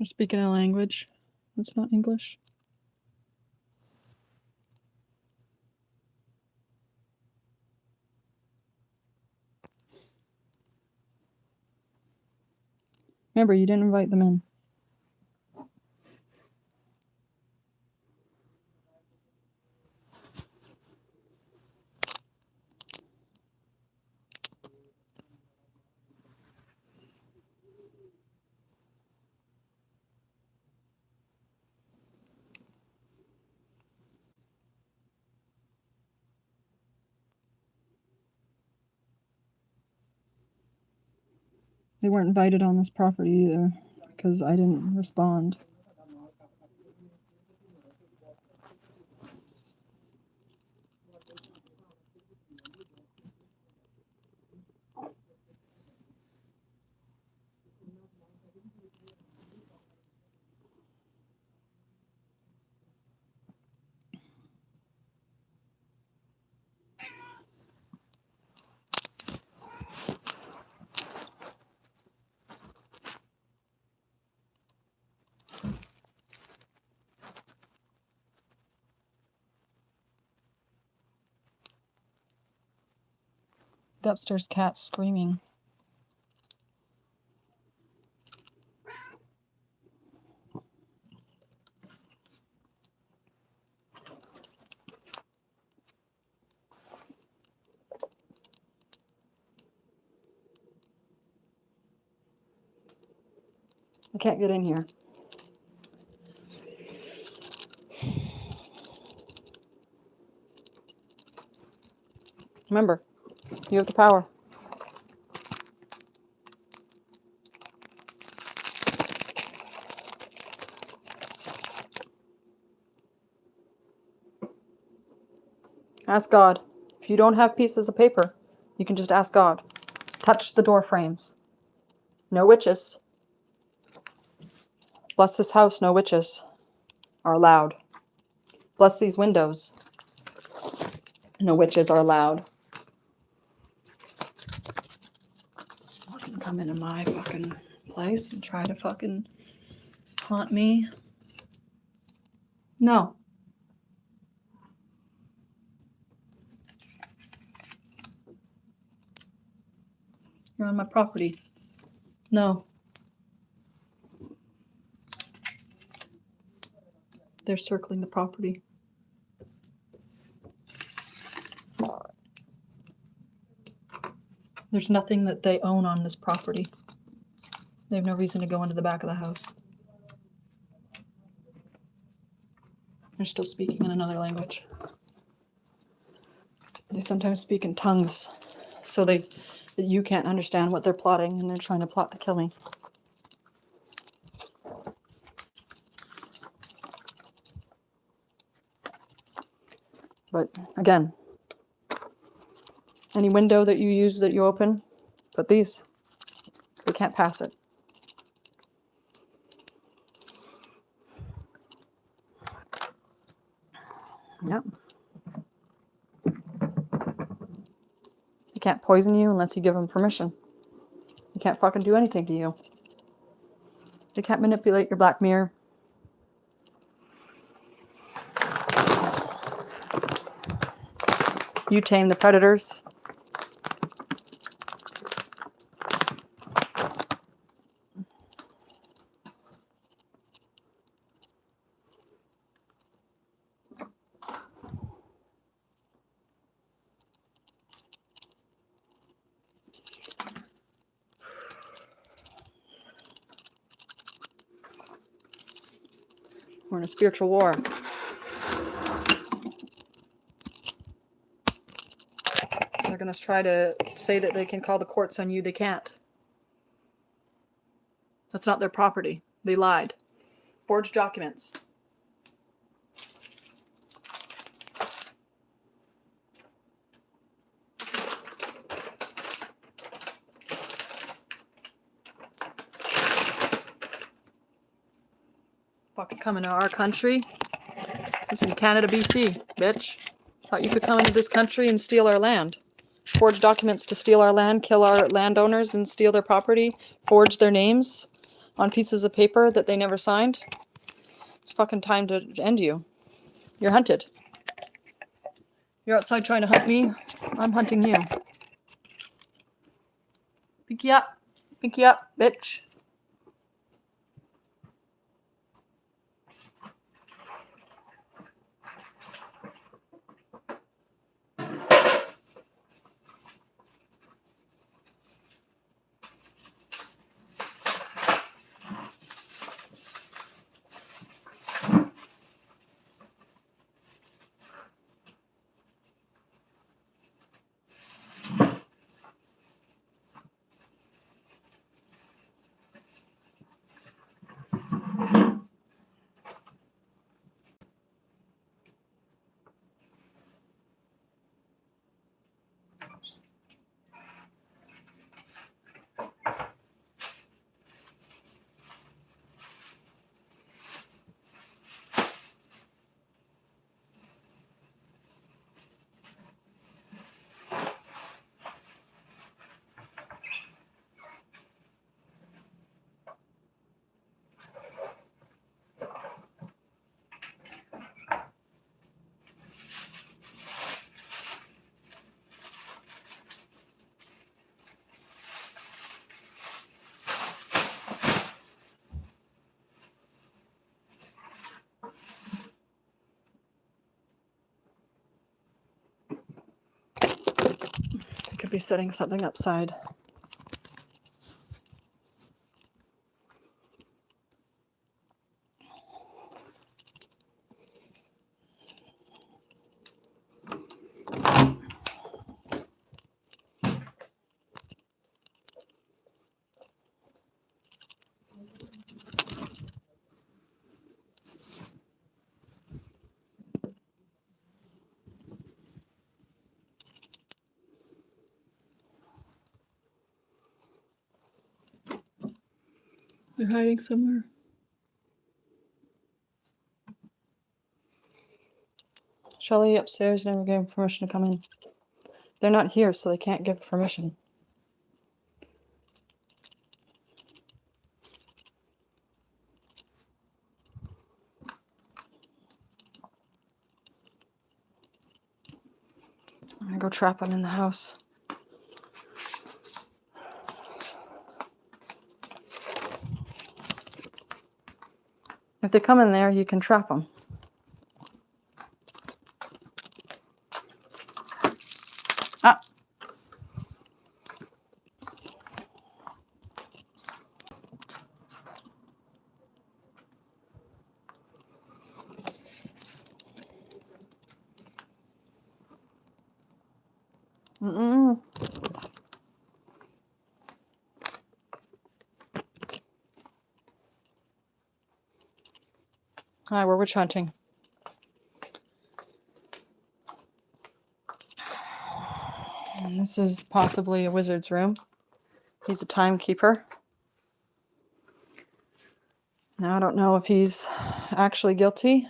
They're speaking a language that's not English. Remember, you didn't invite them in. They weren't invited on this property either, because I didn't respond. The upstairs cat's screaming. I can't get in here. Remember, you have the power. Ask God. If you don't have pieces of paper, you can just ask God. Touch the door frames. No witches. Bless this house, no witches are allowed. Bless these windows. No witches are allowed. Fucking come into my fucking place and try to fucking haunt me. No. You're on my property. No. They're circling the property. There's nothing that they own on this property. They have no reason to go into the back of the house. They're still speaking in another language. They sometimes speak in tongues, so that you can't understand what they're plotting, and they're trying to plot to kill me. But again, any window that you use that you open, put these. They can't pass it. Yep. They can't poison you unless you give them permission. They can't fucking do anything to you. They can't manipulate your black mirror. You tame the predators. We're in a spiritual war. They're going to try to say that they can call the courts on you. They can't. That's not their property. They lied. Forged documents. Fucking coming to our country. This is in Canada, BC, bitch. Thought you could come into this country and steal our land. Forge documents to steal our land, kill our landowners and steal their property, forge their names. on pieces of paper that they never signed, it's fucking time to end you. You're hunted. You're outside trying to hunt me. I'm hunting you. Pinky up. Pinky up, bitch. I could be setting something upside. They're hiding somewhere. Shelly upstairs never gave permission to come in. They're not here, so they can't give permission. I'm gonna go trap them in the house. If they come in there, you can trap them. Ah! Mm-mm. Hi, we're witch hunting. And this is possibly a wizard's room. He's a timekeeper. Now, I don't know if he's actually guilty,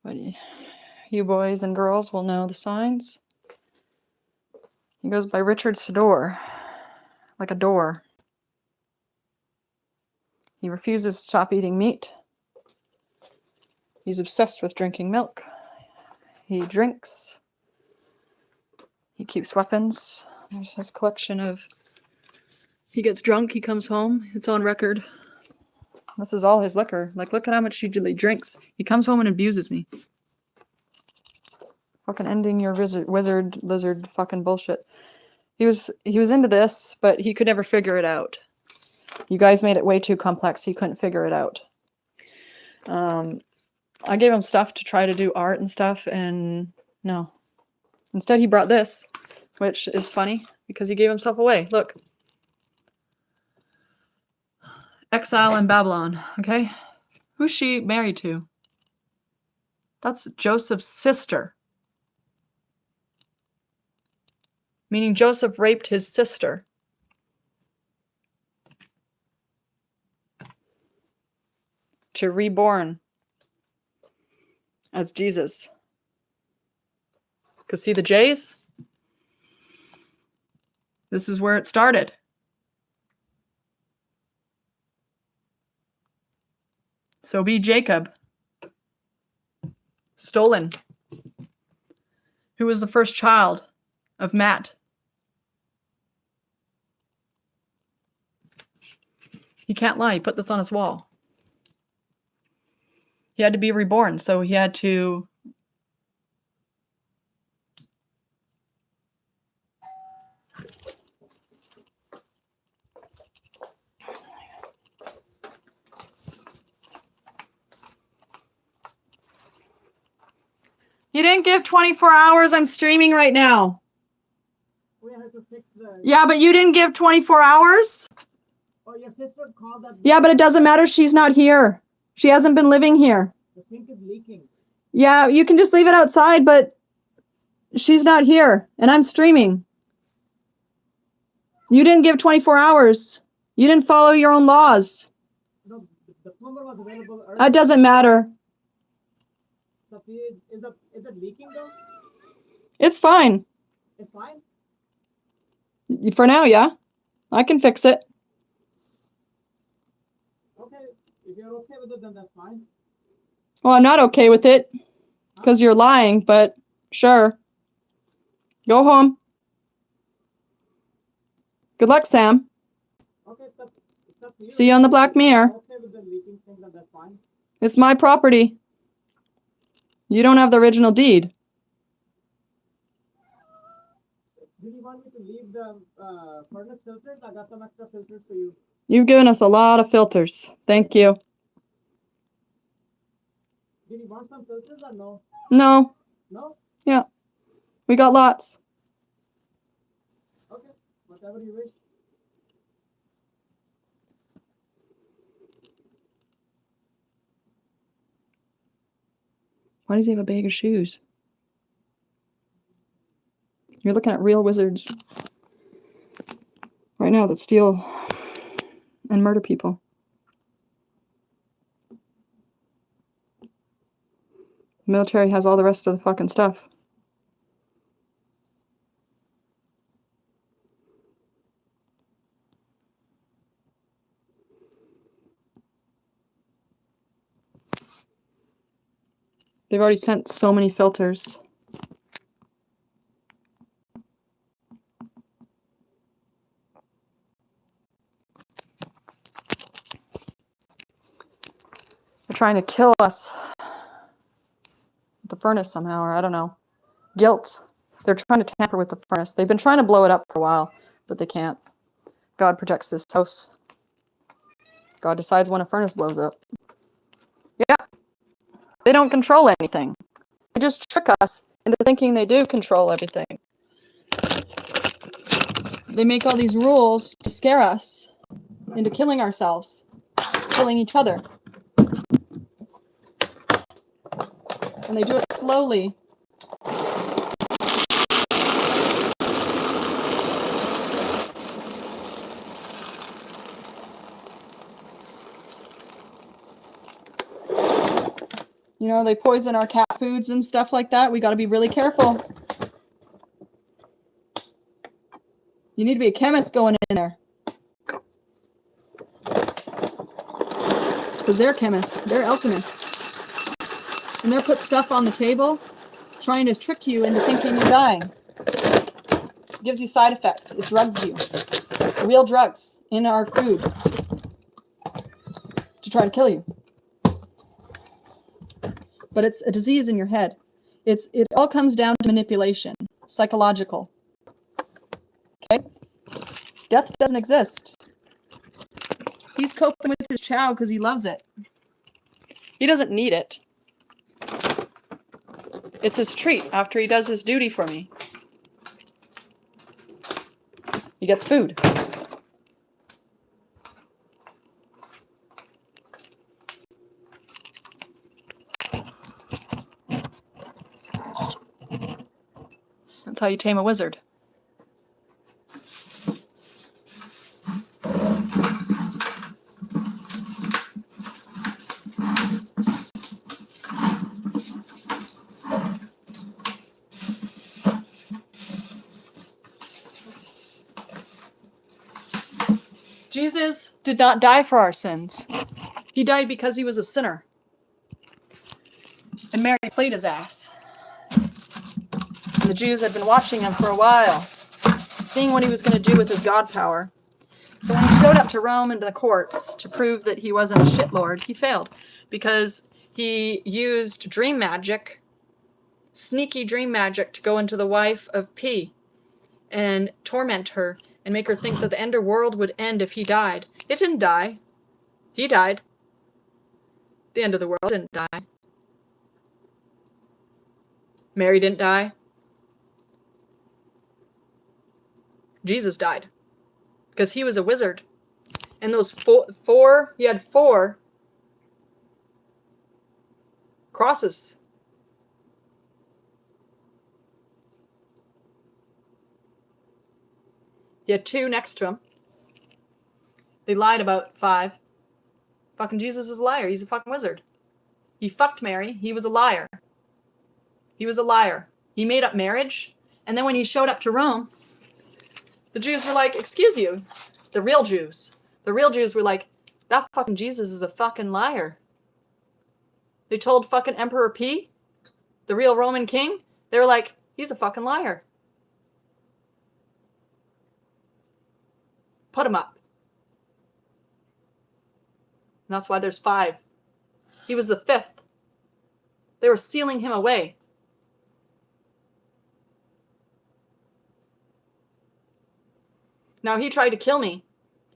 but you boys and girls will know the signs. He goes by Richard Sador, like a door. He refuses to stop eating meat. He's obsessed with drinking milk. He drinks. He keeps weapons. There's his collection of... He gets drunk, he comes home. It's on record. This is all his liquor. Like, look at how much he drinks. He comes home and abuses me. Fucking ending your wizard, lizard fucking bullshit. He was into this, but he could never figure it out. You guys made it way too complex. He couldn't figure it out. I gave him stuff to try to do art and stuff, and no. Instead, he brought this, which is funny because he gave himself away. Look. Exile in Babylon, okay? Who's she married to? That's Joseph's sister. Meaning Joseph raped his sister. To reborn as Jesus. Because see the J's? This is where it started. So be Jacob. Stolen. Who was the first child of Matt? He can't lie. He put this on his wall. He had to be reborn, so he had to... You didn't give 24 hours. I'm streaming right now. We have to fix the... Yeah, but you didn't give 24 hours? Oh, your sister called that... Yeah, but it doesn't matter. She's not here. She hasn't been living here. The sink is leaking. Yeah, you can just leave it outside, but she's not here, and I'm streaming. You didn't give 24 hours. You didn't follow your own laws. No, the plumber was available earlier. That doesn't matter. So is it leaking though? It's fine. It's fine? For now, yeah. I can fix it. Okay. If you're okay with it, then that's fine. Well, I'm not okay with it because you're lying, but sure. Go home. Good luck, Sam. Okay, it's up to you. See you on the Black Mirror. Okay with the leaking thing, then that's fine. It's my property. You don't have the original deed. Do you want me to leave the furnace filters? I got some extra filters for you. You've given us a lot of filters. Thank you. Do you want some filters or no? No. No? Yeah. We got lots. Okay. Whatever you wish. Why does he have a bag of shoes? You're looking at real wizards right now that steal and murder people. The military has all the rest of the fucking stuff. They've already sent so many filters. They're trying to kill us with the furnace somehow, or I don't know. Guilt. They're trying to tamper with the furnace. They've been trying to blow it up for a while, but they can't. God protects this house. God decides when a furnace blows up. Yeah. They don't control anything. They just trick us into thinking they do control everything. They make all these rules to scare us into killing ourselves, killing each other. And they do it slowly. You know, they poison our cat foods and stuff like that. We got to be really careful. You need to be a chemist going in there. Because they're chemists. They're alchemists. And they'll put stuff on the table trying to trick you into thinking you're dying. It gives you side effects. It drugs you. Real drugs in our food to try to kill you. But it's a disease in your head. It all comes down to manipulation, psychological. Okay? Death doesn't exist. He's coping with his chow because he loves it. He doesn't need it. It's his treat after he does his duty for me. He gets food. That's how you tame a wizard. Jesus did not die for our sins. He died because he was a sinner. And Mary played his ass. And the Jews had been watching him for a while, seeing what he was going to do with his God power. So when he showed up to Rome and the courts to prove that he wasn't a shitlord, he failed. Because he used dream magic, sneaky dream magic, to go into the wife of P and torment her and make her think that the end of the world would end if he died. It didn't die. He died. The end of the world didn't die. Mary didn't die. Jesus died. Because he was a wizard. And those he had 4 crosses. He had 2 next to him. They lied about 5. Fucking Jesus is a liar. He's a fucking wizard. He fucked Mary. He was a liar. He was a liar. He made up marriage. And then when he showed up to Rome, the Jews were like, excuse you. The real Jews. The real Jews were like, that fucking Jesus is a fucking liar. They told fucking Emperor P, the real Roman king, they were like, he's a fucking liar. Put him up. And that's why there's 5. He was the 5th. They were sealing him away. Now he tried to kill me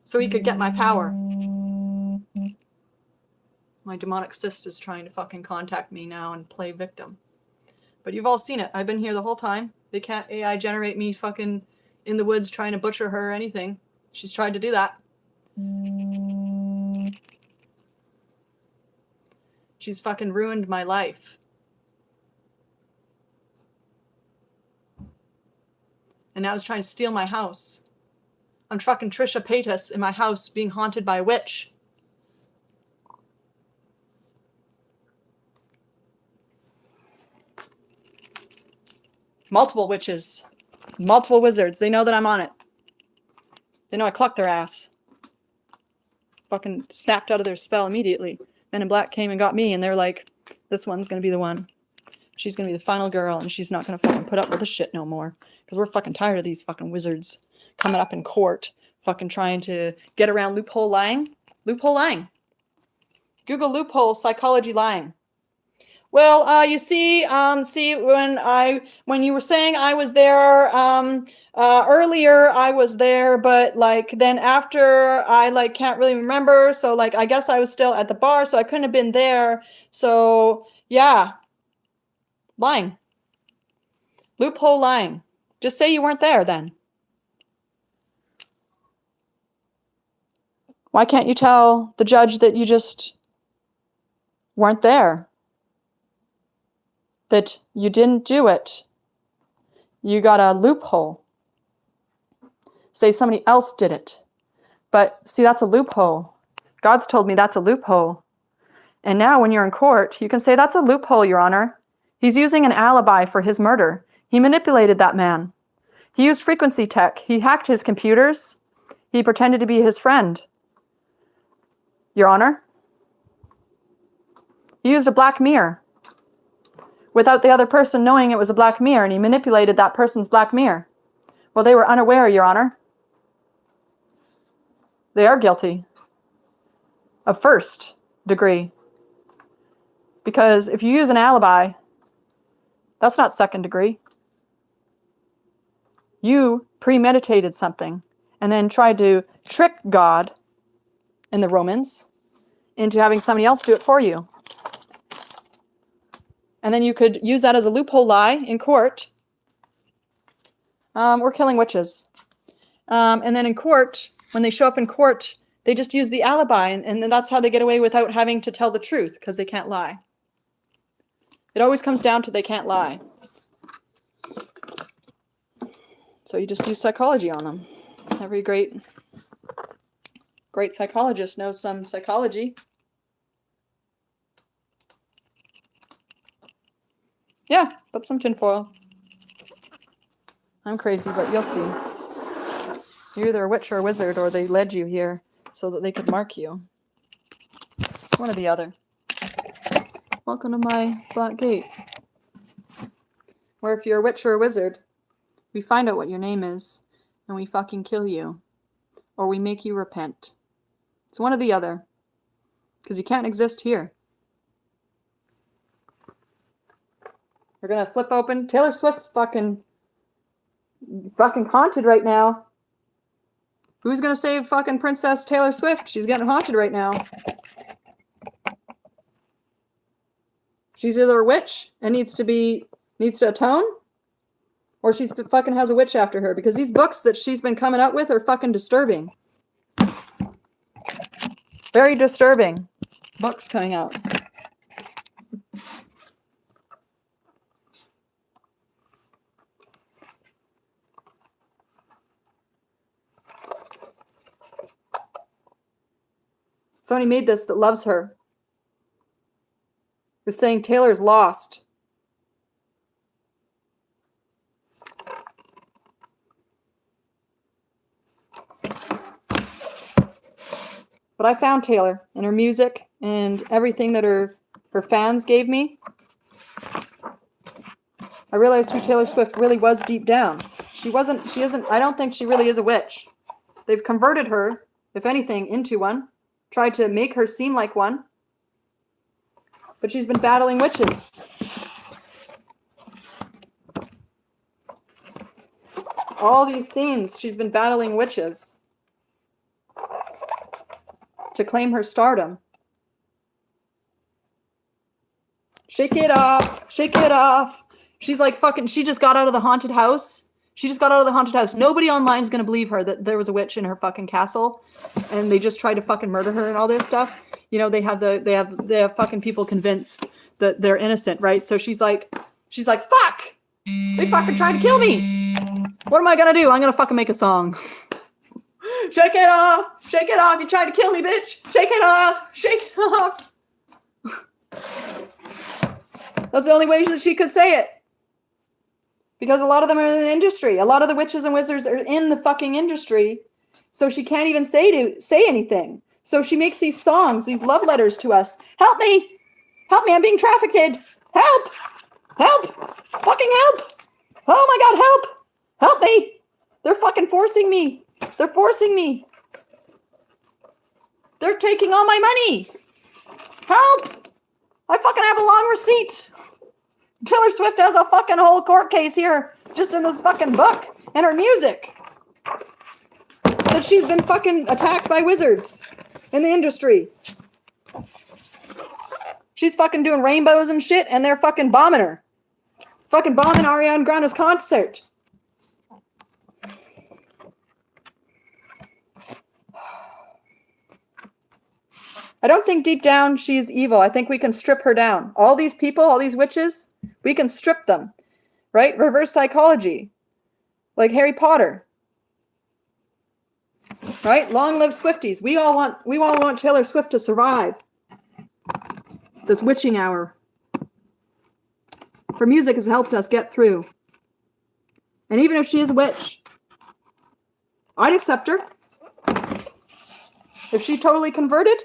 so he could get my power. My demonic cyst is trying to fucking contact me now and play victim. But you've all seen it. I've been here the whole time. They can't AI generate me fucking in the woods trying to butcher her or anything. She's tried to do that. She's fucking ruined my life. And now she's trying to steal my house. I'm fucking Trisha Paytas in my house being haunted by a witch. Multiple witches. Multiple wizards. They know that I'm on it. They know I clucked their ass. Fucking snapped out of their spell immediately. Men in Black came and got me, and they're like, this one's gonna be the one. She's gonna be the final girl, and she's not gonna fucking put up with this shit no more. Because we're fucking tired of these fucking wizards coming up in court, fucking trying to get around loophole lying. Loophole lying. Google loophole psychology lying. Well, you see, when you were saying I was there, earlier I was there, but like then after I like can't really remember. So like I guess I was still at the bar, so I couldn't have been there. So yeah, lying. Loophole lying. Just say you weren't there then. Why can't you tell the judge that you just weren't there? That you didn't do it. You got a loophole. Say somebody else did it. But see, that's a loophole. God's told me that's a loophole. And now when you're in court, you can say that's a loophole, Your Honor. He's using an alibi for his murder. He manipulated that man. He used frequency tech. He hacked his computers. He pretended to be his friend. Your Honor. He used a black mirror without the other person knowing it was a black mirror, and he manipulated that person's black mirror. Well, they were unaware, Your Honor. They are guilty of 1st degree. Because if you use an alibi, that's not 2nd degree. You premeditated something and then tried to trick God and the Romans into having somebody else do it for you. And then you could use that as a loophole lie in court. We're killing witches. And then in court, when they show up in court, they just use the alibi, and then that's how they get away without having to tell the truth, because they can't lie. It always comes down to they can't lie. So you just use psychology on them. Every great psychologist knows some psychology. Yeah, put some tinfoil. I'm crazy, but you'll see. You're either a witch or a wizard, or they led you here so that they could mark you. One or the other. Welcome to my black gate. Where if you're a witch or a wizard, we find out what your name is, and we fucking kill you. Or we make you repent. It's one or the other. Because you can't exist here. We're gonna flip open. Taylor Swift's fucking haunted right now. Who's gonna save fucking Princess Taylor Swift? She's getting haunted right now. She's either a witch and needs to atone, or she's fucking has a witch after her, because these books that she's been coming out with are fucking disturbing. Very disturbing books coming out. Somebody made this that loves her. Is saying Taylor's lost. But I found Taylor and her music and everything that her fans gave me. I realized who Taylor Swift really was deep down. She isn't, I don't think she really is a witch. They've converted her, if anything, into one. Tried to make her seem like one. But she's been battling witches. All these scenes, she's been battling witches to claim her stardom. Shake it off, shake it off. She's like fucking, she just got out of the haunted house. She just got out of the haunted house. Nobody online is going to believe her that there was a witch in her fucking castle and they just tried to fucking murder her and all this stuff. You know, they have fucking people convinced that they're innocent, right? So she's like, fuck! They fucking tried to kill me! What am I gonna do? I'm gonna fucking make a song. Shake it off! Shake it off! You tried to kill me, bitch! Shake it off! Shake it off! That's the only way that she could say it. Because a lot of them are in the industry. A lot of the witches and wizards are in the fucking industry. So she can't even say anything. So she makes these songs, these love letters to us. Help me! Help me, I'm being trafficked! Help! Help! Fucking help! Oh my god, help! Help me! They're fucking forcing me! They're forcing me! They're taking all my money! Help! I fucking have a long receipt! Taylor Swift has a fucking whole court case here, just in this fucking book, and her music. That she's been fucking attacked by wizards in the industry. She's fucking doing rainbows and shit, and they're fucking bombing her. Fucking bombing Ariana Grande's concert. I don't think deep down she's evil. I think we can strip her down. All these people, all these witches, we can strip them. Right? Reverse psychology. Like Harry Potter. Right? Long live Swifties. We all want Taylor Swift to survive this witching hour. Her music has helped us get through. And even if she is a witch, I'd accept her. If she totally converted,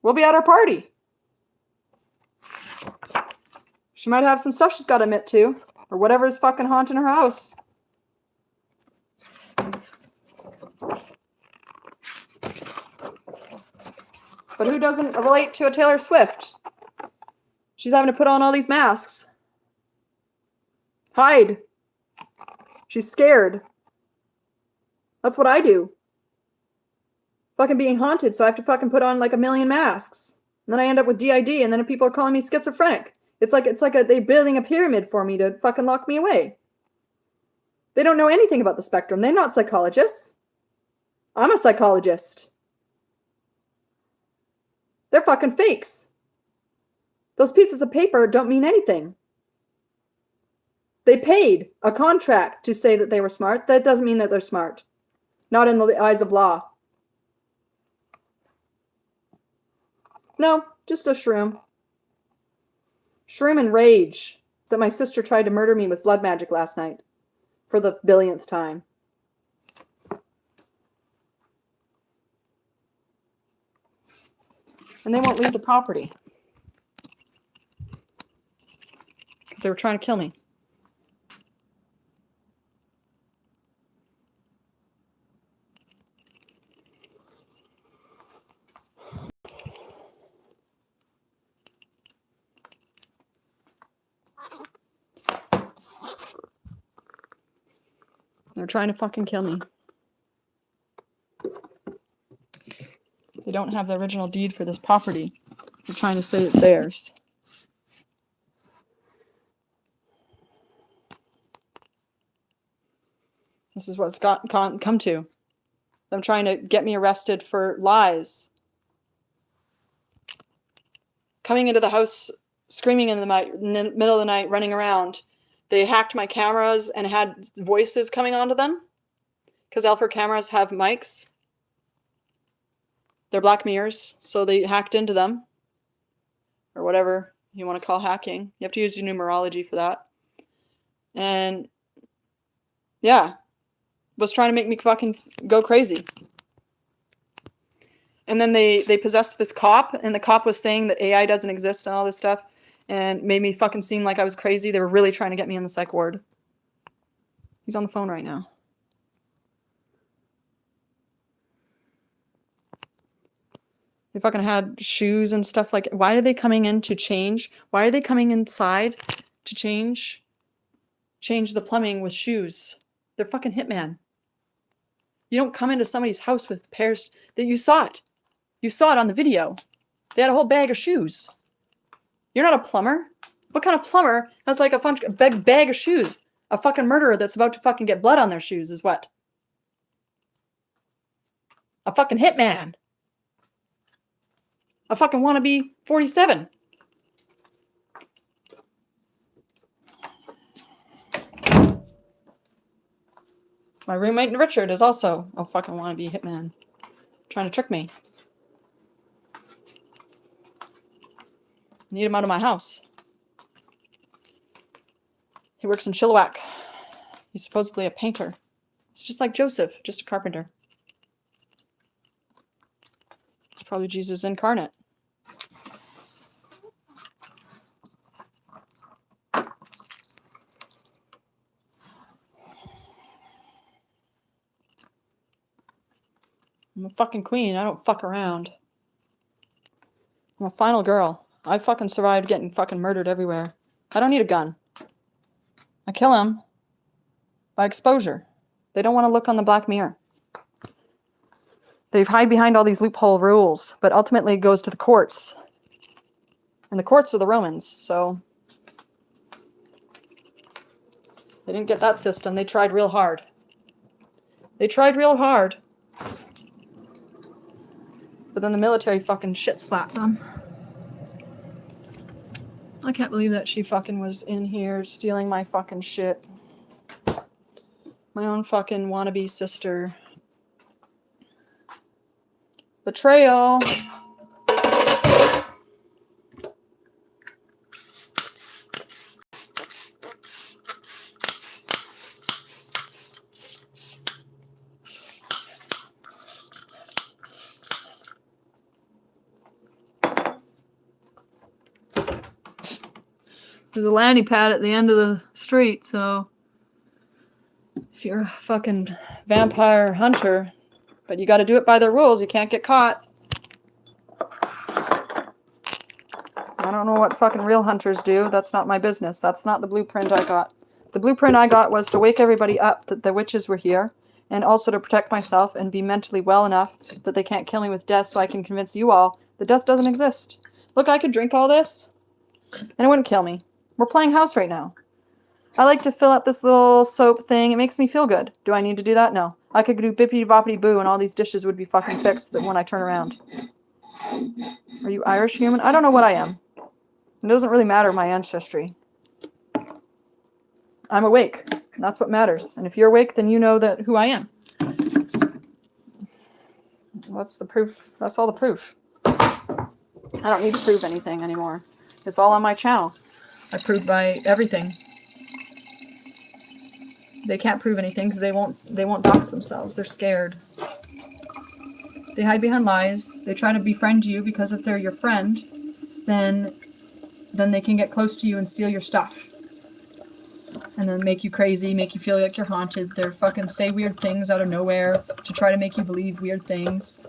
we'll be at our party. She might have some stuff she's got to admit to, or whatever's fucking haunting her house. But who doesn't relate to a Taylor Swift? She's having to put on all these masks. Hide. She's scared. That's what I do. Fucking being haunted, so I have to fucking put on like a million masks. And then I end up with DID, and then people are calling me schizophrenic. It's like they're building a pyramid for me to fucking lock me away. They don't know anything about the spectrum. They're not psychologists. I'm a psychologist. They're fucking fakes. Those pieces of paper don't mean anything. They paid a contract to say that they were smart. That doesn't mean that they're smart. Not in the eyes of law. No, just a shroom. Shroom and rage that my sister tried to murder me with blood magic last night. For the billionth time. And they won't leave the property. Because they were trying to kill me. They're trying to fucking kill me. They don't have the original deed for this property. They're trying to say it's theirs. This is what's come to. Them trying to get me arrested for lies. Coming into the house, screaming in the middle of the night, running around. They hacked my cameras and had voices coming onto them. Because Alpha cameras have mics. They're black mirrors, so they hacked into them. Or whatever you want to call hacking. You have to use your numerology for that. And yeah, was trying to make me fucking go crazy. And then they possessed this cop, and the cop was saying that AI doesn't exist and all this stuff, and made me fucking seem like I was crazy. They were really trying to get me in the psych ward. He's on the phone right now. They fucking had shoes and stuff like. Why are they coming in to change? Why are they coming inside to change the plumbing with shoes? They're fucking hitman. You don't come into somebody's house with pairs that you saw it. You saw it on the video. They had a whole bag of shoes. You're not a plumber. What kind of plumber has like a bag of shoes? A fucking murderer that's about to fucking get blood on their shoes is what? A fucking hitman. A fucking wannabe 47. My roommate Richard is also a fucking wannabe hitman. Trying to trick me. Need him out of my house. He works in Chilliwack. He's supposedly a painter. It's just like Joseph, just a carpenter. It's probably Jesus incarnate. I'm a fucking queen. I don't fuck around. I'm a final girl. I fucking survived getting fucking murdered everywhere. I don't need a gun. I kill him by exposure. They don't want to look on the black mirror. They hide behind all these loophole rules, but ultimately it goes to the courts. And the courts are the Romans, so they didn't get that system. They tried real hard. They tried real hard. But then the military fucking shit slapped them. I can't believe that she fucking was in here stealing my fucking shit. My own fucking wannabe sister. Betrayal. There's a landing pad at the end of the street, so if you're a fucking vampire hunter, but you got to do it by their rules, you can't get caught. I don't know what fucking real hunters do. That's not my business. That's not the blueprint I got. The blueprint I got was to wake everybody up that the witches were here, and also to protect myself and be mentally well enough that they can't kill me with death, so I can convince you all that death doesn't exist. Look, I could drink all this, and it wouldn't kill me. We're playing house right now. I like to fill up this little soap thing. It makes me feel good. Do I need to do that? No. I could do bippity boppity boo and all these dishes would be fucking fixed when I turn around. Are you Irish human? I don't know what I am. It doesn't really matter my ancestry. I'm awake. That's what matters. And if you're awake, then you know that who I am. That's the proof. That's all the proof. I don't need to prove anything anymore. It's all on my channel. I prove by everything. They can't prove anything because they won't dox themselves. They're scared. They hide behind lies. They try to befriend you because if they're your friend, then they can get close to you and steal your stuff. And then make you crazy, make you feel like you're haunted. They're fucking say weird things out of nowhere to try to make you believe weird things.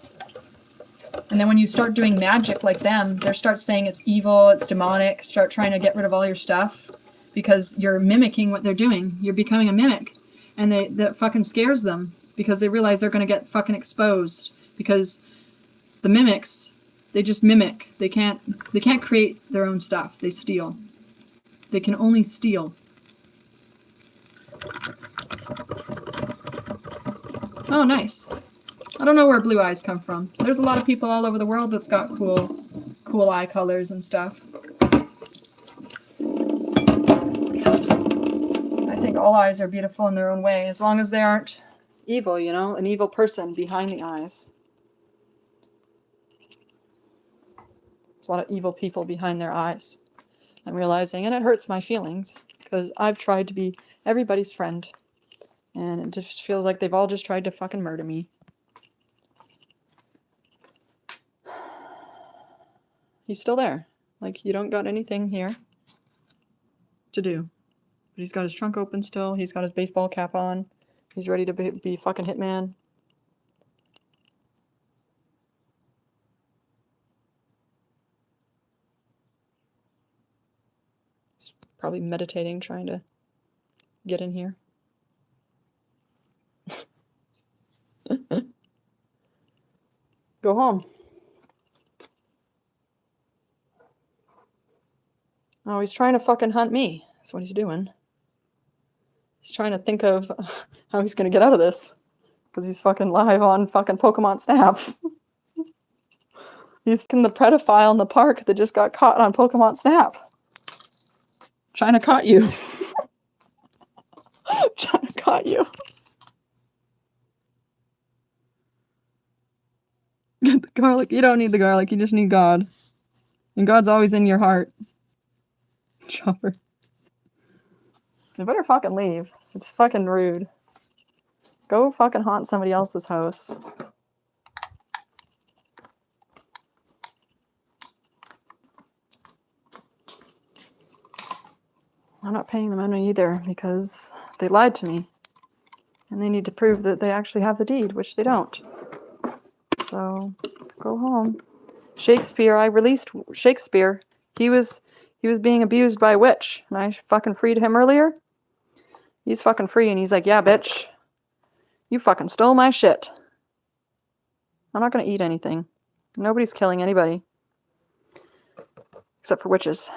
And then when you start doing magic like them, they start saying it's evil, it's demonic, start trying to get rid of all your stuff because you're mimicking what they're doing. You're becoming a mimic. And that fucking scares them because they realize they're going to get fucking exposed because the mimics, they just mimic. They can't create their own stuff. They steal. They can only steal. Oh, nice. I don't know where blue eyes come from. There's a lot of people all over the world that's got cool eye colors and stuff. I think all eyes are beautiful in their own way, as long as they aren't evil, you know, an evil person behind the eyes. There's a lot of evil people behind their eyes. I'm realizing, and it hurts my feelings, because I've tried to be everybody's friend. And it just feels like they've all just tried to fucking murder me. He's still there. Like, you don't got anything here to do. But he's got his trunk open still. He's got his baseball cap on. He's ready to be fucking Hitman. He's probably meditating, trying to get in here. Go home. Oh, he's trying to fucking hunt me. That's what he's doing. He's trying to think of how he's going to get out of this. Because he's fucking live on fucking Pokemon Snap. He's the pedophile in the park that just got caught on Pokemon Snap. Trying to caught you. Trying to caught you. Get the garlic. You don't need the garlic. You just need God. And God's always in your heart. Chopper. You better fucking leave. It's fucking rude. Go fucking haunt somebody else's house. I'm not paying them any either because they lied to me. And they need to prove that they actually have the deed, which they don't. So, go home. Shakespeare, I released Shakespeare. He was being abused by a witch, and I fucking freed him earlier. He's fucking free, and he's like, yeah, bitch. You fucking stole my shit. I'm not gonna eat anything. Nobody's killing anybody. Except for witches.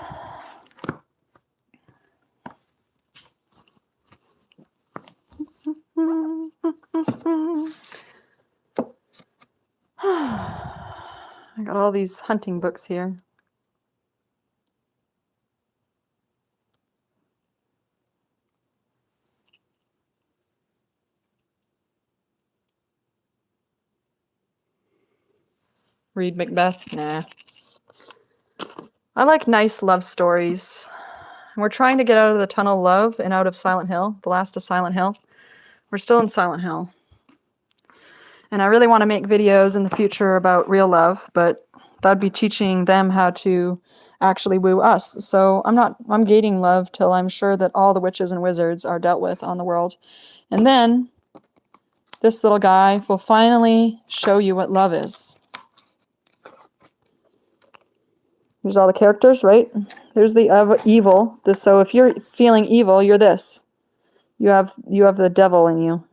I got all these hunting books here. Read Macbeth? Nah. I like nice love stories. We're trying to get out of the tunnel of love and out of Silent Hill, the last of Silent Hill. We're still in Silent Hill. And I really want to make videos in the future about real love, but that'd be teaching them how to actually woo us. So I'm gating love till I'm sure that all the witches and wizards are dealt with on the world. And then this little guy will finally show you what love is. Here's all the characters, right? There's the evil. So if you're feeling evil, you're this. You have the devil in you.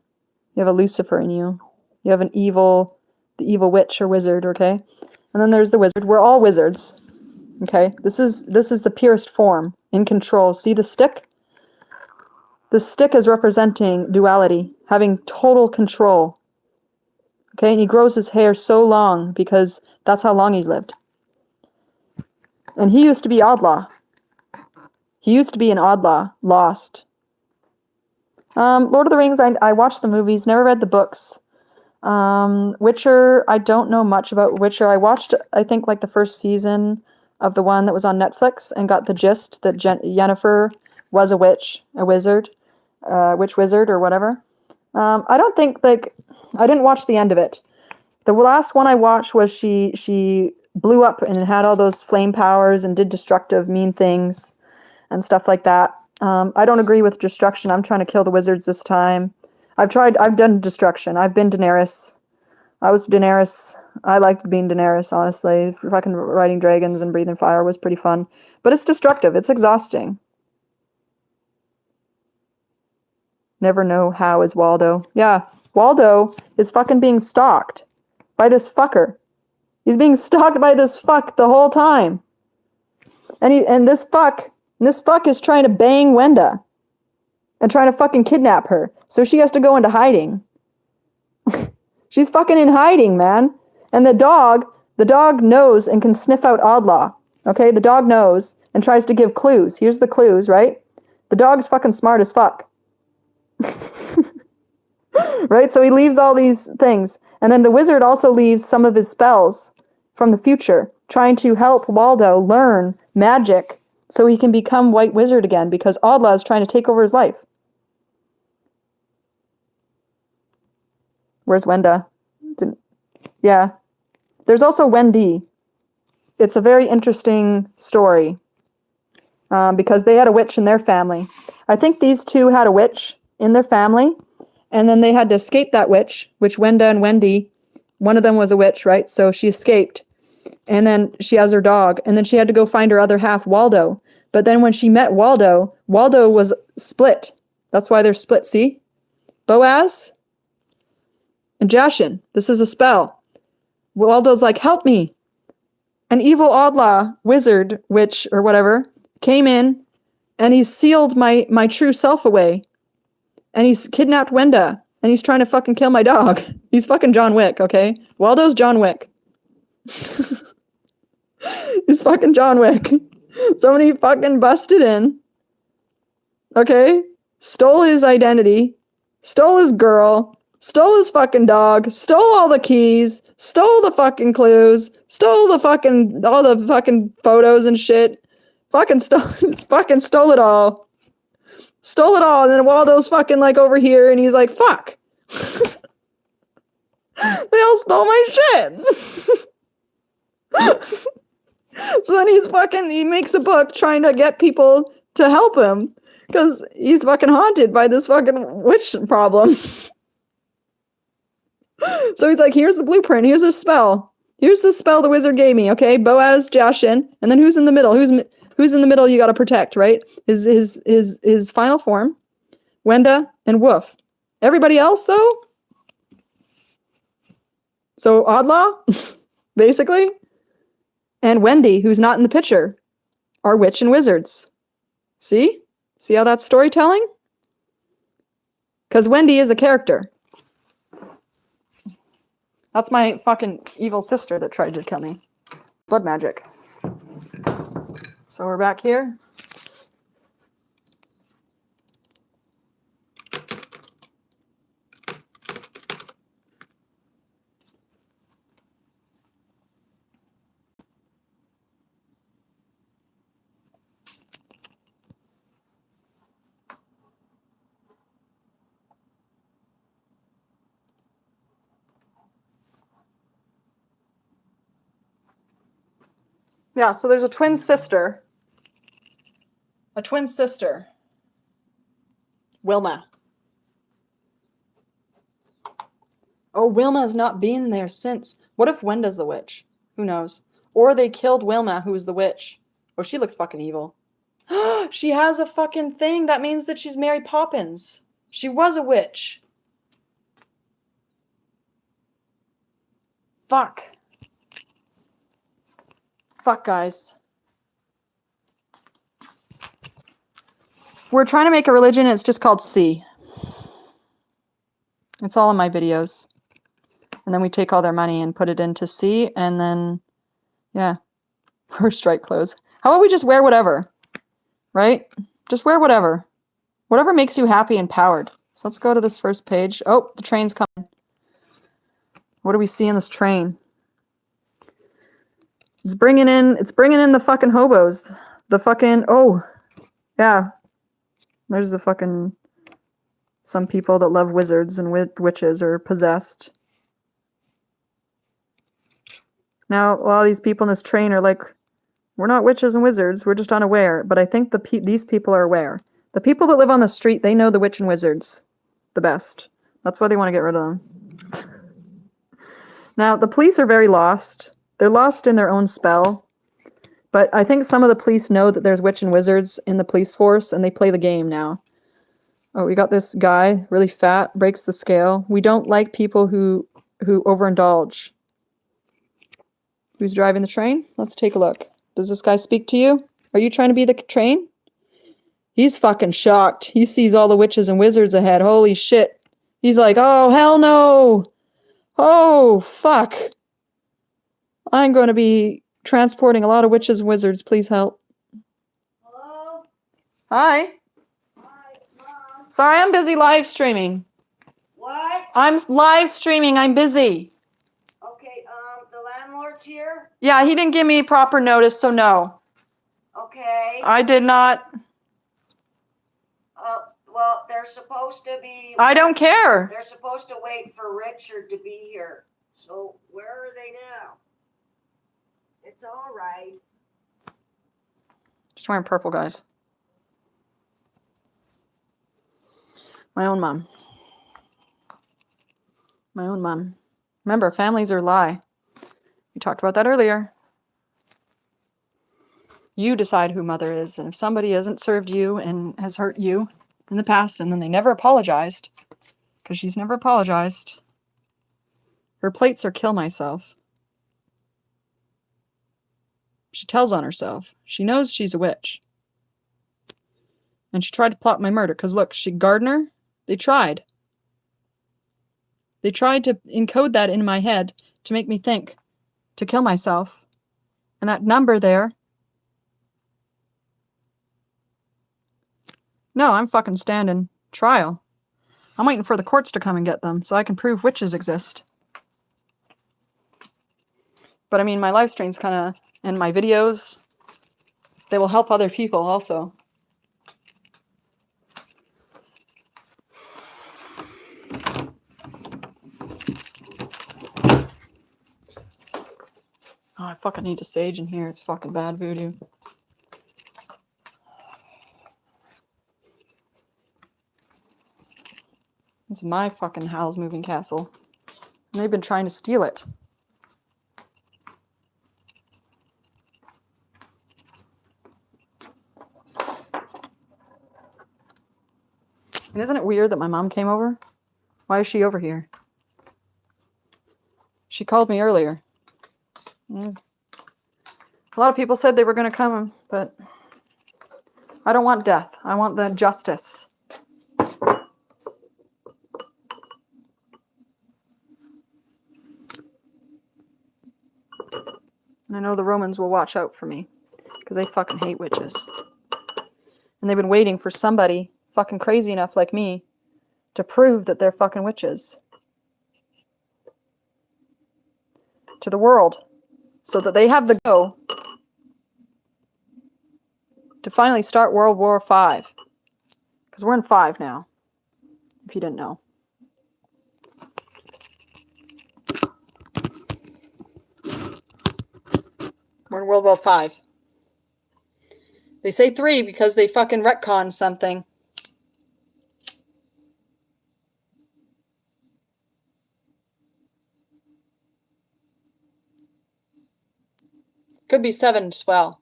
You have a Lucifer in you. You have the evil witch or wizard, okay? And then there's the wizard. We're all wizards, okay? This is the purest form, in control. See the stick? The stick is representing duality, having total control, okay? And he grows his hair so long because that's how long he's lived. And he used to be Oddlaw. He used to be an Oddlaw, lost. Lord of the Rings, I watched the movies, never read the books. Witcher, I don't know much about Witcher. I watched, I think, like the first season of the one that was on Netflix and got the gist that Yennefer was a witch, a wizard, witch wizard or whatever. I don't think, like, I didn't watch the end of it. The last one I watched was she blew up and had all those flame powers and did destructive, mean things and stuff like that. I don't agree with destruction. I'm trying to kill the wizards this time. I've done destruction. I've been Daenerys. I was Daenerys. I liked being Daenerys, honestly. Fucking riding dragons and breathing fire was pretty fun. But it's destructive. It's exhausting. Never know how is Waldo. Yeah, Waldo is fucking being stalked by this fucker. He's being stalked by this fuck the whole time. And this fuck is trying to bang Wenda. And trying to fucking kidnap her. So she has to go into hiding. She's fucking in hiding, man. And the dog knows and can sniff out Oddlaw. Okay, the dog knows and tries to give clues. Here's the clues, right? The dog's fucking smart as fuck. Right? So he leaves all these things. And then the wizard also leaves some of his spells from the future, trying to help Waldo learn magic so he can become White Wizard again, because Oddlaw is trying to take over his life. Where's Wenda? Yeah. There's also Wendy. It's a very interesting story because they had a witch in their family. I think these two had a witch in their family, and then they had to escape that witch, which Wenda and Wendy, one of them was a witch, right? So she escaped, and then she has her dog, and then she had to go find her other half, Waldo. But then when she met Waldo, Waldo was split. That's why they're split, see? Boaz and Jashin. This is a spell. Waldo's like, help me. An evil Oddlaw, wizard, witch, or whatever, came in, and he's sealed my true self away. And he's kidnapped Wenda, and he's trying to fucking kill my dog. He's fucking John Wick, okay? Waldo's John Wick. He's fucking John Wick. Somebody fucking busted in, okay? Stole his identity, stole his girl, stole his fucking dog, stole all the keys, stole the fucking clues, stole the fucking, all the fucking photos and shit. Fucking stole it all. Stole it all, and then Waldo's fucking like over here, and he's like, fuck. They all stole my shit. So then he makes a book trying to get people to help him, because he's fucking haunted by this fucking witch problem. So he's like, here's the blueprint, here's a spell. Here's the spell the wizard gave me, okay? Boaz, Jashin, and then who's in the middle? Who's in the middle you gotta protect, right? His final form, Wenda, and Woof. Everybody else, though? So Oddlaw, basically, and Wendy, who's not in the picture, are witch and wizards. See? See how that's storytelling? Because Wendy is a character. That's my fucking evil sister that tried to kill me. Blood magic. So we're back here. Yeah, so there's a twin sister. A twin sister. Wilma. Oh, Wilma's not been there since. What if Wenda's the witch? Who knows? Or they killed Wilma, who is the witch. Oh, she looks fucking evil. She has a fucking thing. That means that she's Mary Poppins. She was a witch. Fuck. Fuck, guys. We're trying to make a religion. It's just called C. It's all in my videos. And then we take all their money and put it into C. And then, yeah. Wear strike clothes. How about we just wear whatever? Right? Just wear whatever. Whatever makes you happy and powered. So let's go to this first page. Oh, the train's coming. What do we see in this train? It's bringing in the fucking hobos. The fucking, oh, yeah. There's the fucking, some people that love wizards and witches or possessed. Now, a lot of these people in this train are like, we're not witches and wizards, we're just unaware. But I think these people are aware. The people that live on the street, they know the witch and wizards the best. That's why they want to get rid of them. Now, the police are very lost. They're lost in their own spell. But I think some of the police know that there's witch and wizards in the police force, and they play the game now. Oh, we got this guy, really fat, breaks the scale. We don't like people who overindulge. Who's driving the train? Let's take a look. Does this guy speak to you? Are you trying to be the train? He's fucking shocked. He sees all the witches and wizards ahead. Holy shit. He's like, oh, hell no. Oh, fuck. I'm going to be transporting a lot of witches and wizards. Please help. Hello? Hi. Hi, Mom. Sorry, I'm busy live streaming. What? I'm live streaming. I'm busy. Okay, the landlord's here? Yeah, he didn't give me proper notice, so no. Okay. I did not. Well, they're supposed to be... I don't care. They're supposed to wait for Richard to be here. So, where are they now? It's all right. She's wearing purple, guys. My own mom. My own mom. Remember, families are a lie. We talked about that earlier. You decide who mother is, and if somebody hasn't served you and has hurt you in the past, and then they never apologized, because she's never apologized. Her plates are kill myself. She tells on herself. She knows she's a witch. And she tried to plot my murder, because look, she Gardner, they tried. They tried to encode that in my head to make me think to kill myself. And that number there. No, I'm fucking standing trial. I'm waiting for the courts to come and get them so I can prove witches exist. But I mean, my live streams kind of, and my videos, they will help other people also. Oh, I fucking need to sage in here. It's fucking bad voodoo. This is my fucking Howl's Moving Castle. And they've been trying to steal it. And isn't it weird that my mom came over? Why is she over here? She called me earlier. A lot of people said they were going to come, but I don't want death. I want the justice. And I know the Romans will watch out for me because they fucking hate witches. And they've been waiting for somebody fucking crazy enough like me to prove that they're fucking witches to the world so that they have the go to finally start World War V. Because we're in 5 now, if you didn't know. We're in World War V. They say 3 because they fucking retconned something. Could be 7 as well.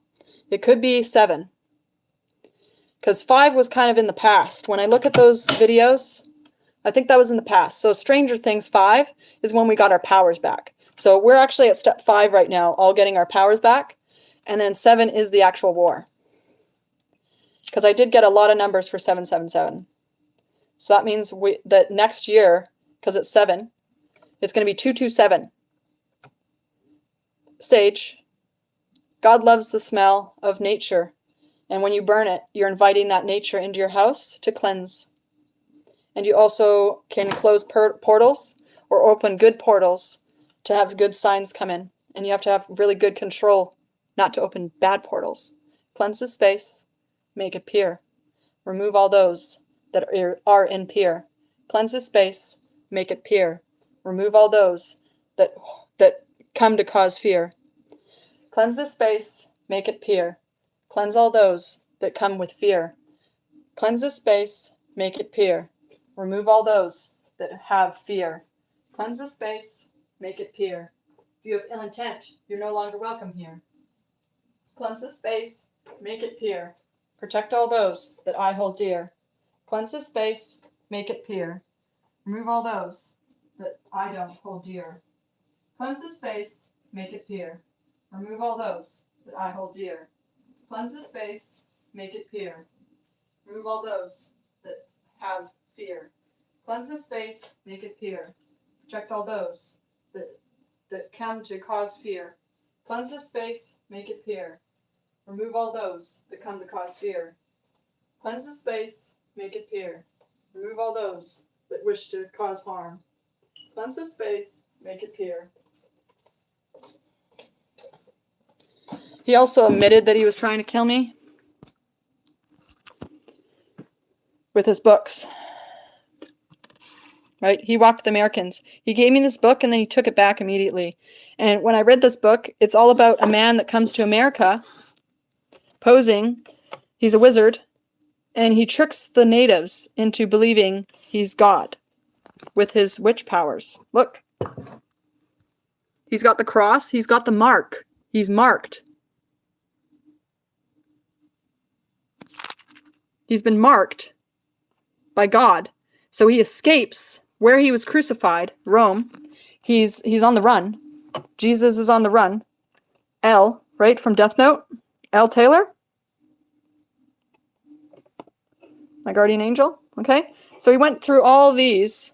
It could be 7. Because 5 was kind of in the past. When I look at those videos, I think that was in the past. So Stranger Things 5 is when we got our powers back. So we're actually at step 5 right now, all getting our powers back. And then 7 is the actual war. Because I did get a lot of numbers for 777. So that means that next year, because it's 7, it's going to be 227. Sage. God loves the smell of nature. And when you burn it, you're inviting that nature into your house to cleanse. And you also can close portals or open good portals to have good signs come in. And you have to have really good control not to open bad portals. Cleanse the space, make it pure. Remove all those that are impure. Cleanse the space, make it pure. Remove all those that come to cause fear. Cleanse this space, make it pure. Cleanse all those that come with fear. Cleanse this space, make it pure. Remove all those that have fear. Cleanse this space, make it pure. If you have ill intent, you're no longer welcome here. Cleanse this space, make it pure. Protect all those that I hold dear. Cleanse this space, make it pure. Remove all those that I don't hold dear. Cleanse this space, make it pure. Remove all those that I hold dear. Cleanse this space, make it pure. Remove all those that have fear. Cleanse this space, make it pure. Protect all those that come to cause fear. Cleanse this space, make it pure. Remove all those that come to cause fear. Cleanse this space, make it pure. Remove all those that wish to cause harm. Cleanse this space, make it pure. He also admitted that he was trying to kill me with his books. Right? He walked with Americans. He gave me this book and then he took it back immediately. And when I read this book, it's all about a man that comes to America posing. He's a wizard and he tricks the natives into believing he's God with his witch powers. Look. He's got the cross. He's got the mark. He's marked. He's been marked by God. So he escapes where he was crucified, Rome. He's on the run. Jesus is on the run. L, right, from Death Note. L. Taylor. My guardian angel. Okay. So he went through all these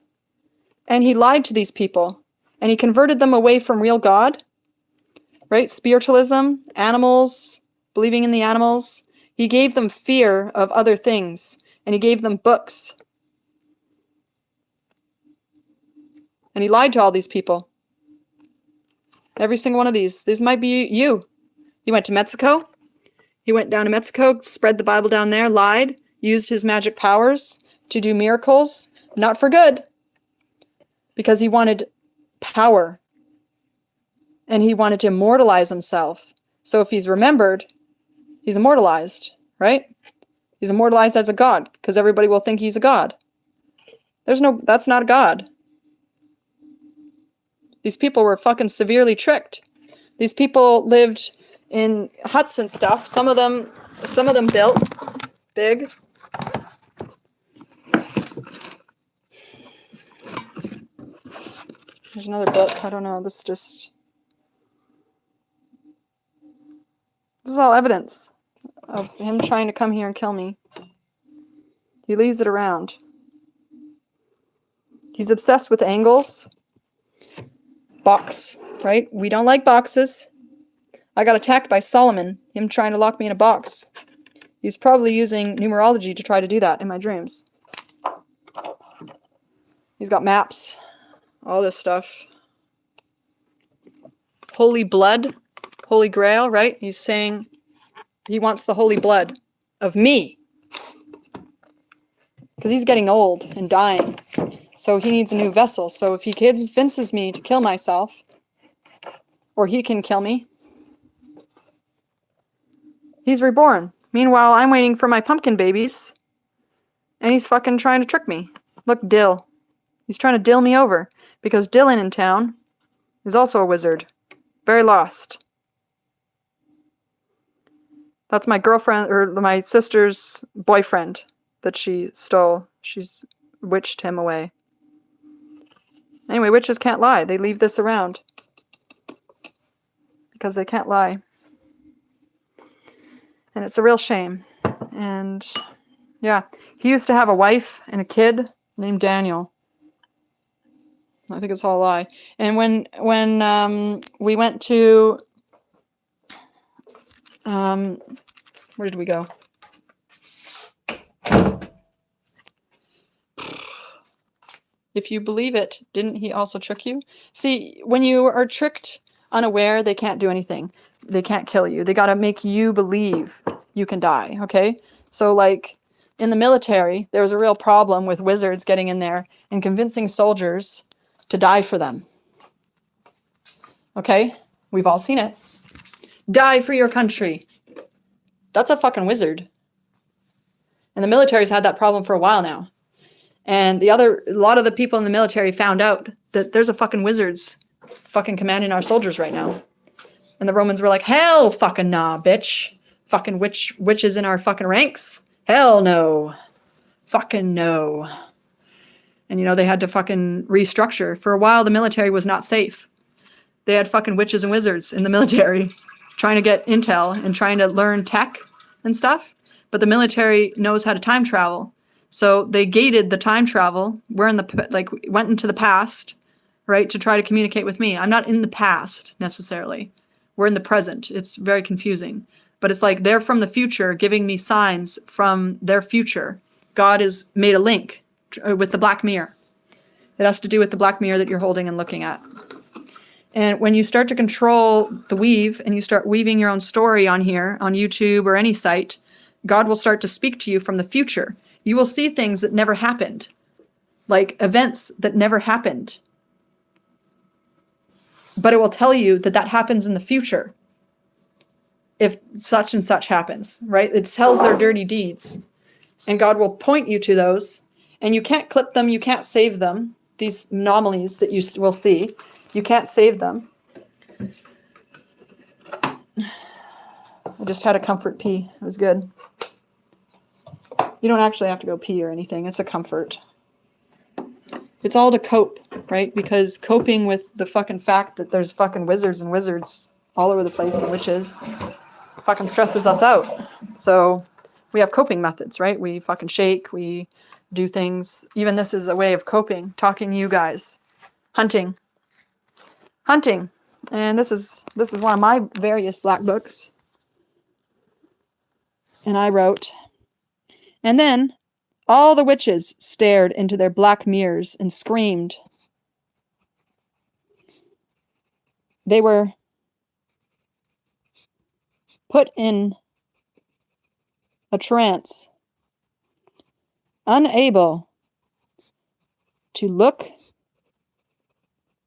and he lied to these people and he converted them away from real God, right? Spiritualism, animals, believing in the animals. He gave them fear of other things and he gave them books. And he lied to all these people. Every single one of these. These might be you. He went to Mexico. He went down to Mexico, spread the Bible down there, lied, used his magic powers to do miracles. Not for good. Because he wanted power. And he wanted to immortalize himself. So if he's remembered, he's immortalized, right? He's immortalized as a god, because everybody will think he's a god. That's not a god. These people were fucking severely tricked. These people lived in huts and stuff. Some of them built big. There's another book. I don't know. This is all evidence of him trying to come here and kill me. He leaves it around. He's obsessed with angles. Box, right? We don't like boxes. I got attacked by Solomon, him trying to lock me in a box. He's probably using numerology to try to do that in my dreams. He's got maps, all this stuff. Holy blood, Holy Grail, right? He's saying he wants the holy blood of me. Because he's getting old and dying. So he needs a new vessel. So if he convinces me to kill myself, or he can kill me, he's reborn. Meanwhile, I'm waiting for my pumpkin babies, and he's fucking trying to trick me. Look, Dill. He's trying to dill me over, because Dylan in town is also a wizard. Very lost. That's my girlfriend, or my sister's boyfriend that she stole. She's witched him away. Anyway, witches can't lie. They leave this around. Because they can't lie. And it's a real shame. And, yeah. He used to have a wife and a kid named Daniel. I think it's all a lie. And when we went to... where did we go? If you believe it, didn't he also trick you? See, when you are tricked unaware, they can't do anything. They can't kill you. They got to make you believe you can die, okay? So, like, in the military, there was a real problem with wizards getting in there and convincing soldiers to die for them. Okay? We've all seen it. Die for your country. That's a fucking wizard. And the military's had that problem for a while now. And a lot of the people in the military found out that there's a fucking wizards fucking commanding our soldiers right now. And the Romans were like, hell fucking nah, bitch. Fucking witches in our fucking ranks? Hell no. Fucking no. And, you know, they had to fucking restructure. For a while, the military was not safe. They had fucking witches and wizards in the military trying to get intel and trying to learn tech and stuff. But the military knows how to time travel. So they gated the time travel. We're in the, went into the past, right, to try to communicate with me. I'm not in the past, necessarily. We're in the present. It's very confusing. But it's like they're from the future giving me signs from their future. God has made a link with the black mirror. It has to do with the black mirror that you're holding and looking at. And when you start to control the weave and you start weaving your own story on here, on YouTube or any site, God will start to speak to you from the future. You will see things that never happened, like events that never happened. But it will tell you that that happens in the future if such and such happens, right? It tells their dirty deeds. And God will point you to those. And you can't clip them, you can't save them. These anomalies that you will see, you can't save them. I just had a comfort pee. It was good. You don't actually have to go pee or anything. It's a comfort. It's all to cope, right? Because coping with the fucking fact that there's fucking wizards and wizards all over the place and witches fucking stresses us out. So we have coping methods, right? We fucking shake. We do things. Even this is a way of coping. Talking to you guys. Hunting. And this is one of my various black books. And I wrote, and then all the witches stared into their black mirrors and screamed. They were put in a trance, unable to look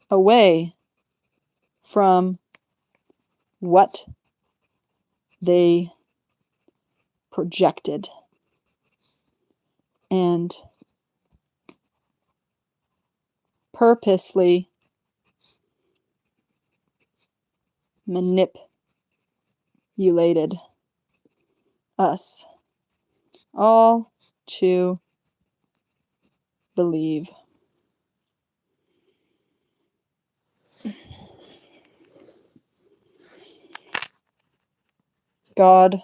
away from what they projected. And purposely manipulated us all to believe. God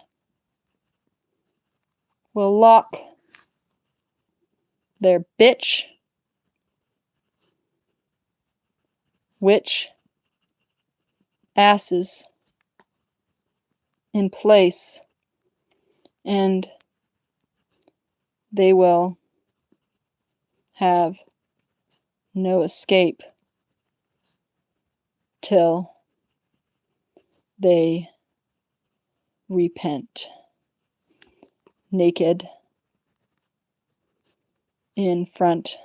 will lock their bitch witch asses in place, and they will have no escape till they repent naked in front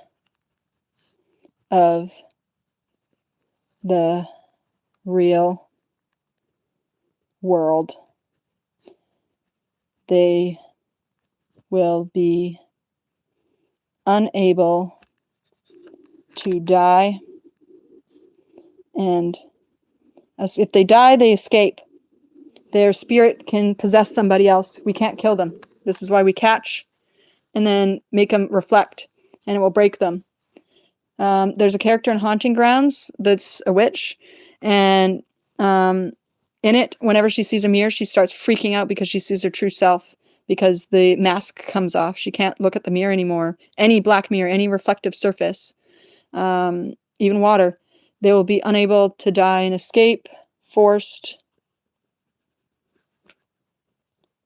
of the real world. They will be unable to die, and as if they die, they escape. Their spirit can possess somebody else. We can't kill them. This is why we catch and then make them reflect, and it will break them. There's a character in Haunting Grounds that's a witch, and in it, whenever she sees a mirror, she starts freaking out because she sees her true self, because the mask comes off. She can't look at the mirror anymore. Any black mirror, any reflective surface, even water. They will be unable to die and escape, forced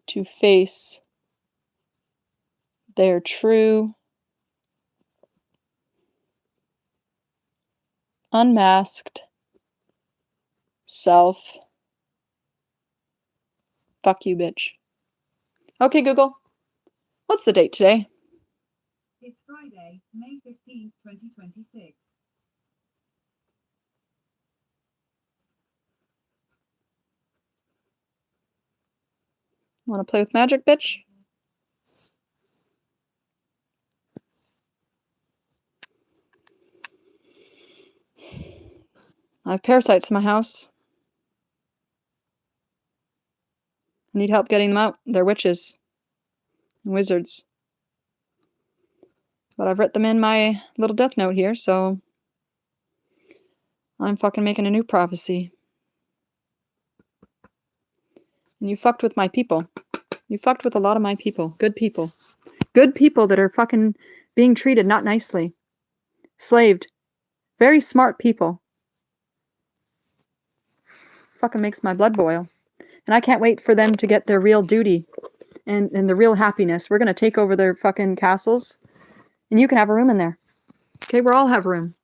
to face their true, unmasked self. Fuck you, bitch. Okay, Google. What's the date today? It's Friday, May 15th, 2026. Want to play with magic, bitch? I have parasites in my house. I need help getting them out. They're witches and wizards. But I've written them in my little death note here, so I'm fucking making a new prophecy. And you fucked with my people. You fucked with a lot of my people. Good people. Good people that are fucking being treated not nicely. Slaved. Very smart people. Fucking makes my blood boil. And I can't wait for them to get their real duty and the real happiness. We're going to take over their fucking castles. And you can have a room in there. Okay, we'll all have a room.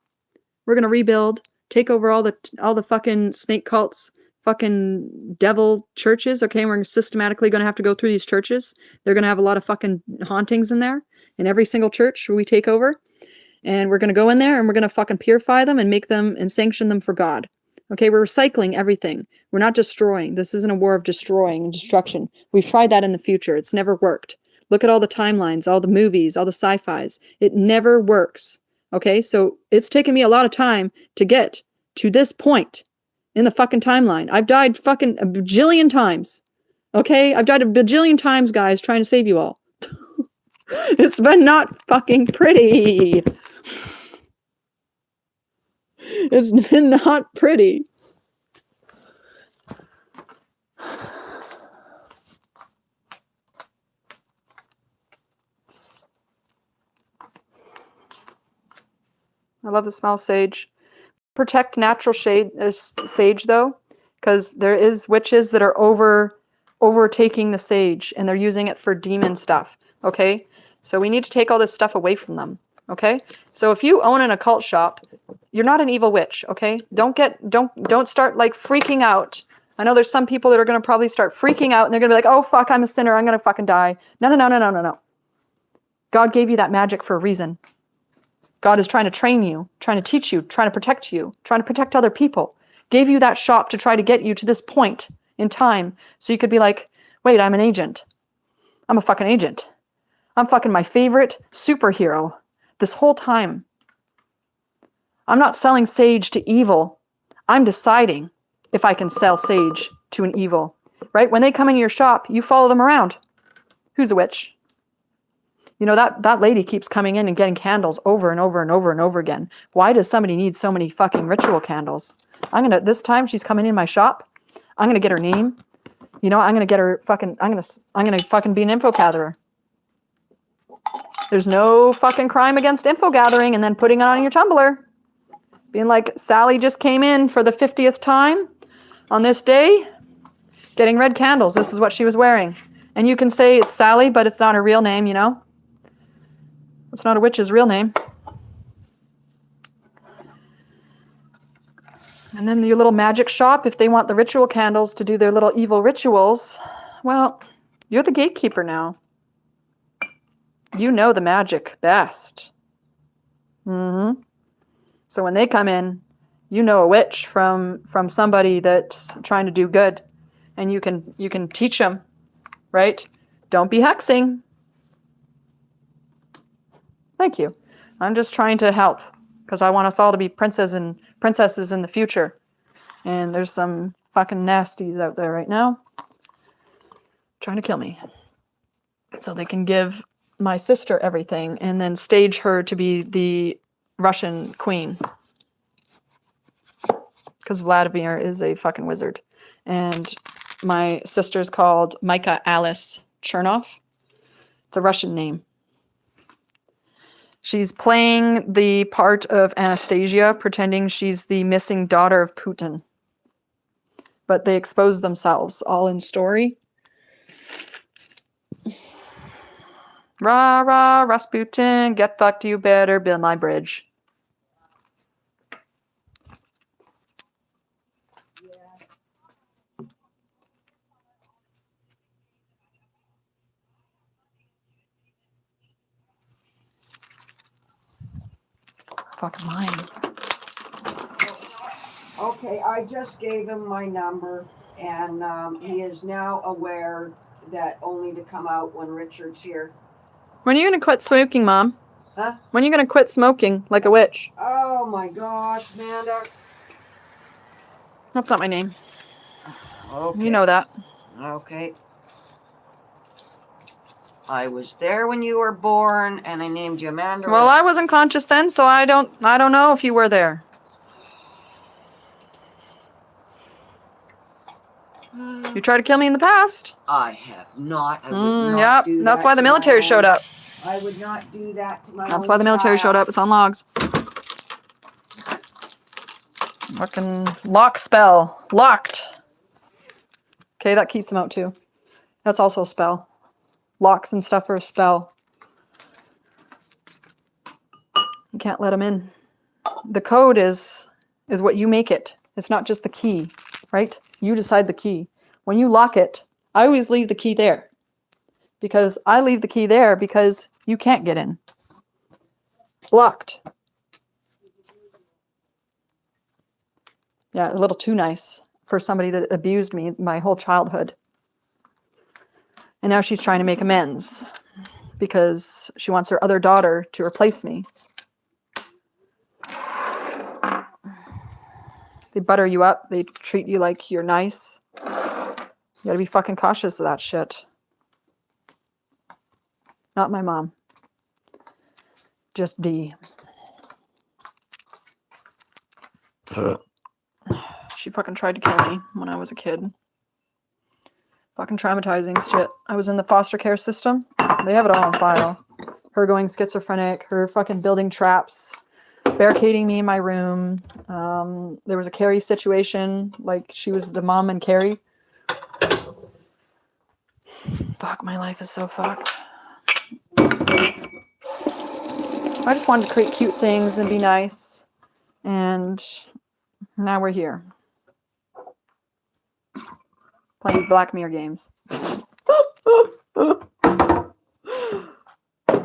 We're going to rebuild. Take over all the fucking snake cults. Fucking devil churches. Okay, and we're systematically going to have to go through these churches. They're going to have a lot of fucking hauntings in there. In every single church we take over. And we're going to go in there and we're going to fucking purify them and make them and sanction them for God. Okay, we're recycling everything. We're not destroying. This isn't a war of destroying and destruction. We've tried that in the future. It's never worked. Look at all the timelines, all the movies, all the sci-fis. It never works. Okay, so it's taken me a lot of time to get to this point in the fucking timeline. I've died fucking a bajillion times. Okay, I've died a bajillion times, guys, trying to save you all. It's been not fucking pretty. It's been not pretty. I love the smell of sage. Protect natural sage though, because there is witches that are overtaking the sage and they're using it for demon stuff. Okay, so we need to take all this stuff away from them. Okay, so if you own an occult shop, you're not an evil witch. Okay, don't start like freaking out. I know there's some people that are going to probably start freaking out and they're going to be like, oh fuck, I'm a sinner, I'm going to fucking die. No. God gave you that magic for a reason. God is trying to train you, trying to teach you, trying to protect you, trying to protect other people. Gave you that shop to try to get you to this point in time so you could be like, wait, I'm an agent. I'm a fucking agent. I'm fucking my favorite superhero this whole time. I'm not selling sage to evil. I'm deciding if I can sell sage to an evil. Right? When they come into your shop, you follow them around. Who's a witch? You know, that lady keeps coming in and getting candles over and over and over and over again. Why does somebody need so many fucking ritual candles? This time she's coming in my shop. I'm gonna get her name. You know, I'm gonna get her fucking, I'm gonna fucking be an info gatherer. There's no fucking crime against info gathering and then putting it on your Tumblr. Being like, Sally just came in for the 50th time on this day, getting red candles. This is what she was wearing. And you can say it's Sally, but it's not her real name, you know? It's not a witch's real name. And then your little magic shop, if they want the ritual candles to do their little evil rituals, well, you're the gatekeeper now. You know the magic best. Mm-hmm. So when they come in, you know a witch from somebody that's trying to do good. And you can teach them, right? Don't be hexing. Thank you. I'm just trying to help because I want us all to be princesses in the future. And there's some fucking nasties out there right now trying to kill me. So they can give my sister everything and then stage her to be the Russian queen. Because Vladimir is a fucking wizard. And my sister's called Micah Alice Chernov. It's a Russian name. She's playing the part of Anastasia, pretending she's the missing daughter of Putin. But they expose themselves, all in story. Rah, rah, Rasputin, get fucked, you better build my bridge. Fucking mine. Okay, I just gave him my number. And he is now aware that only to come out when Richard's here. When are you gonna quit smoking, Mom? Huh? When are you gonna quit smoking like a witch? Oh my gosh, Amanda. That's not my name. Okay. You know that. Okay. I was there when you were born, and I named you Amanda. Well, I wasn't conscious then, so I don't know if you were there. You tried to kill me in the past. I have not. I would not Yep, do that. that's why the to my military showed own- up. I would not do that to my That's own why the military showed child. up. It's on logs. Fucking lock spell. Locked. Okay, that keeps them out too. That's also a spell. Locks and stuff are a spell. You can't let them in. The code is what you make it. It's not just the key, right? You decide the key. When you lock it, I always leave the key there. Because I leave the key there because you can't get in. Locked. Yeah, a little too nice for somebody that abused me my whole childhood. And now she's trying to make amends because she wants her other daughter to replace me. They butter you up. They treat you like you're nice. You gotta be fucking cautious of that shit. Not my mom. Just D. She fucking tried to kill me when I was a kid. Fucking traumatizing shit. I was in the foster care system. They have it all on file. Her going schizophrenic, her fucking building traps, barricading me in my room. There was a Carrie situation, like she was the mom and Carrie. Fuck, my life is so fucked. I just wanted to create cute things and be nice. And now we're here. Playing Black Mirror games.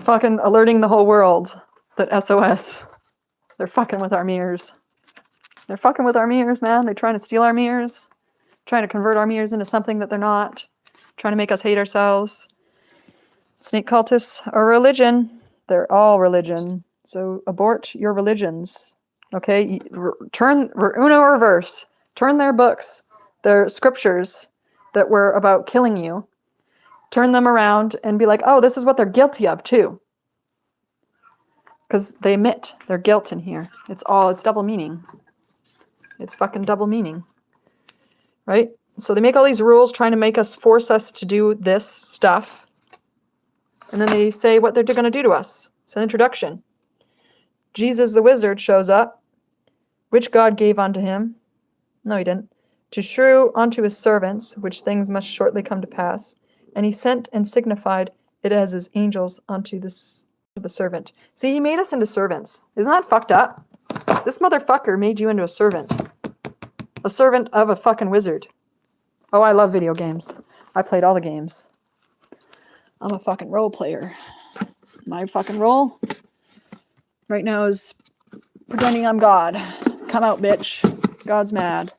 Fucking alerting the whole world that SOS. They're fucking with our mirrors. They're fucking with our mirrors, man. They're trying to steal our mirrors. Trying to convert our mirrors into something that they're not. Trying to make us hate ourselves. Snake cultists are religion. They're all religion. So abort your religions. Okay? Turn Uno reverse. Turn their books, their scriptures that were about killing you. Turn them around and be like, oh, this is what they're guilty of too. Because they admit their guilt in here. It's double meaning. It's fucking double meaning. Right? So they make all these rules trying to force us to do this stuff. And then they say what they're going to do to us. It's an introduction. Jesus the wizard shows up, which God gave unto him. No, he didn't. To shew unto his servants, which things must shortly come to pass. And he sent and signified it as his angels unto the servant. See, he made us into servants. Isn't that fucked up? This motherfucker made you into a servant. A servant of a fucking wizard. Oh, I love video games. I played all the games. I'm a fucking role player. My fucking role right now is pretending I'm God. Come out, bitch. God's mad.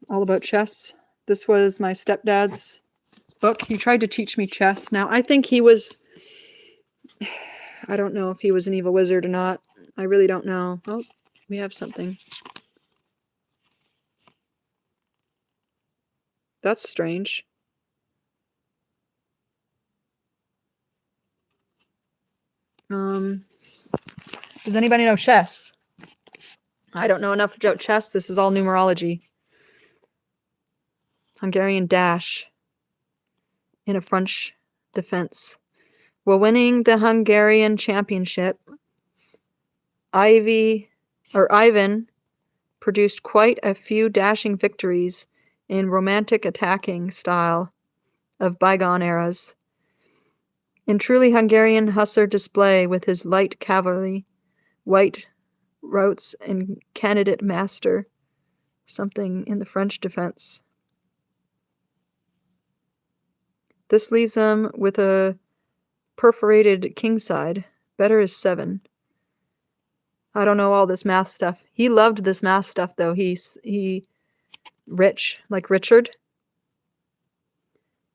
All about chess. This was my stepdad's book. He tried to teach me chess. Now, I think he was... I don't know if he was an evil wizard or not. I really don't know. Oh, we have something. That's strange. Does anybody know chess? I don't know enough about chess. This is all numerology. Hungarian dash in a French defense. While winning the Hungarian championship, Ivan produced quite a few dashing victories in romantic attacking style of bygone eras. In truly Hungarian hussar display with his light cavalry, white routes and candidate master, something in the French defense. This leaves him with a perforated kingside. Better is 7. I don't know all this math stuff. He loved this math stuff though. He Rich, like Richard.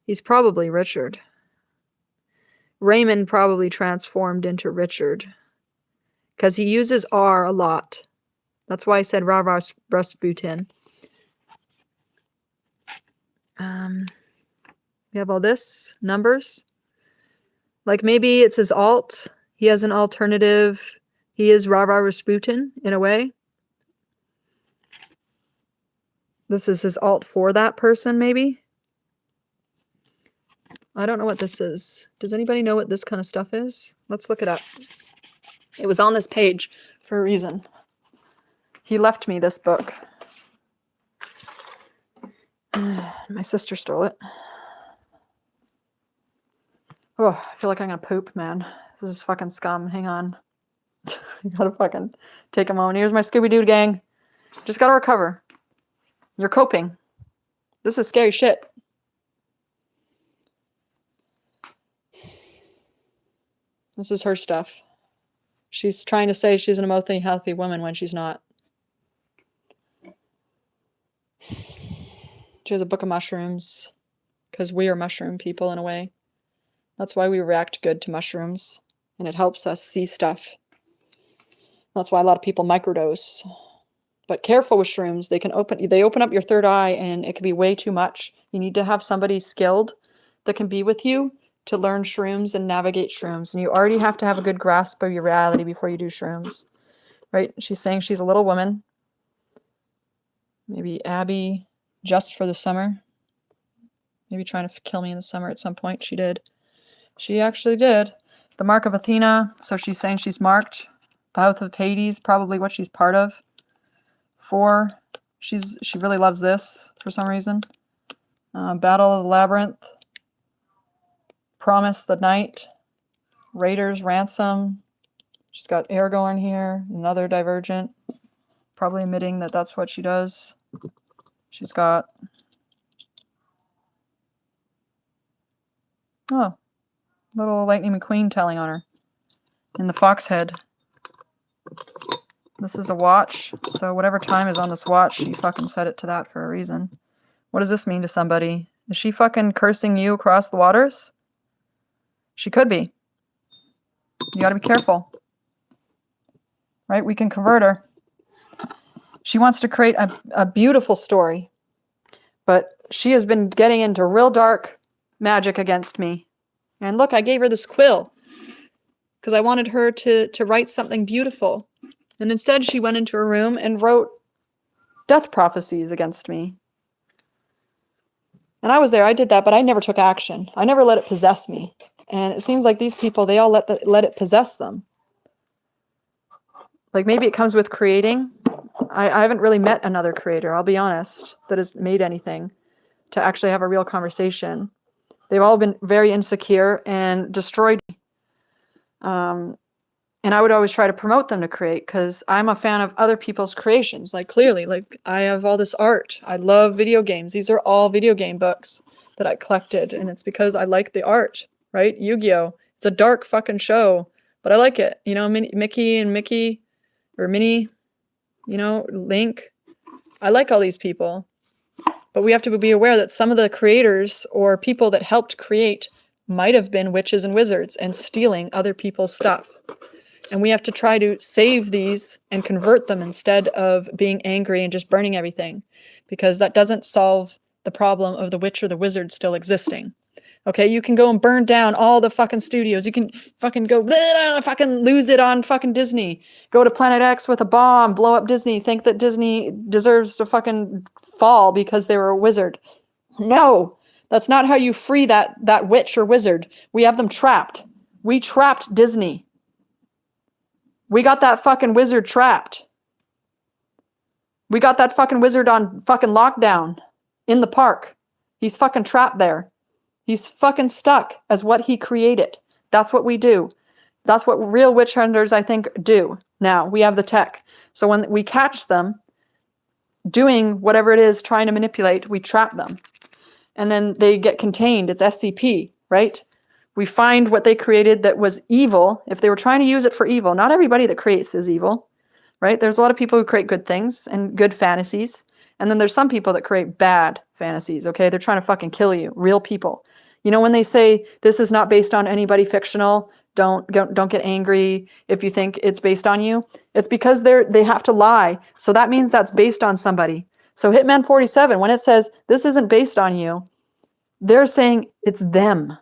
He's probably Richard. Raymond probably transformed into Richard. Because he uses R a lot. That's why I said Rasputin. We have all this. Numbers. Like maybe it's his alt. He has an alternative. He is Rasputin in a way. This is his alt for that person, maybe. I don't know what this is. Does anybody know what this kind of stuff is? Let's look it up. It was on this page for a reason. He left me this book. My sister stole it. Oh, I feel like I'm gonna poop, man. This is fucking scum. Hang on. I gotta fucking take a moment. Here's my Scooby-Doo gang. Just gotta recover. You're coping. This is scary shit. This is her stuff. She's trying to say she's an emotionally healthy woman when she's not. She has a book of mushrooms. Because we are mushroom people in a way. That's why we react good to mushrooms. And it helps us see stuff. That's why a lot of people microdose. But careful with shrooms. They open up your third eye and it can be way too much. You need to have somebody skilled that can be with you to learn shrooms and navigate shrooms. And you already have to have a good grasp of your reality before you do shrooms. Right? She's saying she's a little woman. Maybe Abby just for the summer. Maybe trying to kill me in the summer at some point. She did. She actually did. The Mark of Athena. So she's saying she's marked. The House of Hades, probably what she's part of. 4. She really loves this for some reason. Battle of the Labyrinth. Promise the Night. Raiders Ransom. She's got Aragorn here. Another Divergent. Probably admitting that that's what she does. She's got... Oh. Little Lightning McQueen telling on her. In the fox head. This is a watch. So whatever time is on this watch, she fucking set it to that for a reason. What does this mean to somebody? Is she fucking cursing you across the waters? She could be. You gotta be careful. Right? We can convert her. She wants to create a beautiful story. But she has been getting into real dark magic against me. And look, I gave her this quill. Because I wanted her to write something beautiful. And instead she went into her room and wrote death prophecies against me. And I was there, I did that, but I never took action. I never let it possess me. And it seems like these people, they all let it possess them. Like maybe it comes with creating. I haven't really met another creator, I'll be honest, that has made anything to actually have a real conversation. They've all been very insecure and destroyed me. And I would always try to promote them to create because I'm a fan of other people's creations. Like clearly, like I have all this art. I love video games. These are all video game books that I collected. And it's because I like the art, right? Yu-Gi-Oh! It's a dark fucking show, but I like it. You know, Mickey and Mickey or Minnie, you know, Link. I like all these people. But we have to be aware that some of the creators or people that helped create might have been witches and wizards and stealing other people's stuff. And we have to try to save these and convert them instead of being angry and just burning everything. Because that doesn't solve the problem of the witch or the wizard still existing. Okay, you can go and burn down all the fucking studios. You can fucking go, fucking lose it on fucking Disney. Go to Planet X with a bomb, blow up Disney, think that Disney deserves to fucking fall because they were a wizard. No, that's not how you free that witch or wizard. We have them trapped. We trapped Disney. We got that fucking wizard trapped. We got that fucking wizard on fucking lockdown in the park. He's fucking trapped there. He's fucking stuck as what he created. That's what we do. That's what real witch hunters, I think, do. Now, we have the tech. So when we catch them doing whatever it is, trying to manipulate, we trap them. And then they get contained. It's SCP, right? We find what they created that was evil. If they were trying to use it for evil, not everybody that creates is evil, right? There's a lot of people who create good things and good fantasies. And then there's some people that create bad fantasies, okay? They're trying to fucking kill you, real people. You know when they say this is not based on anybody fictional, don't get angry if you think it's based on you. It's because they have to lie. So that means that's based on somebody. So Hitman 47, when it says this isn't based on you, they're saying it's them.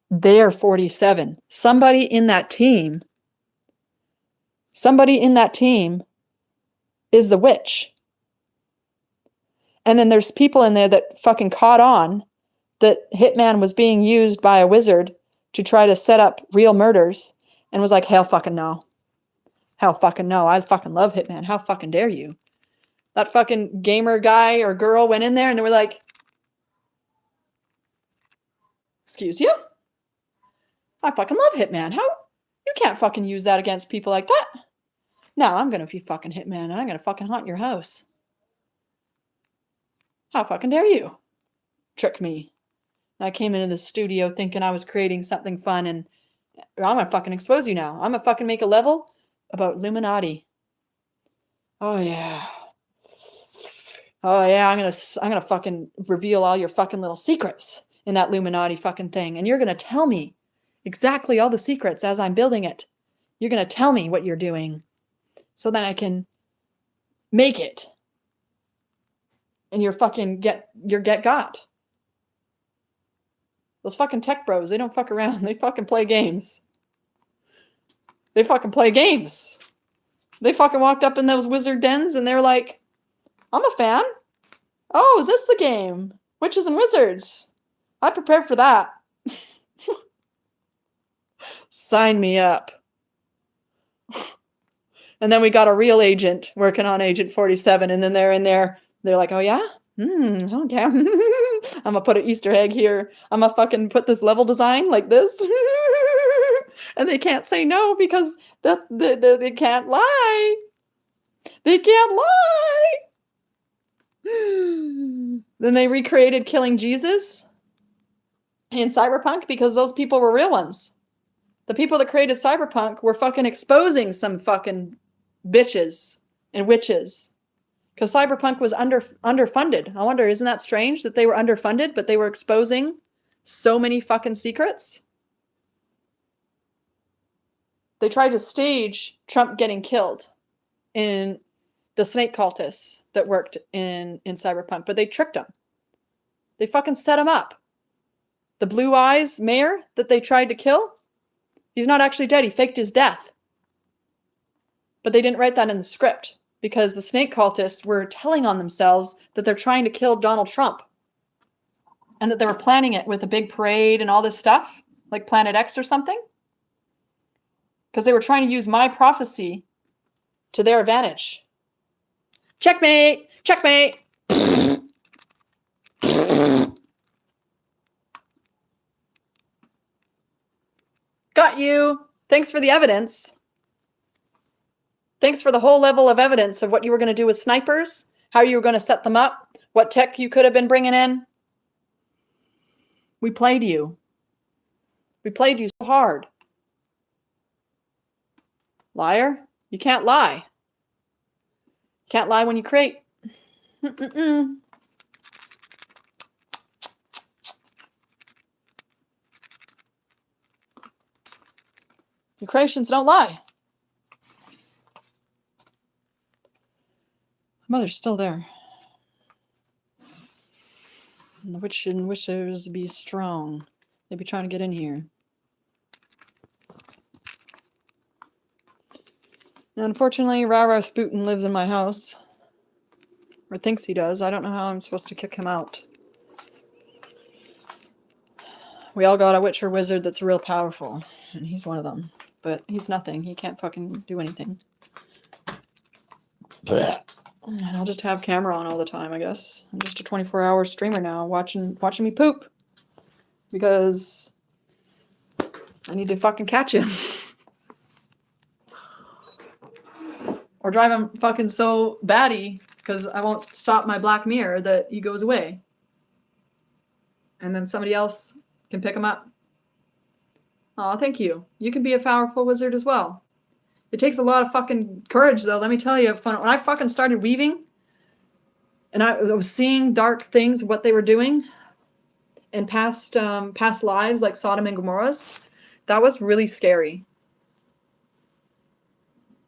They're 47. Somebody in that team is the witch. And then there's people in there that fucking caught on that Hitman was being used by a wizard to try to set up real murders and was like, hell fucking no. Hell fucking no. I fucking love Hitman. How fucking dare you? That fucking gamer guy or girl went in there and they were like, excuse you? I fucking love Hitman. How? You can't fucking use that against people like that. No, I'm gonna be fucking Hitman and I'm gonna fucking haunt your house. How fucking dare you? Trick me. And I came into the studio thinking I was creating something fun and I'm gonna fucking expose you now. I'm gonna fucking make a level about Illuminati. Oh yeah. Oh yeah, I'm gonna fucking reveal all your fucking little secrets in that Illuminati fucking thing. And you're gonna tell me exactly all the secrets as I'm building it. You're gonna tell me what you're doing so that I can make it. And you're fucking get got. Those fucking tech bros, they don't fuck around. They fucking play games. They fucking play games. They fucking walked up in those wizard dens and they're like, I'm a fan. Oh, is this the game? Witches and Wizards. I prepared for that. Sign me up. And then we got a real agent working on Agent 47 and then they're in there. They're like, oh yeah? Okay. I'm gonna put an Easter egg here. I'm gonna fucking put this level design like this. And they can't say no because they can't lie. They can't lie. Then they recreated killing Jesus in Cyberpunk because those people were real ones. The people that created Cyberpunk were fucking exposing some fucking bitches and witches. Because Cyberpunk was underfunded. I wonder, isn't that strange that they were underfunded, but they were exposing so many fucking secrets? They tried to stage Trump getting killed in the snake cultists that worked in Cyberpunk, but they tricked him. They fucking set him up. The Blue Eyes mayor that they tried to kill, he's not actually dead. He faked his death. But they didn't write that in the script because the snake cultists were telling on themselves that they're trying to kill Donald Trump and that they were planning it with a big parade and all this stuff, like Planet X or something. Because they were trying to use my prophecy to their advantage. Checkmate! Checkmate! Got you! Thanks for the evidence. Thanks for the whole level of evidence of what you were going to do with snipers, how you were going to set them up, what tech you could have been bringing in. We played you. We played you so hard. Liar, you can't lie. You can't lie when you create. Your creations don't lie. Mother's still there. And the witch and wishers be strong. They be trying to get in here. And unfortunately, Rara Sputin lives in my house. Or thinks he does. I don't know how I'm supposed to kick him out. We all got a witch or wizard that's real powerful. And he's one of them. But he's nothing. He can't fucking do anything. And I'll just have camera on all the time, I guess. I'm just a 24-hour streamer now, watching me poop. Because I need to fucking catch him. Or drive him fucking so batty, because I won't stop my black mirror that he goes away. And then somebody else can pick him up. Oh, thank you. You can be a powerful wizard as well. It takes a lot of fucking courage, though. Let me tell you, when I fucking started weaving, And I was seeing dark things, what they were doing in past lives, like Sodom and Gomorrah's. That was really scary.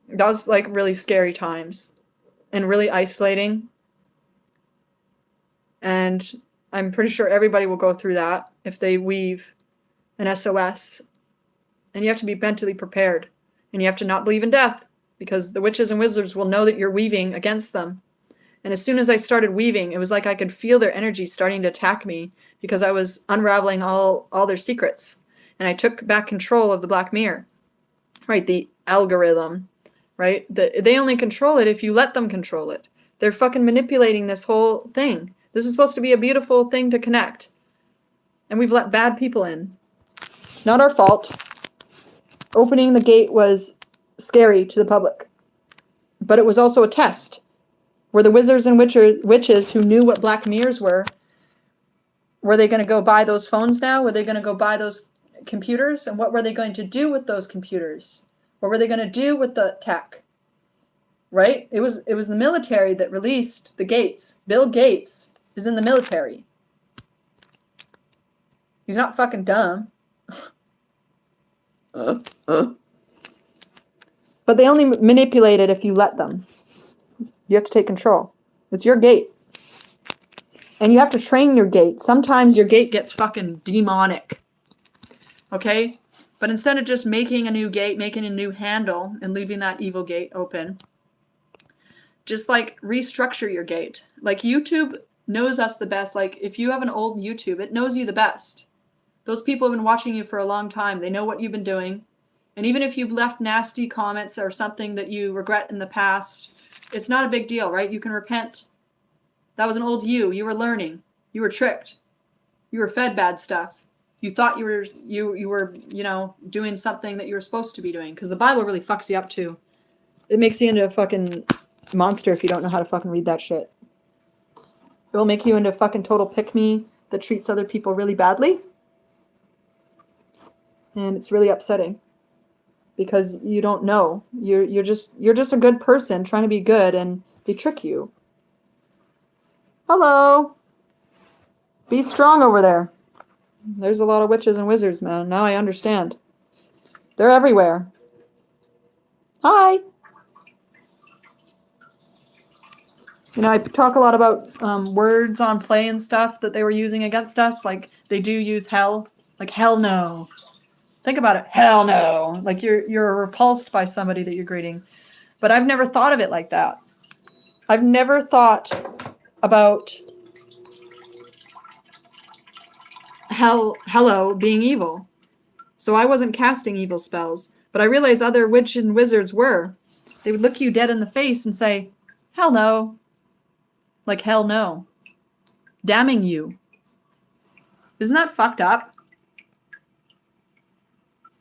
That was like really scary times and really isolating. And I'm pretty sure everybody will go through that if they weave an SOS. And you have to be mentally prepared. And you have to not believe in death, because the witches and wizards will know that you're weaving against them. And as soon as I started weaving, it was like I could feel their energy starting to attack me, because I was unraveling all their secrets. And I took back control of the Black Mirror. Right, the algorithm. Right? They only control it if you let them control it. They're fucking manipulating this whole thing. This is supposed to be a beautiful thing to connect. And we've let bad people in. Not our fault. Opening the gate was scary to the public. But it was also a test. Were the wizards and witches who knew what Black Mirrors were they going to go buy those phones now? Were they going to go buy those computers? And what were they going to do with those computers? What were they going to do with the tech? Right? It was the military that released the gates. Bill Gates is in the military. He's not fucking dumb. But they only manipulate it if you let them. You have to take control. It's your gate. And you have to train your gate. Sometimes your gate gets fucking demonic. Okay? But instead of just making a new gate, making a new handle, and leaving that evil gate open, just like restructure your gate. Like YouTube knows us the best. Like if you have an old YouTube, it knows you the best. Those people have been watching you for a long time. They know what you've been doing. And even if you've left nasty comments or something that you regret in the past, it's not a big deal, right? You can repent. That was an old you. You were learning. You were tricked. You were fed bad stuff. You thought you were, you know, doing something that you were supposed to be doing. Because the Bible really fucks you up too. It makes you into a fucking monster if you don't know how to fucking read that shit. It will make you into a fucking total pick-me that treats other people really badly. And it's really upsetting. Because you don't know. You're just a good person trying to be good, and they trick you. Hello. Be strong over there. There's a lot of witches and wizards, man. Now I understand. They're everywhere. Hi. You know, I talk a lot about words on play and stuff that they were using against us. Like, they do use hell. Like, hell no. Think about it. Hell no. Like, you're repulsed by somebody that you're greeting. But I've never thought of it like that. I've never thought about hello being evil. So I wasn't casting evil spells. But I realized other witch and wizards were. They would look you dead in the face and say, hell no. Like, hell no. Damning you. Isn't that fucked up?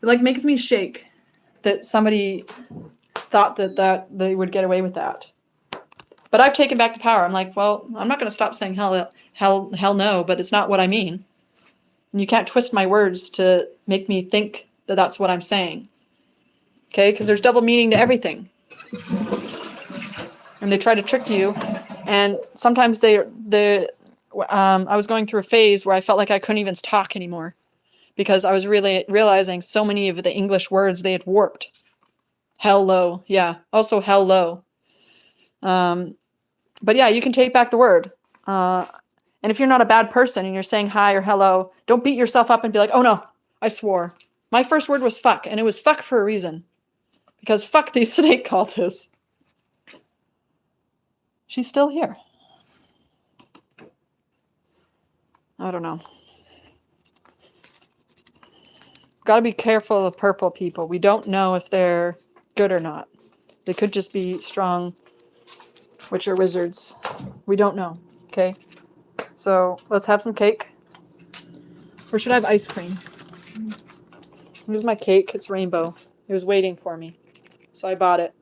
It like makes me shake that somebody thought that they would get away with that. But I've taken back the power. I'm like, well, I'm not going to stop saying hell no, but it's not what I mean. And you can't twist my words to make me think that that's what I'm saying. Okay? Because there's double meaning to everything. And they try to trick you. And sometimes I was going through a phase where I felt like I couldn't even talk anymore. Because I was really realizing so many of the English words they had warped. Hello. Yeah. Also hello. But yeah, you can take back the word. And if you're not a bad person and you're saying hi or hello, don't beat yourself up and be like, oh no, I swore. My first word was fuck, and it was fuck for a reason. Because fuck these snake cultists. She's still here. I don't know. Gotta be careful of the purple people. We don't know if they're good or not. They could just be strong witch or wizards. We don't know. Okay? So let's have some cake. Or should I have ice cream? Here's my cake. It's rainbow. It was waiting for me. So I bought it.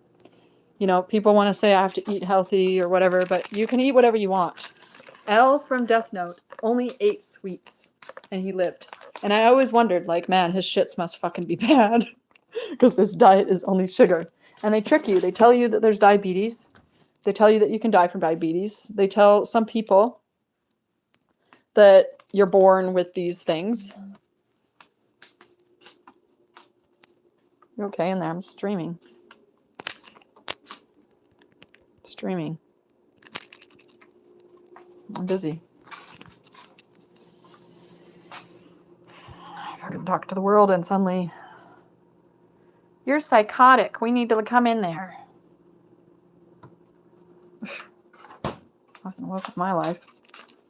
You know, people want to say I have to eat healthy or whatever, but you can eat whatever you want. L from Death Note only ate sweets. And he lived. And I always wondered, like, man, his shits must fucking be bad. Because his diet is only sugar. And they trick you. They tell you that there's diabetes. They tell you that you can die from diabetes. They tell some people that you're born with these things. You okay in there? I'm streaming. Streaming. I'm busy. If I could talk to the world and suddenly, you're psychotic. We need to come in there. Fucking welcome my life.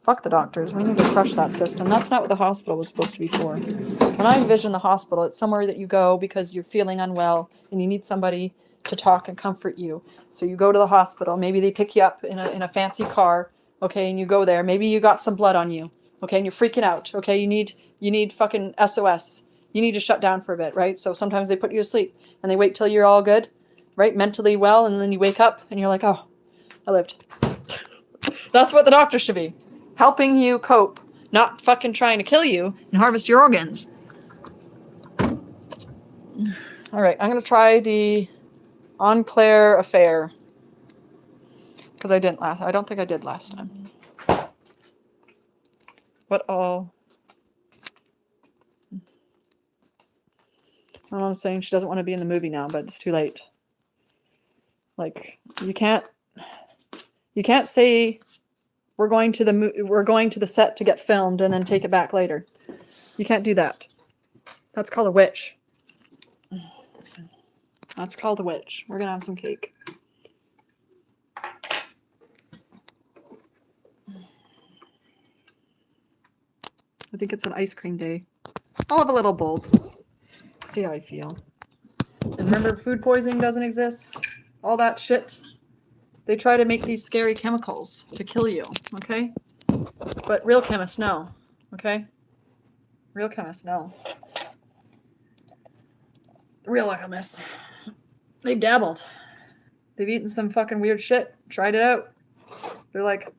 Fuck the doctors. We need to crush that system. That's not what the hospital was supposed to be for. When I envision the hospital, it's somewhere that you go because you're feeling unwell and you need somebody to talk and comfort you. So you go to the hospital. Maybe they pick you up in a fancy car, okay, and you go there. Maybe you got some blood on you, okay, and you're freaking out, okay. You need fucking SOS. You need to shut down for a bit, right? So sometimes they put you to sleep and they wait till you're all good, right, mentally well, and then you wake up and you're like, oh, I lived. That's what the doctor should be. Helping you cope, not fucking trying to kill you and harvest your organs. All right, I'm going to try the Enclair Affair. Because I don't think I did last time. What all? My mom's saying she doesn't want to be in the movie now, but it's too late. Like, you can't say we're going to the set to get filmed and then take it back later. You can't do that. That's called a witch. That's called a witch. We're gonna have some cake. I think it's an ice cream day. I'll have a little bowl. See how I feel. And remember, food poisoning doesn't exist. All that shit. They try to make these scary chemicals to kill you, okay? But real chemists know, okay? Real chemists know. Real alchemists. They've dabbled. They've eaten some fucking weird shit. Tried it out. They're like,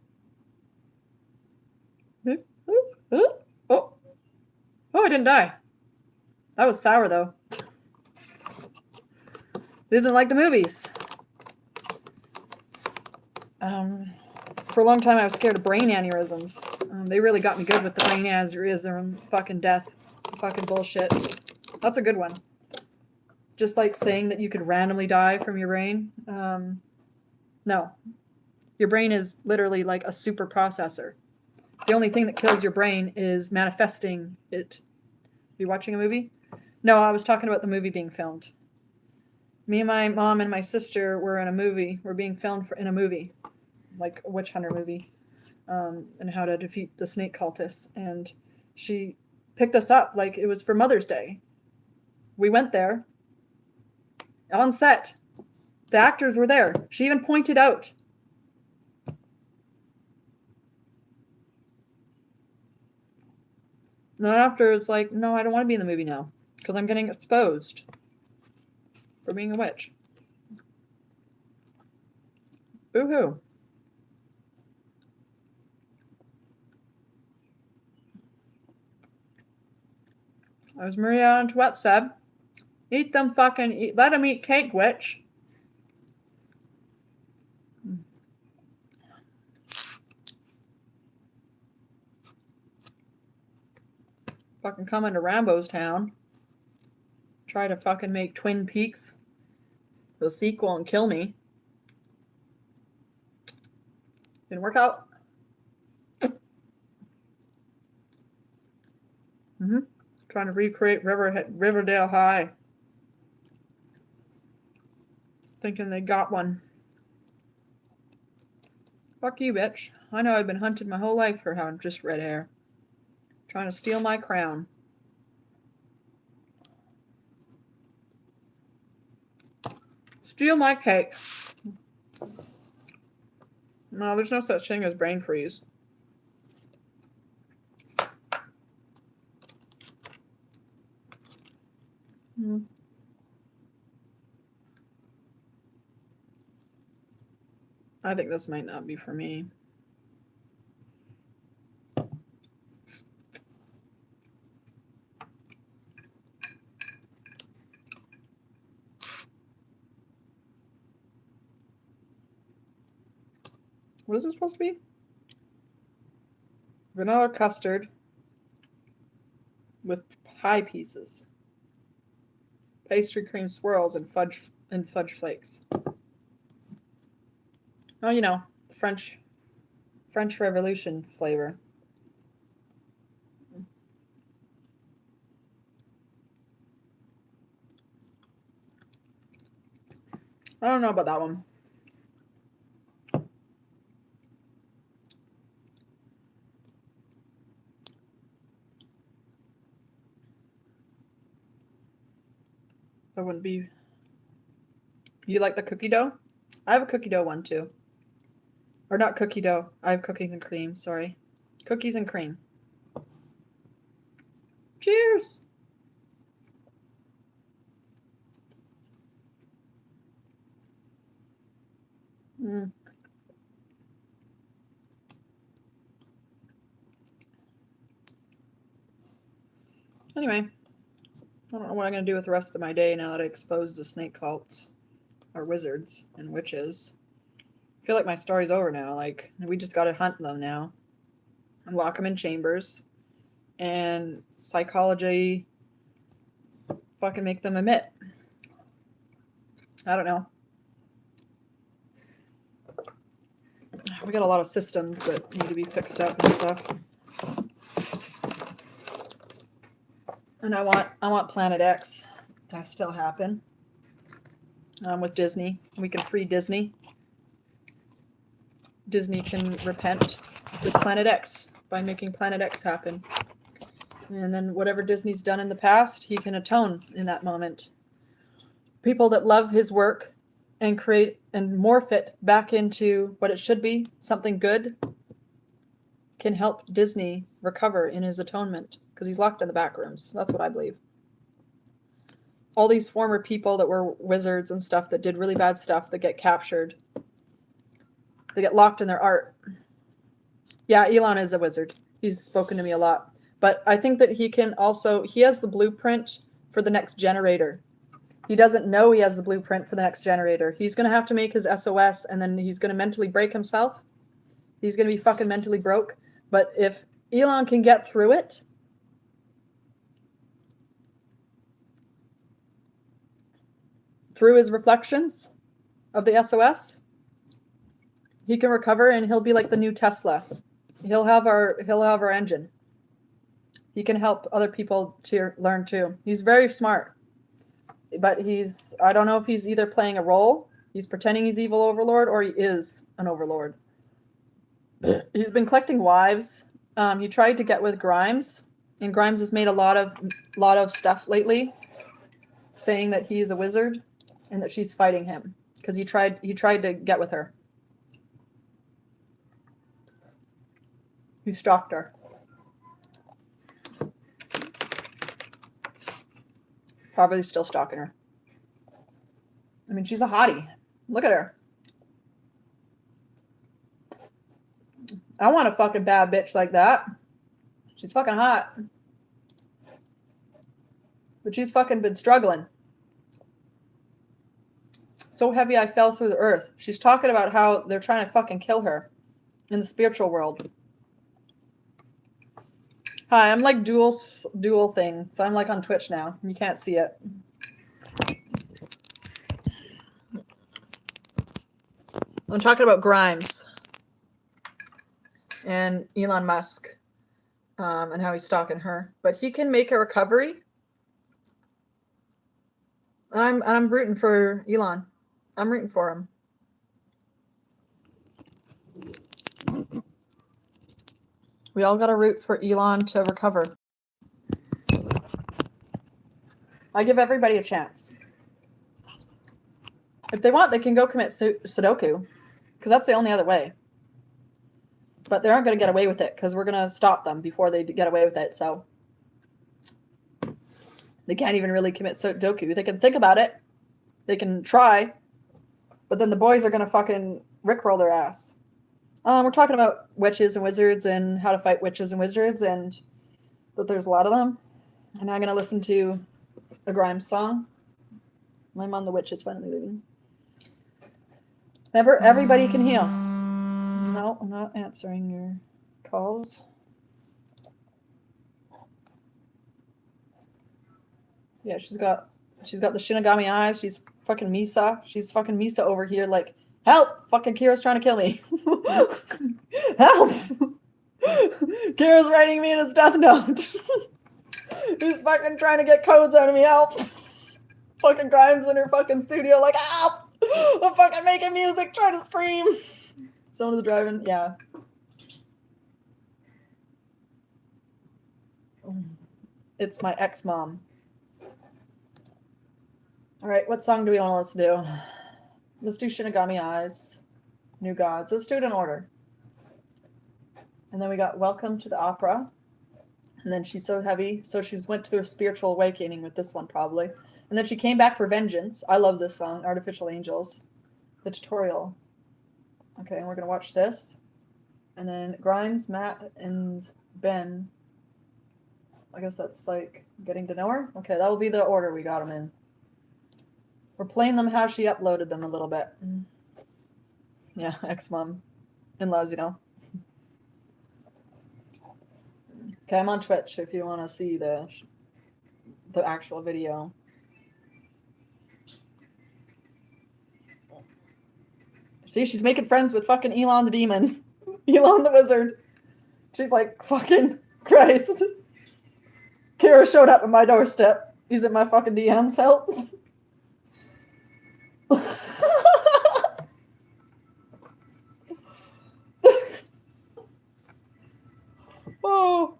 oh, I didn't die. That was sour though. It isn't like the movies. For a long time I was scared of brain aneurysms. They really got me good with the brain aneurysm fucking death fucking bullshit. That's a good one. Just like saying that you could randomly die from your brain. No. Your brain is literally like a super processor. The only thing that kills your brain is manifesting it. You watching a movie? No, I was talking about the movie being filmed. Me and my mom and my sister were in a movie. We're being filmed in a movie. Like a witch hunter movie. And how to defeat the snake cultists. And she picked us up like it was for Mother's Day. We went there. On set. The actors were there. She even pointed out. And then after it's like, no, I don't want to be in the movie now. Because I'm getting exposed. For being a witch. Boo-hoo. There's Maria on WhatsApp. Let them eat cake, witch. Fucking come into Rambo's town. Try to fucking make Twin Peaks the sequel and kill me. Didn't work out. Trying to recreate Riverdale High. Thinking they got one. Fuck you, bitch. I know I've been hunted my whole life for having just red hair. Trying to steal my crown. Steal my cake. No, there's no such thing as brain freeze. I think this might not be for me. What is this supposed to be? Vanilla custard with pie pieces, pastry cream swirls, and fudge flakes. Oh, you know, French Revolution flavor. I don't know about that one. That wouldn't be. You like the cookie dough? I have a cookie dough one too. Or not cookie dough. I have cookies and cream. Sorry. Cookies and cream. Cheers! Mm. Anyway, I don't know what I'm going to do with the rest of my day now that I exposed the snake cults, or wizards and witches. I feel like my story's over now. Like, we just got to hunt them now and lock them in chambers and psychology fucking make them emit. I don't know. We got a lot of systems that need to be fixed up and stuff. And I want Planet X to still happen with Disney. We can free Disney. Disney can repent with Planet X by making Planet X happen. And then whatever Disney's done in the past, he can atone in that moment. People that love his work and create and morph it back into what it should be, something good, can help Disney recover in his atonement because he's locked in the back rooms. That's what I believe. All these former people that were wizards and stuff that did really bad stuff that get captured, they get locked in their art. Yeah, Elon is a wizard. He's spoken to me a lot. But I think that he can also, he has the blueprint for the next generator. He doesn't know he has the blueprint for the next generator. He's going to have to make his SOS and then he's going to mentally break himself. He's going to be fucking mentally broke. But if Elon can get through it, through his reflections of the SOS, he can recover and he'll be like the new Tesla. He'll have our engine. He can help other people to learn too. He's very smart. But I don't know if he's either playing a role, he's pretending he's evil overlord, or he is an overlord. He's been collecting wives. He tried to get with Grimes, and Grimes has made a lot of stuff lately saying that he's a wizard and that she's fighting him because he tried to get with her. He stalked her. Probably still stalking her. I mean, she's a hottie. Look at her. I want a fucking bad bitch like that. She's fucking hot. But she's fucking been struggling. So heavy I fell through the earth. She's talking about how they're trying to fucking kill her in the spiritual world. Hi, I'm like dual thing. So I'm like on Twitch now. You can't see it. I'm talking about Grimes and Elon Musk and how he's stalking her. But he can make a recovery. I'm rooting for Elon. I'm rooting for him. We all got to root for Elon to recover. I give everybody a chance. If they want, they can go commit Sudoku, because that's the only other way. But they aren't going to get away with it, because we're going to stop them before they get away with it. So they can't even really commit Sudoku. They can think about it. They can try. But then the boys are going to fucking rickroll their ass. We're talking about witches and wizards and how to fight witches and wizards, and that there's a lot of them. And I'm going to listen to a Grimes song. My mom, the witch, is finally leaving. Never, everybody can heal. You know? No, I'm not answering your calls. Yeah, she's got the Shinigami eyes. She's fucking Misa. She's fucking Misa over here like, help! Fucking Kira's trying to kill me. Help! Kira's writing me in his death note. He's fucking trying to get codes out of me. Help! Fucking Grimes in her fucking studio like, help! I'm fucking making music, trying to scream. Someone's driving. Yeah. It's my ex-mom. Alright, what song do we want to listen to? Let's do Shinigami Eyes. New Gods. Let's do it in order. And then we got Welcome to the Opera. And then She's So Heavy. So she's went through a spiritual awakening with this one, probably. And then she came back for Vengeance. I love this song, Artificial Angels. The tutorial. Okay, and we're going to watch this. And then Grimes, Matt, and Ben. I guess that's like getting to know her. Okay, that will be the order we got them in. We're playing them how she uploaded them a little bit. Yeah, ex-mom. In-laws, you know. Okay, I'm on Twitch if you want to see the actual video. See, she's making friends with fucking Elon the Demon. Elon the Wizard. She's like, fucking Christ. Kira showed up at my doorstep. He's at my fucking DMs. Help. Oh.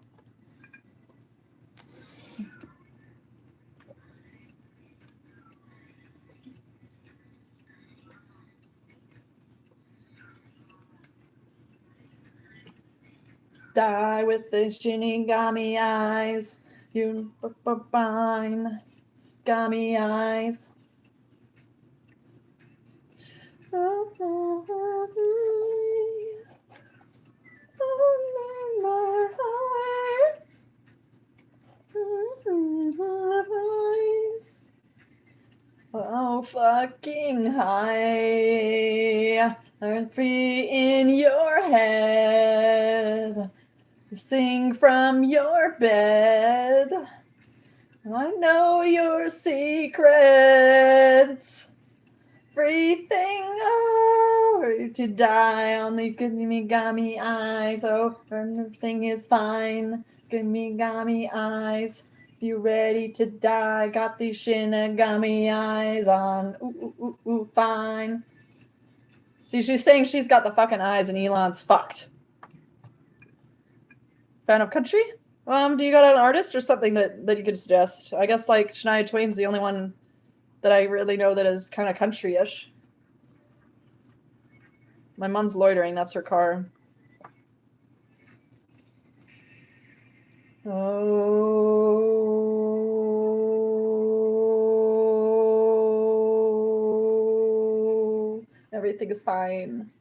Die with the Shinigami eyes. You fine. Gami eyes. Oh, fucking high. I'm free in your head. Sing from your bed. I know your secrets. Everything ready to die on the Shinigami eyes. Oh, everything is fine. Shinigami eyes. You ready to die? Got these Shinigami eyes on. Ooh, ooh, ooh, ooh, fine. See, she's saying she's got the fucking eyes and Elon's fucked. Fan of country? Do you got an artist or something that you could suggest? I guess like Shania Twain's the only one that I really know that is kind of country-ish. My mom's loitering, that's her car. Oh, everything is fine.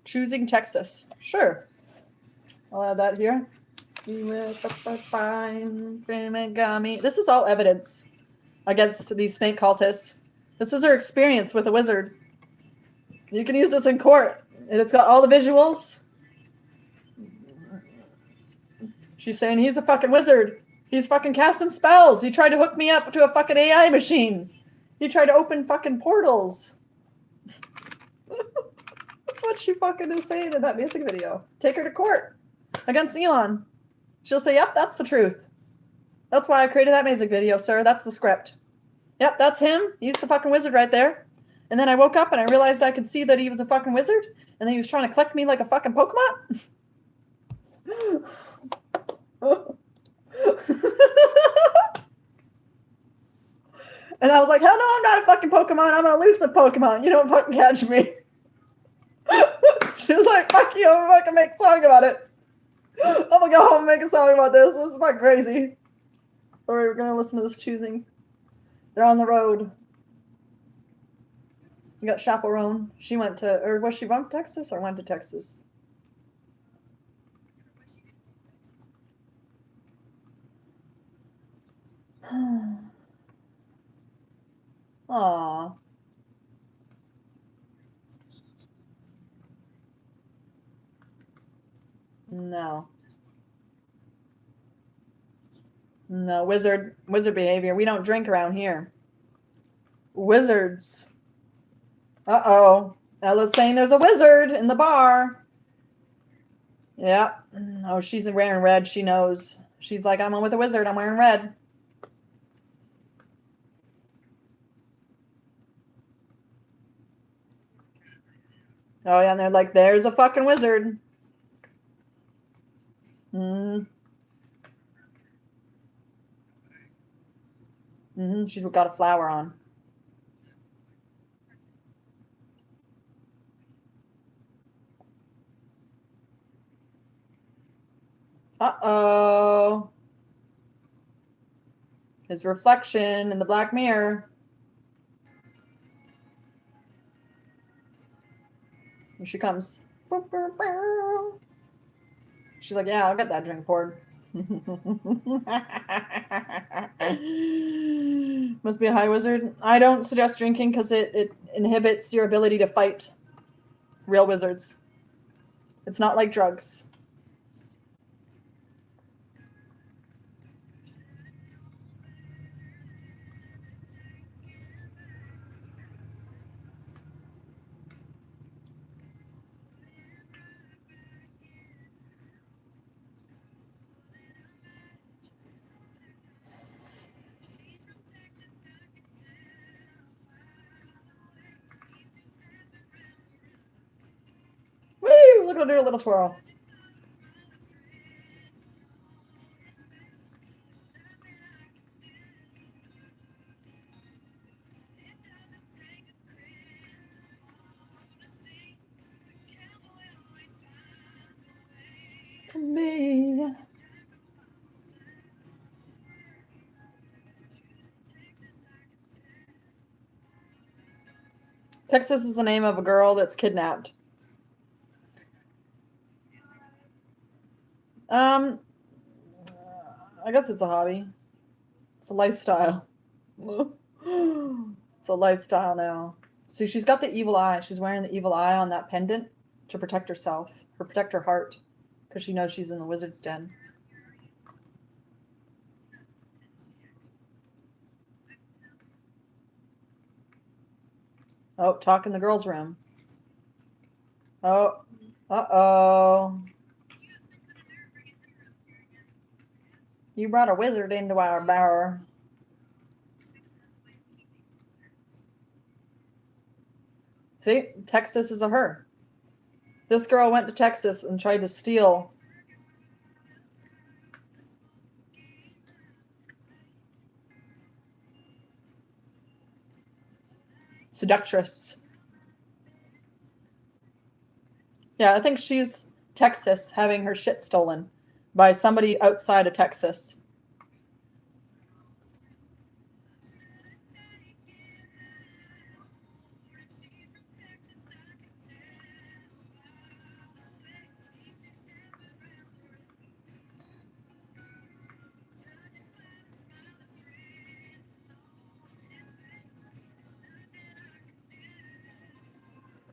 Choosing Texas. Sure. I'll add that here. Fine. This is all evidence against these snake cultists. This is her experience with a wizard. You can use this in court. And it's got all the visuals. She's saying he's a fucking wizard. He's fucking casting spells. He tried to hook me up to a fucking AI machine. He tried to open fucking portals. That's what she fucking is saying in that music video. Take her to court against Elon. She'll say, yep, that's the truth. That's why I created that music video, sir. That's the script. Yep, that's him. He's the fucking wizard right there. And then I woke up and I realized I could see that he was a fucking wizard. And then he was trying to collect me like a fucking Pokemon. And I was like, hell no, I'm not a fucking Pokemon. I'm an elusive Pokemon. You don't fucking catch me. She was like, fuck you, I'm gonna fucking make a song about it. I'm gonna go home and make a song about this. This is fucking crazy. Alright, we're gonna listen to this choosing. They're on the road. You got Chaperone. She went to, or was she from Texas or went to Texas? Aw. No. No, wizard behavior. We don't drink around here. Wizards. Uh-oh. Ella's saying there's a wizard in the bar. Yep. Oh, she's wearing red. She knows. She's like, I'm on with a wizard. I'm wearing red. Oh, yeah, and they're like, there's a fucking wizard. She's got a flower on. Uh-oh. His reflection in the black mirror. Here she comes. She's like, yeah, I'll get that drink poured. Must be a high wizard. I don't suggest drinking because it inhibits your ability to fight real wizards. It's not like drugs. Woo! Look at her little twirl. To me. Texas is the name of a girl that's kidnapped. I guess it's a hobby. It's a lifestyle. It's a lifestyle now. See, she's got the evil eye. She's wearing the evil eye on that pendant to protect herself, or protect her heart, because she knows she's in the wizard's den. Oh, talk in the girls' room. Oh, uh-oh. You brought a wizard into our bar. See, Texas is a her. This girl went to Texas and tried to steal seductress. Yeah, I think she's Texas having her shit stolen by somebody outside of Texas.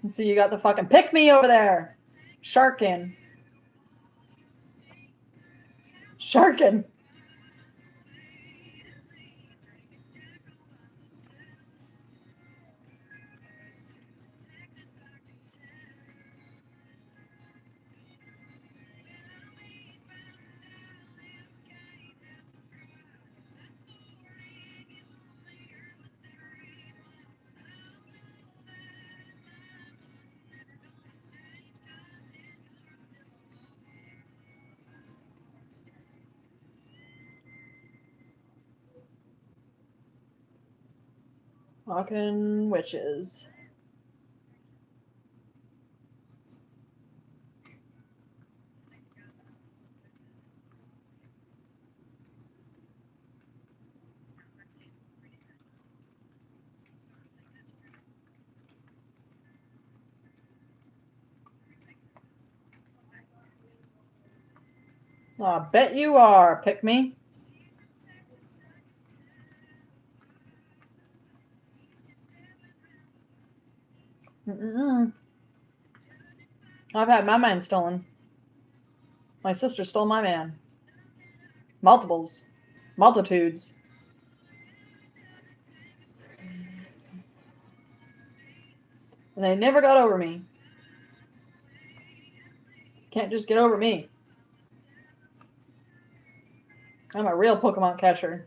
And see, you got the fucking pick me over there. Sharkin. Sharkin. Fucking witches. I bet you are, pick me. Mm-mm. I've had my man stolen. My sister stole my man. Multiples. Multitudes. And they never got over me. Can't just get over me. I'm a real Pokemon catcher.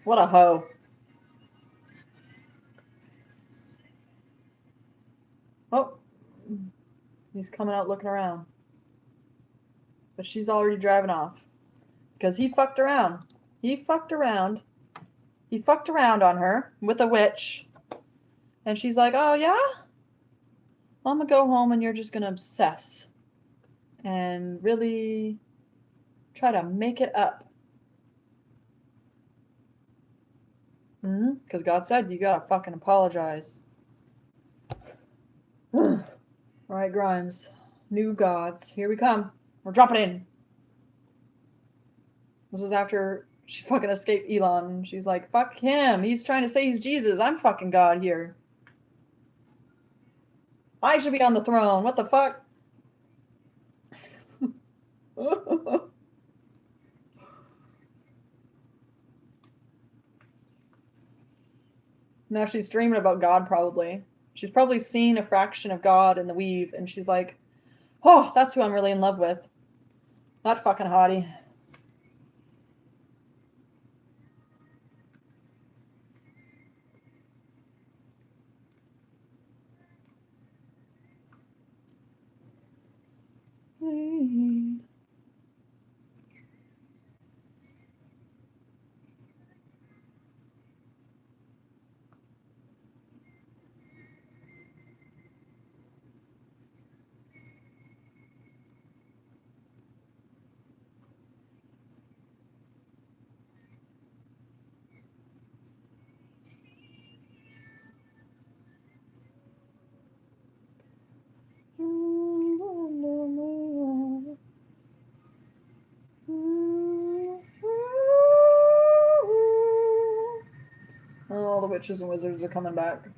What a hoe. Oh. He's coming out looking around. But she's already driving off. Because he fucked around. He fucked around. He fucked around on her with a witch. And she's like, oh yeah? Well, I'm going to go home and you're just going to obsess. And really try to make it up. Because God said you got to fucking apologize. Alright, Grimes. New gods. Here we come. We're dropping in. This was after she fucking escaped Elon. She's like, fuck him. He's trying to say he's Jesus. I'm fucking God here. I should be on the throne. What the fuck? Now she's dreaming about God, probably. She's probably seen a fraction of God in the weave, and she's like, oh, that's who I'm really in love with. That fucking hottie. All the witches and wizards are coming back.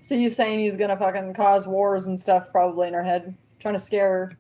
So he's saying he's gonna fucking cause wars and stuff probably in her head. Trying to scare her.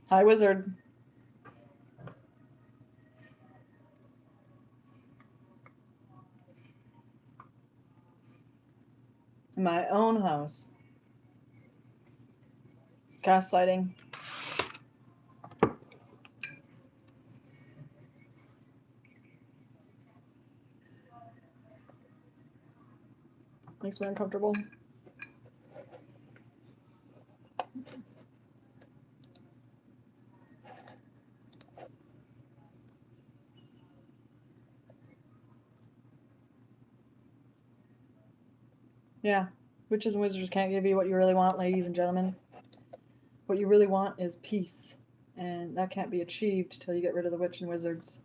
Hi, wizard. In my own house. Gaslighting. Makes me uncomfortable. Yeah, witches and wizards can't give you what you really want, ladies and gentlemen. What you really want is peace, and that can't be achieved till you get rid of the witch and wizards.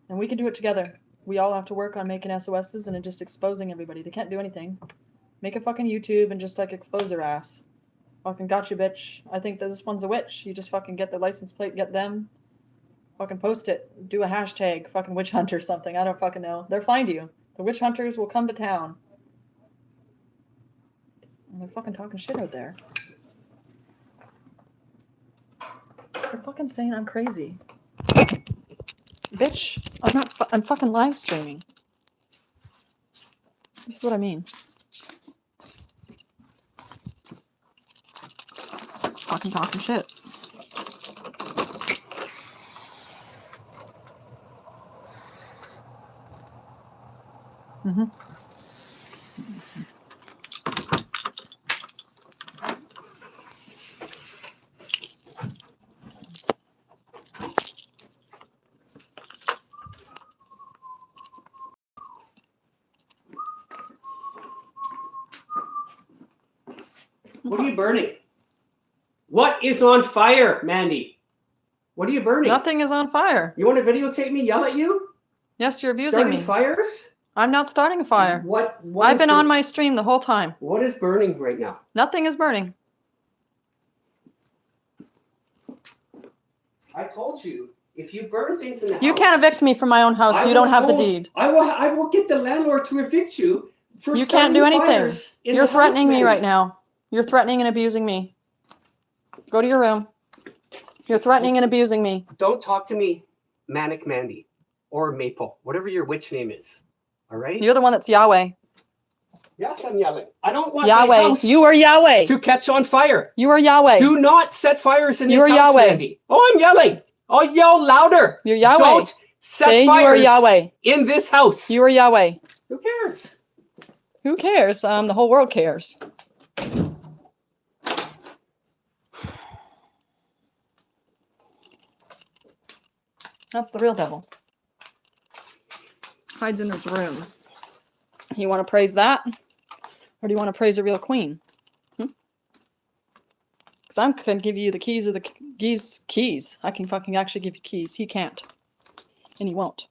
And we can do it together. We all have to work on making SOSs and just exposing everybody. They can't do anything. Make a fucking YouTube and just like expose their ass. Fucking gotcha, bitch. I think that this one's a witch. You just fucking get their license plate, get them. Fucking post it. Do a hashtag. Fucking witch hunt or something. I don't fucking know. They'll find you. The witch hunters will come to town. And they're fucking talking shit out there. They're fucking saying I'm crazy. Bitch, I'm fucking live streaming. This is what I mean. Fucking talking shit. Mm-hmm. What are you burning? What is on fire, Mandy? What are you burning? Nothing is on fire. You want to videotape me yell at you? Yes, you're abusing Starting me. fires? I'm not starting a fire. What I've is been on my stream the whole time. What is burning right now? Nothing is burning. I told you, if you burn things in the house, You can't evict me from my own house. I You don't will have the phone- deed. I will get the landlord to evict you for You can't do starting anything. fires in You're the house, threatening me Mandy. right now. You're threatening and abusing me. Go to your room. You're threatening and abusing me. Don't talk to me, Manic Mandy, or Maple, whatever your witch name is. All right? You're the one that's Yahweh. Yes, I'm yelling. I don't want my Yahweh. house You are Yahweh. to catch on fire. You are Yahweh. Do not set fires in You this are house, Yahweh. Mandy. Oh, I'm yelling. I'll yell louder. You're Yahweh. Don't set Say you are fires Yahweh. in this house. You are Yahweh. Who cares? Who cares? The whole world cares. That's the real devil. Hides in his room. You want to praise that? Or do you want to praise a real queen? Because I'm going to give you the keys of the keys. I can fucking actually give you keys. He can't. And he won't.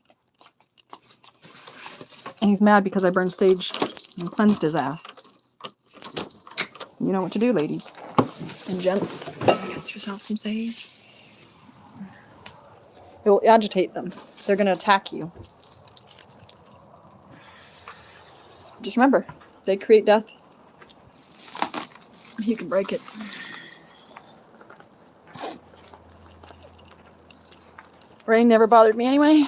And he's mad because I burned sage and cleansed his ass. You know what to do, ladies and gents. Get yourself some sage. It will agitate them. They're going to attack you. Just remember, they create death. You can break it. Rain never bothered me anyway.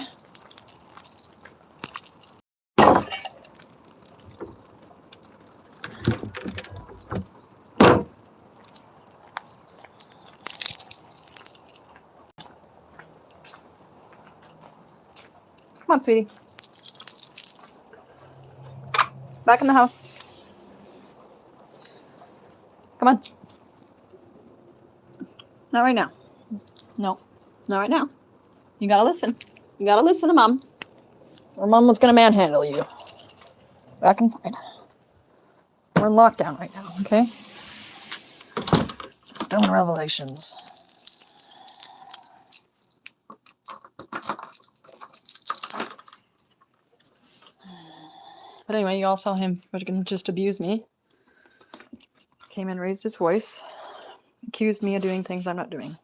Come on, sweetie. Back in the house. Come on. Not right now. No, not right now. You gotta listen. You gotta listen to Mom. Or Mom was gonna manhandle you. Back inside. We're in lockdown right now, okay? Still in Revelations. But anyway, you all saw him just abuse me. Came in, raised his voice, accused me of doing things I'm not doing.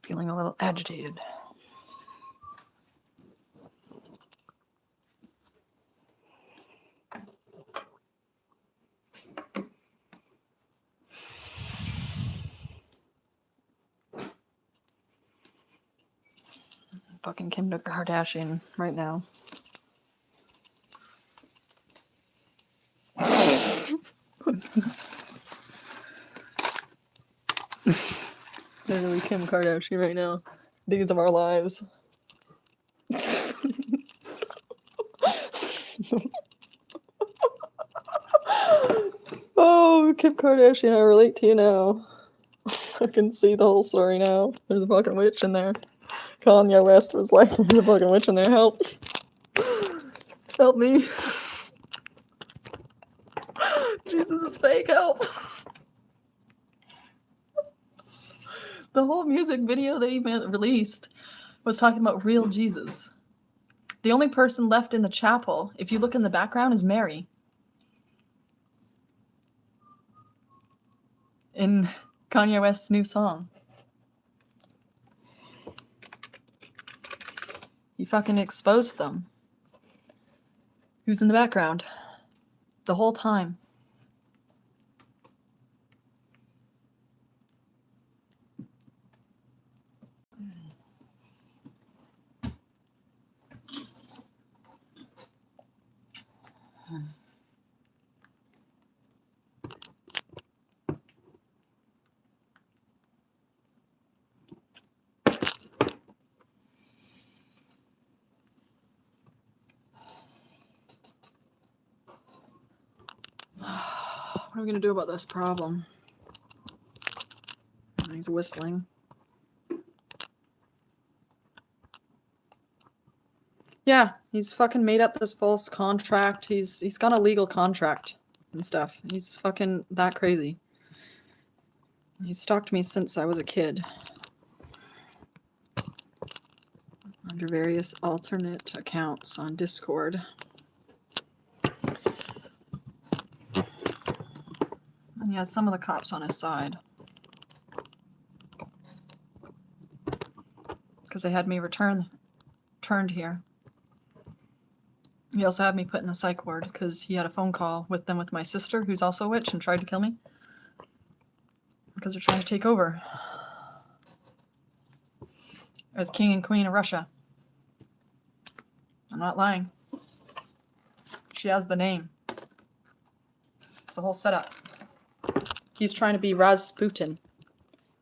Feeling a little agitated. Fucking Kim Kardashian right now. Literally Kim Kardashian right now. Days of our lives. Oh, Kim Kardashian, I relate to you now. I can see the whole story now. There's a fucking witch in there. Kanye West was like, there's a fucking witch in there. Help. Help me. Jesus is fake. Help. The whole music video that he released was talking about real Jesus. The only person left in the chapel, if you look in the background, is Mary. In Kanye West's new song. He fucking exposed them. Who's in the background? The whole time. What are we gonna do about this problem? He's whistling. Yeah, he's fucking made up this false contract. He's got a legal contract and stuff. He's fucking that crazy. He's stalked me since I was a kid. Under various alternate accounts on Discord. And he has some of the cops on his side. Because they had me returned here. He also had me put in the psych ward because he had a phone call with my sister, who's also a witch, and tried to kill me. Because they're trying to take over. As king and queen of Russia. I'm not lying. She has the name. It's a whole setup. He's trying to be Rasputin.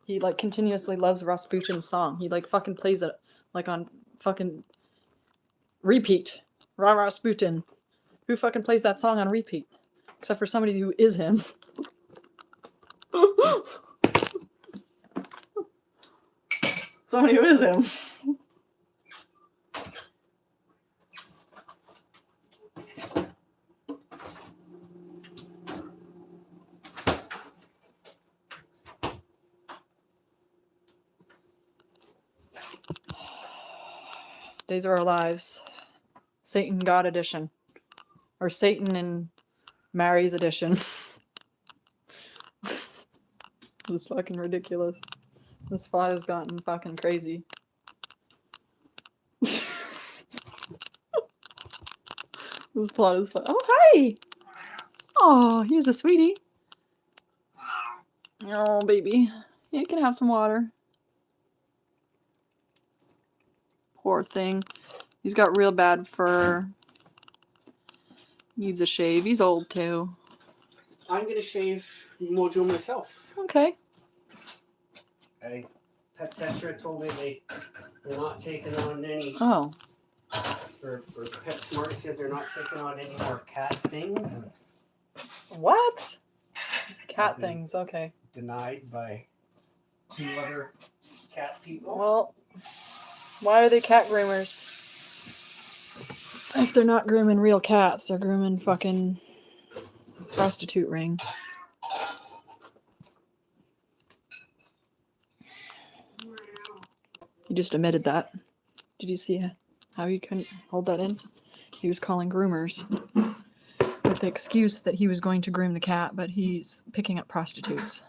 He like continuously loves Rasputin's song. He like fucking plays it like on fucking repeat. Rasputin. Who fucking plays that song on repeat? Except for somebody who is him. Somebody who is him. Days of Our Lives. Satan God Edition. Or Satan and Mary's Edition. This is fucking ridiculous. This plot has gotten fucking crazy. This plot is fun. Oh, hi! Oh, here's a sweetie. Oh, baby. You can have some water. Poor thing. He's got real bad fur. Needs a shave. He's old too. I'm gonna shave Mojo myself. Okay. Pet Cetera told me they're not taking on any. Oh. Or PetSmart said they're not taking on any more cat things. What? Cat things. Okay. Denied by 2 other cat people. Well, why are they cat groomers? If they're not grooming real cats, they're grooming fucking prostitute ring. He just admitted that. Did you see how he couldn't hold that in? He was calling groomers with the excuse that he was going to groom the cat, but he's picking up prostitutes.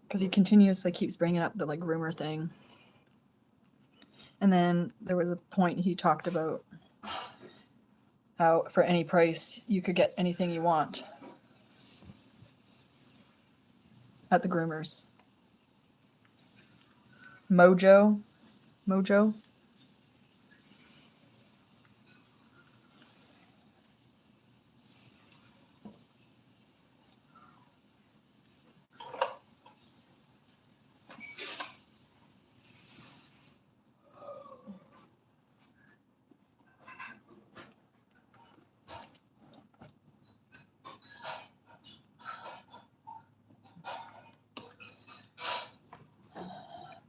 Because he continuously keeps bringing up the like groomer thing. And then there was a point he talked about how for any price you could get anything you want at the groomers. Mojo.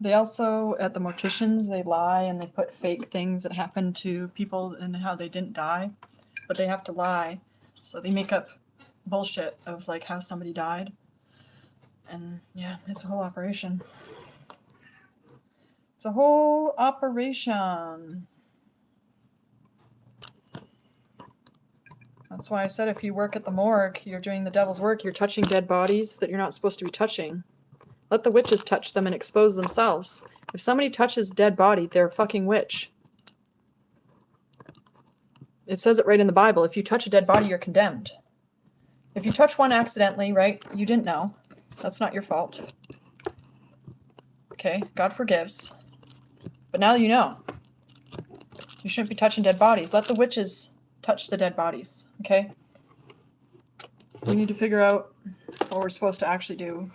They also, at the morticians, they lie and they put fake things that happen to people and how they didn't die, but they have to lie. So they make up bullshit of like how somebody died. And yeah, it's a whole operation. It's a whole operation. That's why I said if you work at the morgue, you're doing the devil's work. You're touching dead bodies that you're not supposed to be touching. Let the witches touch them and expose themselves. If somebody touches dead body, they're a fucking witch. It says it right in the Bible. If you touch a dead body, you're condemned. If you touch one accidentally, right, you didn't know. That's not your fault. Okay, God forgives. But now you know. You shouldn't be touching dead bodies. Let the witches touch the dead bodies, okay? We need to figure out what we're supposed to actually do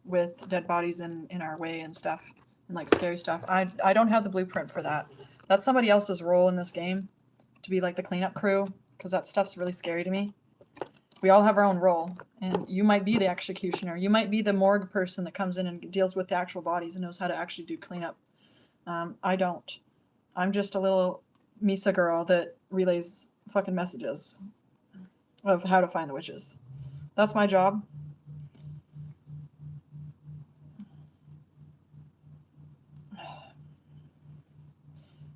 with dead bodies in our way and stuff, and like scary stuff. I don't have the blueprint for that. That's somebody else's role in this game, to be like the cleanup crew, because that stuff's really scary to me. We all have our own role, and you might be the executioner. You might be the morgue person that comes in and deals with the actual bodies and knows how to actually do cleanup. I don't. I'm just a little Misa girl that relays fucking messages of how to find the witches. That's my job.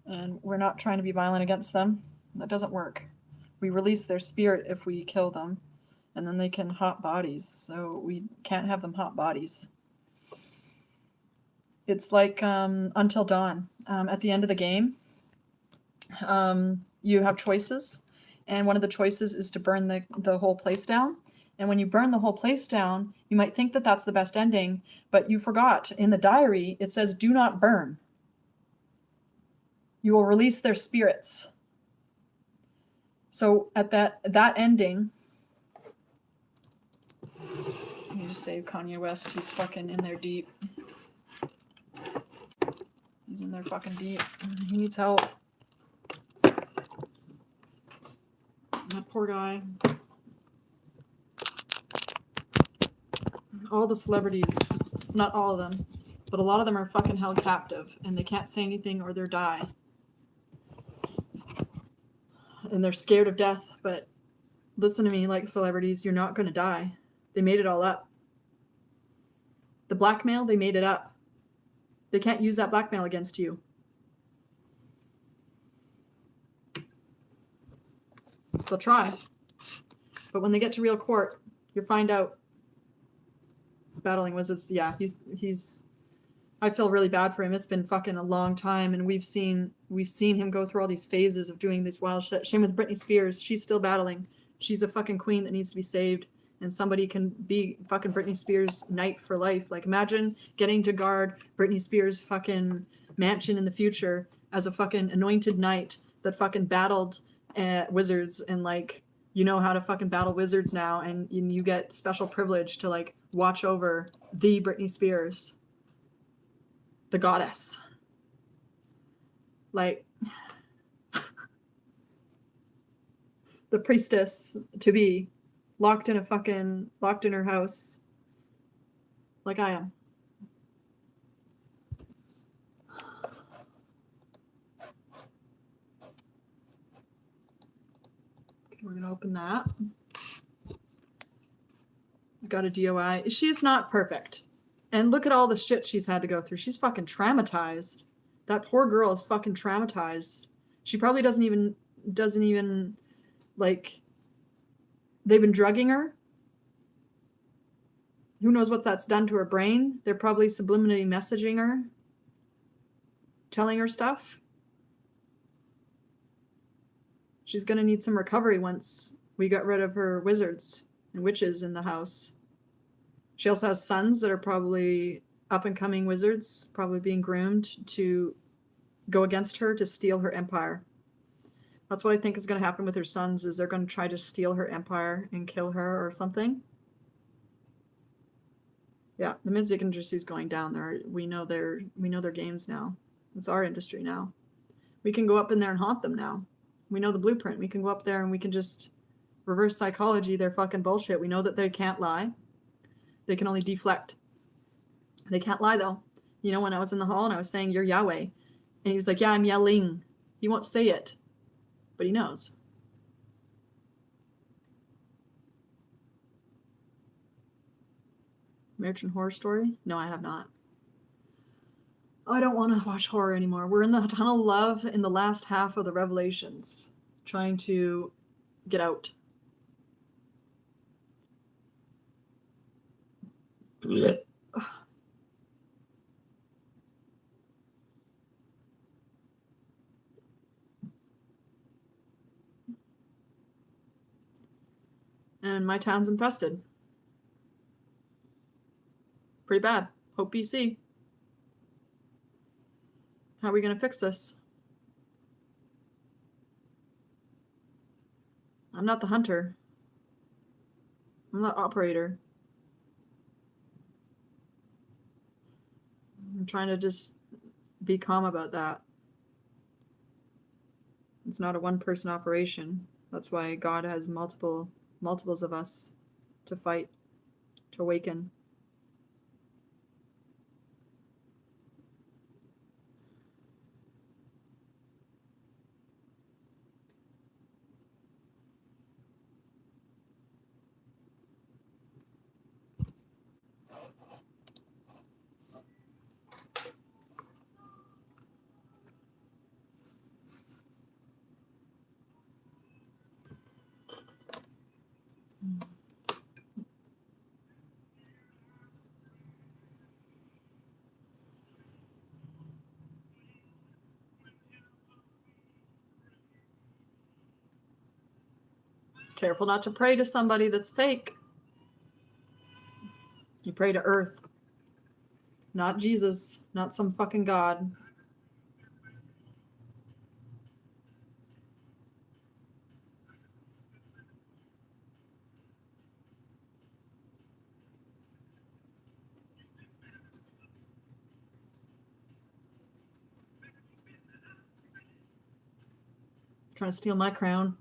And we're not trying to be violent against them. That doesn't work. We release their spirit if we kill them, and then they can hot bodies. So we can't have them hot bodies. It's like Until Dawn. At the end of the game, you have choices, and one of the choices is to burn the whole place down. And when you burn the whole place down, you might think that that's the best ending, but you forgot. In the diary, it says, do not burn. You will release their spirits. So at that ending, I need to save Kanye West. He's fucking in there deep. He's in there fucking deep. He needs help. That poor guy. All the celebrities, not all of them, but a lot of them are fucking held captive, and they can't say anything or they'll die. And they're scared of death, but listen to me, like celebrities, you're not going to die. They made it all up. The blackmail, they made it up. They can't use that blackmail against you. They'll try. But when they get to real court, you'll find out. Battling Wizards, yeah, he's I feel really bad for him. It's been fucking a long time, and we've seen him go through all these phases of doing this wild shit. Same with Britney Spears. She's still battling. She's a fucking queen that needs to be saved, and somebody can be fucking Britney Spears' knight for life. Like, imagine getting to guard Britney Spears' fucking mansion in the future as a fucking anointed knight that fucking battled wizards, and like, you know how to fucking battle wizards now, and you get special privilege to like watch over the Britney Spears, the goddess. Like, the priestess to be locked in her house like I am. Okay, we're gonna open that. Got a DOI. She's not perfect. And look at all the shit she's had to go through. She's fucking traumatized. That poor girl is fucking traumatized. She probably doesn't even like, they've been drugging her. Who knows what that's done to her brain? They're probably subliminally messaging her, telling her stuff. She's going to need some recovery once we got rid of her wizards and witches in the house. She also has sons that are probably up-and-coming wizards, probably being groomed to go against her to steal her empire. That's what I think is going to happen with her sons, is they're going to try to steal her empire and kill her or something. Yeah, the music industry is going down there. We know their games now. It's our industry now. We can go up in there and haunt them now. We know the blueprint. We can go up there and we can just reverse psychology their fucking bullshit. We know that they can't lie. They can only deflect. They can't lie, though. You know, when I was in the hall and I was saying, "You're Yahweh," and he was like, "Yeah, I'm yelling." He won't say it, but he knows. American Horror Story? No, I have not. I don't want to watch horror anymore. We're in the tunnel of love in the last half of the Revelations, trying to get out. And my town's infested. Pretty bad. Hope BC. How are we going to fix this? I'm not the hunter. I'm the operator. I'm trying to just be calm about that. It's not a one-person operation. That's why God has multiples of us to fight, to awaken. Careful not to pray to somebody that's fake. You pray to Earth, not Jesus, not some fucking God. Trying to steal my crown.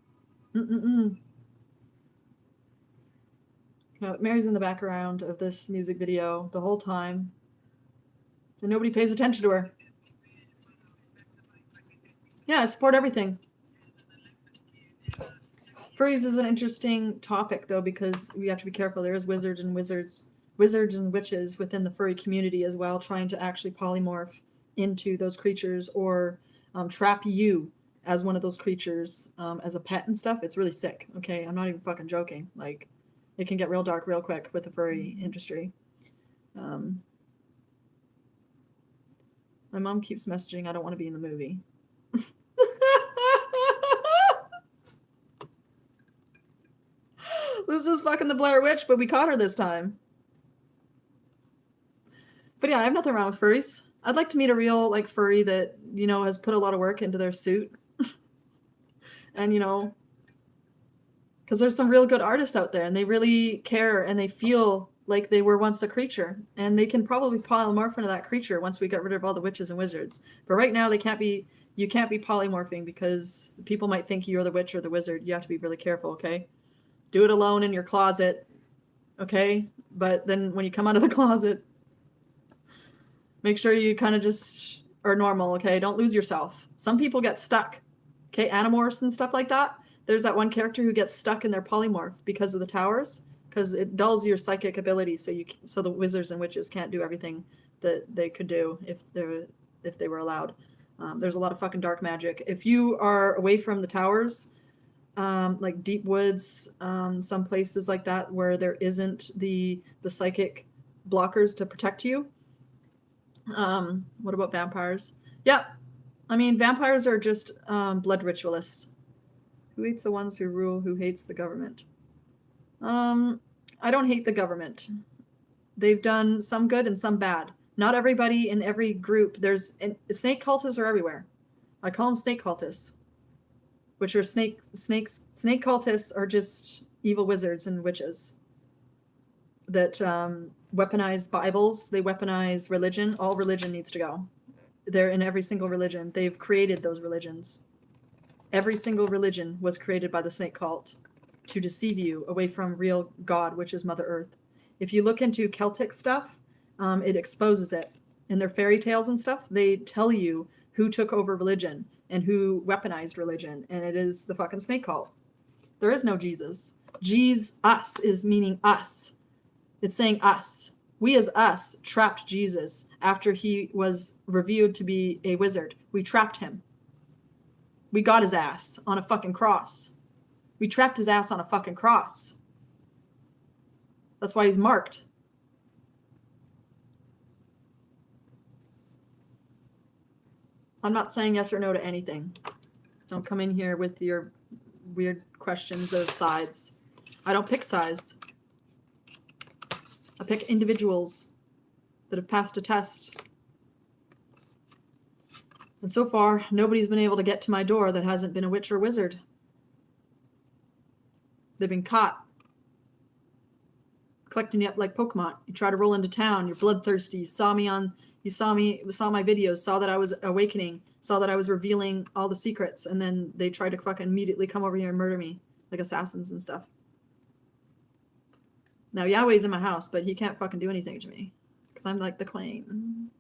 Mary's in the background of this music video the whole time, and nobody pays attention to her. Yeah, I support everything. Furries is an interesting topic, though, because we have to be careful. There is wizards and witches within the furry community as well, trying to actually polymorph into those creatures or trap you as one of those creatures as a pet and stuff. It's really sick. Okay, I'm not even fucking joking. Like, it can get real dark real quick with the furry industry. My mom keeps messaging, I don't want to be in the movie. This is fucking the Blair Witch, but we caught her this time. But yeah, I have nothing wrong with furries. I'd like to meet a real like furry that, you know, has put a lot of work into their suit. And, you know, because there's some real good artists out there and they really care and they feel like they were once a creature. And they can probably polymorph into that creature once we get rid of all the witches and wizards. But right now, you can't be polymorphing because people might think you're the witch or the wizard. You have to be really careful, okay? Do it alone in your closet, okay? But then when you come out of the closet, make sure you kind of just are normal, okay? Don't lose yourself. Some people get stuck, okay? Animorphs and stuff like that. There's that one character who gets stuck in their polymorph because of the towers, because it dulls your psychic ability, so the wizards and witches can't do everything that they could do if they were allowed. There's a lot of fucking dark magic. If you are away from the towers, like deep woods, some places like that where there isn't the psychic blockers to protect you. What about vampires? Yeah, I mean, vampires are just blood ritualists. Who hates the ones who rule? Who hates the government? I don't hate the government. They've done some good and some bad. Not everybody in every group. Snake cultists are everywhere. I call them snake cultists, which are snakes. Snake cultists are just evil wizards and witches that weaponize Bibles. They weaponize religion. All religion needs to go. They're in every single religion. They've created those religions. Every single religion was created by the snake cult to deceive you away from real God, which is Mother Earth. If you look into Celtic stuff, it exposes it. In their fairy tales and stuff, they tell you who took over religion and who weaponized religion, and it is the fucking snake cult. There is no Jesus. Jesus is meaning us. It's saying us. We as us trapped Jesus after he was revealed to be a wizard. We trapped him. We got his ass on a fucking cross. We trapped his ass on a fucking cross. That's why he's marked. I'm not saying yes or no to anything. Don't come in here with your weird questions of sides. I don't pick sides. I pick individuals that have passed a test. And so far, nobody's been able to get to my door that hasn't been a witch or wizard. They've been caught collecting you up like Pokemon. You try to roll into town. You're bloodthirsty. You saw my videos, saw that I was awakening, saw that I was revealing all the secrets, and then they tried to fucking immediately come over here and murder me like assassins and stuff. Now Yahweh's in my house, but he can't fucking do anything to me because I'm like the queen.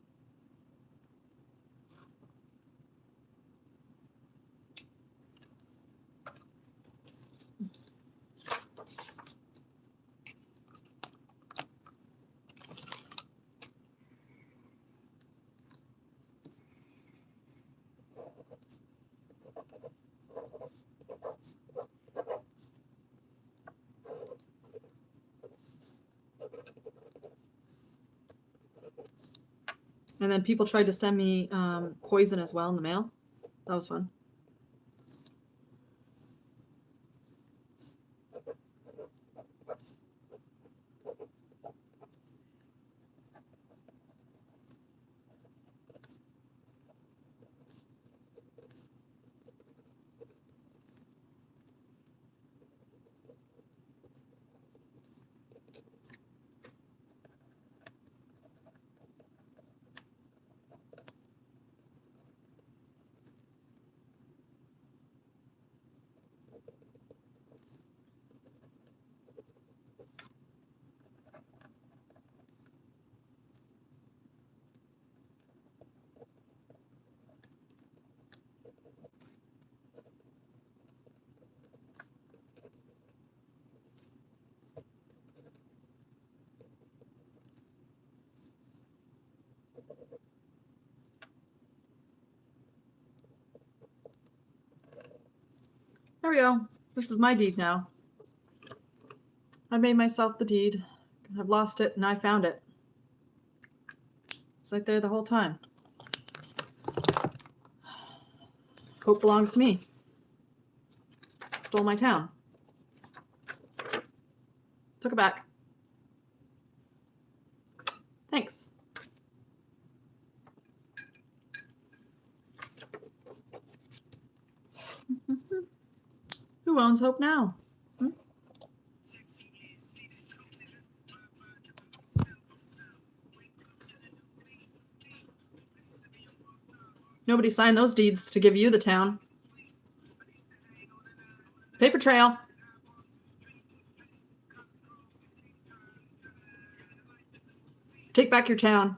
And then people tried to send me poison as well in the mail. That was fun. There we go. This is my deed now. I made myself the deed. I've lost it and I found it. It's right there the whole time. Hope belongs to me. Stole my town. Took it back. Thanks. Who owns Hope now? Nobody signed those deeds to give you the town. Paper trail. Take back your town.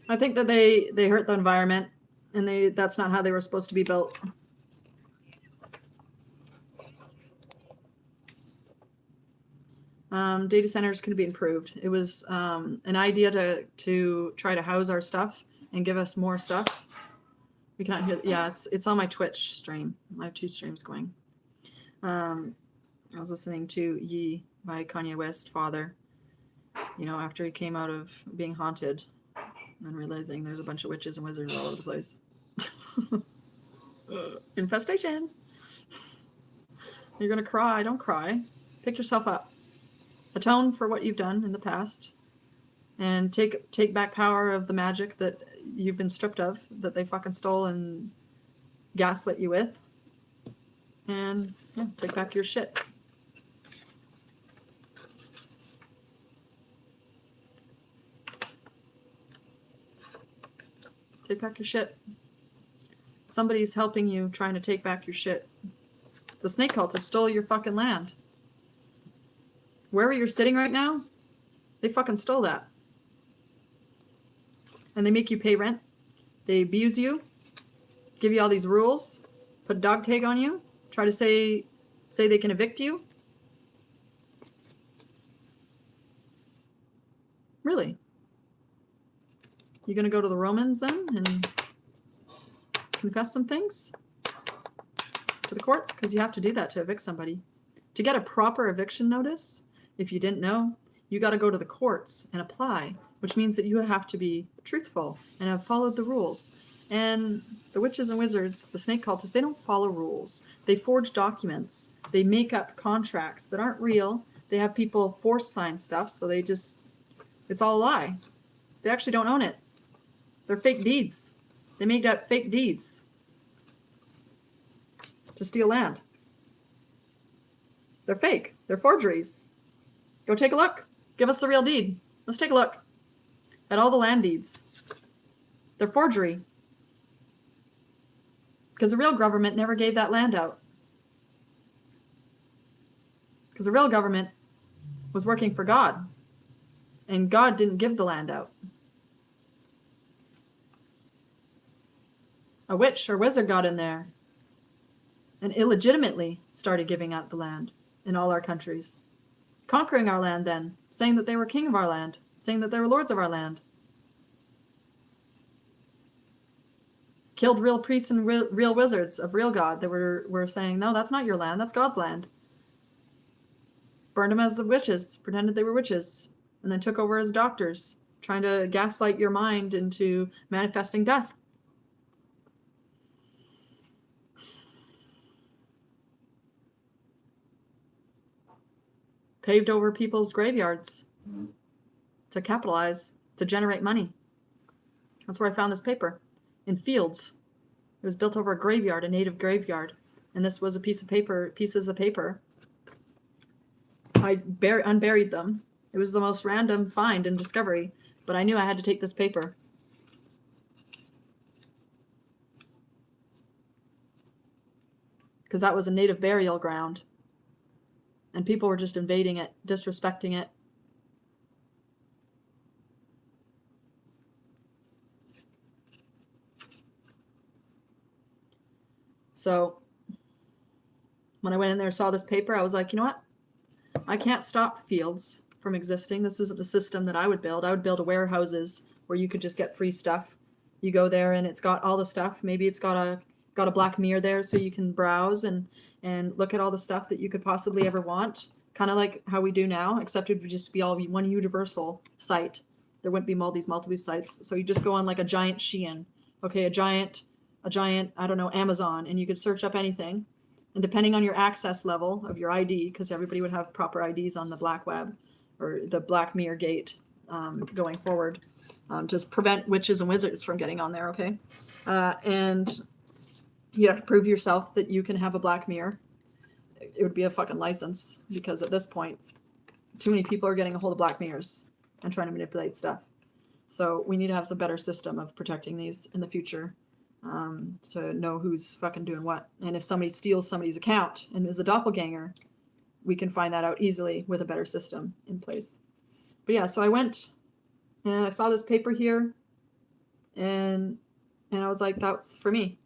I think that they hurt the environment, and that's not how they were supposed to be built. Data centers could be improved. It was an idea to try to house our stuff and give us more stuff. We cannot hear. Yeah, it's on my Twitch stream. I have 2 streams going. I was listening to Ye by Kanye West, Father. You know, after he came out of being haunted. And realizing there's a bunch of witches and wizards all over the place. Infestation. You're gonna cry. Don't cry. Pick yourself up. Atone for what you've done in the past. And take back power of the magic that you've been stripped of, that they fucking stole and gaslit you with. And yeah, take back your shit. Take back your shit. Somebody's helping you trying to take back your shit. The snake cultists stole your fucking land. Wherever you're sitting right now, they fucking stole that. And they make you pay rent. They abuse you. Give you all these rules. Put a dog tag on you. Try to say they can evict you. Really? You gonna go to the Romans then and confess some things to the courts? Because you have to do that to evict somebody. To get a proper eviction notice, if you didn't know, you got to go to the courts and apply, which means that you have to be truthful and have followed the rules. And the witches and wizards, the snake cultists, they don't follow rules. They forge documents. They make up contracts that aren't real. They have people force sign stuff, so they just, it's all a lie. They actually don't own it. They're fake deeds. They made up fake deeds to steal land. They're fake. They're forgeries. Go take a look. Give us the real deed. Let's take a look at all the land deeds. They're forgery. Because the real government never gave that land out. Because the real government was working for God. And God didn't give the land out. A witch or wizard got in there and illegitimately started giving out the land in all our countries. Conquering our land then, saying that they were king of our land, saying that they were lords of our land. Killed real priests and real wizards of real God that were saying, no, that's not your land, that's God's land. Burned them as witches, pretended they were witches, and then took over as doctors, trying to gaslight your mind into manifesting death. Paved over people's graveyards to capitalize, to generate money. That's where I found this paper. In fields. It was built over a graveyard, a native graveyard. And this was a piece of paper, pieces of paper. I unburied them. It was the most random find and discovery, but I knew I had to take this paper. Because that was a native burial ground. And people were just invading it, disrespecting it. So when I went in there and saw this paper, I was like, you know what? I can't stop fields from existing. This isn't the system that I would build. I would build warehouses where you could just get free stuff. You go there and it's got all the stuff. Maybe it's got a black mirror there so you can browse and look at all the stuff that you could possibly ever want. Kind of like how we do now, except it would just be all one universal site. There wouldn't be all these multiple sites. So you just go on like a giant Shein. Okay, a giant, I don't know, Amazon, and you could search up anything. And depending on your access level of your ID, because everybody would have proper IDs on the black web or the black mirror gate going forward, to prevent witches and wizards from getting on there, okay? And you have to prove yourself that you can have a black mirror. It would be a fucking license, because at this point, too many people are getting a hold of black mirrors and trying to manipulate stuff. So we need to have some better system of protecting these in the future. To know who's fucking doing what. And if somebody steals somebody's account and is a doppelganger, we can find that out easily with a better system in place. But yeah, so I went and I saw this paper here and I was like, that's for me.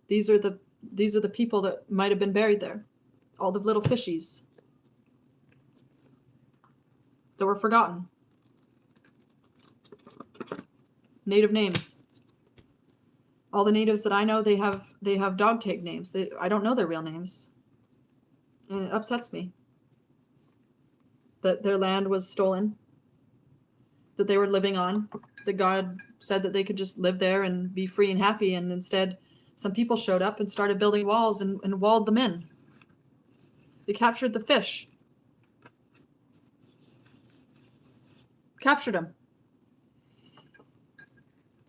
These are the people that might have been buried there. All the little fishies that were forgotten. Native names. All the natives that I know, they have dog tag names. I don't know their real names. And it upsets me that their land was stolen, that they were living on, that God said that they could just live there and be free and happy, and instead some people showed up and started building walls and walled them in. They captured the fish. Captured them.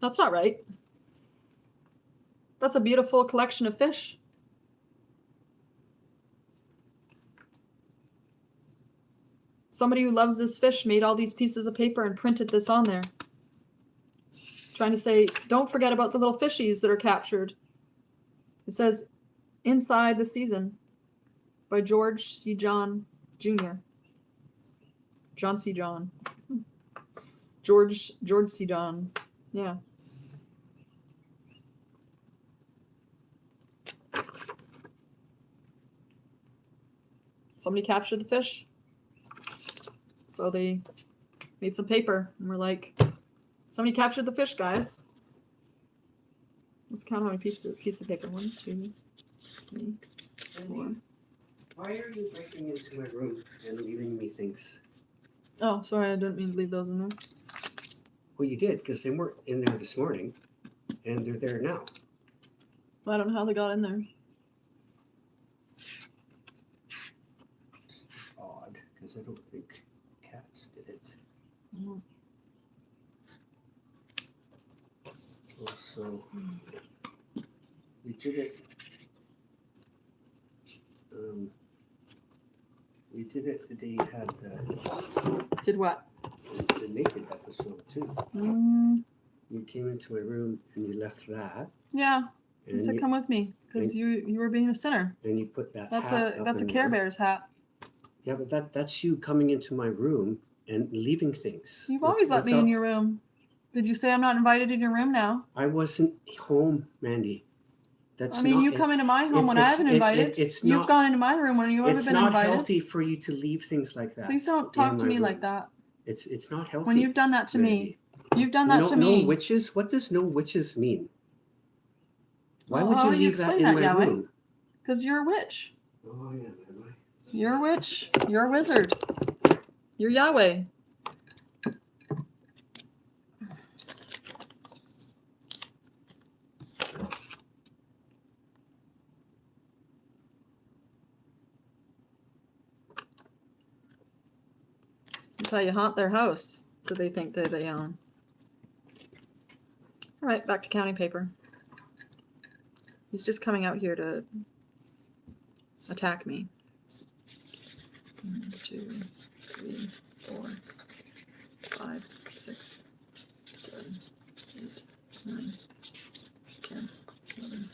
That's not right. That's a beautiful collection of fish. Somebody who loves this fish made all these pieces of paper and printed this on there. Trying to say, don't forget about the little fishies that are captured. It says, Inside the Season by George C. John Jr. John C. John. George C. John. Yeah. Somebody captured the fish. So they made some paper and we're like, somebody captured the fish, guys. Let's count how many pieces of paper. 1, 2, 3, 4. Why are you breaking into my room and leaving me things? Oh, sorry, I didn't mean to leave those in there. Well, you did, because they weren't in there this morning. and they're there now. I don't know how they got in there. It's odd because I don't think cats did it. Mhm. Also, we did it. We did it the day you had Did what? the naked episode too. Mm, You came into my room and you left that, yeah. I and said, you, come with me because you were being a sinner. and you put that. That's hat a up that's a in Care there. Bears hat. Yeah, but that's you coming into my room and leaving things. You've always let me in your room. Did you say I'm not invited in your room now? I wasn't home, Mandy. That's I mean, not, you come into my home when I haven't invited. it's You've not, gone into my room when you've ever it's been not invited. healthy for you to leave things like that. Please don't in talk to my me room. like that. It's not healthy. When you've done that to Mandy. me. You've done that no, to me. No witches? What does no witches mean? Why Well, would how you do you leave that explain in that, my Yahweh? room? Because you're a witch. Oh, yeah, am I? You're a witch. You're a wizard. You're Yahweh. That's how you haunt their house that they think that they own. All right, back to counting paper. He's just coming out here to attack me. 1, 2, 3, 4, 5, 6, 7, 8, 9, 10, 11,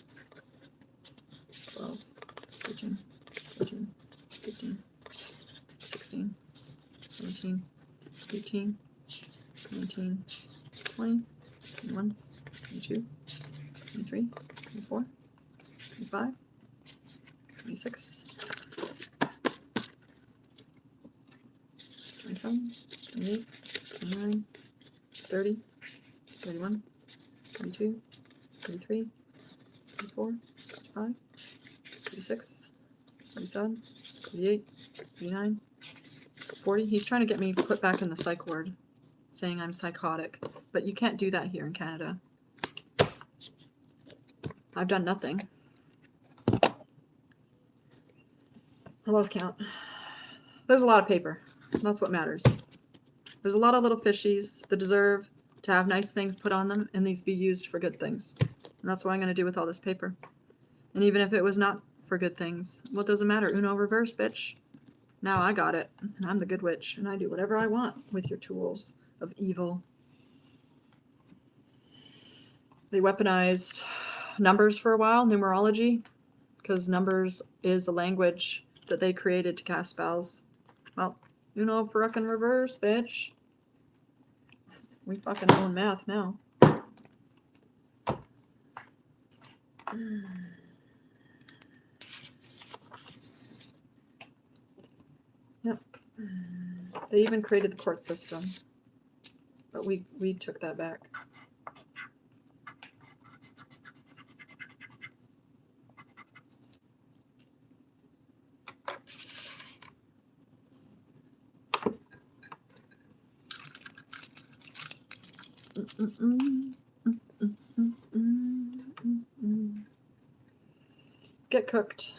12, 13, 14, 15, 16, 17, 18, 19, 20, 21, 22, 23, 24, 25, 26, 27, 28, 29, 30, 31, 32, 33, 34, 35, 36, 37, 38, 39, 40. He's trying to get me put back in the psych ward, saying I'm psychotic. But you can't do that here in Canada. I've done nothing. I lost count. There's a lot of paper. That's what matters. There's a lot of little fishies that deserve to have nice things put on them and these be used for good things. And that's what I'm going to do with all this paper. And even if it was not for good things, what does it matter? Uno reverse, bitch. Now I got it. And I'm the good witch. And I do whatever I want with your tools of evil. They weaponized numbers for a while, numerology, because numbers is a language that they created to cast spells. Well, you know, frickin' reverse, bitch. We fucking own math now. Yep. They even created the court system, but we took that back. Get cooked.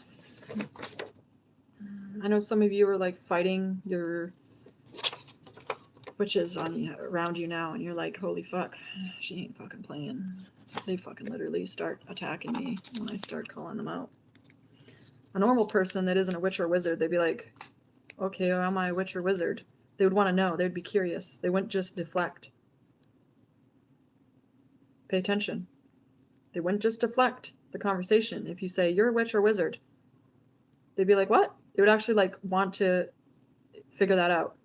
I know some of you are like fighting your witches on you, around you now, and you're like, holy fuck, she ain't fucking playing. They fucking literally start attacking me when I start calling them out. A normal person that isn't a witch or wizard, they'd be like, okay, am I a witch or wizard? They would want to know. They'd be curious. They wouldn't just deflect. Pay attention. They wouldn't just deflect the conversation. If you say, you're a witch or wizard, they'd be like, what? They would actually like want to figure that out.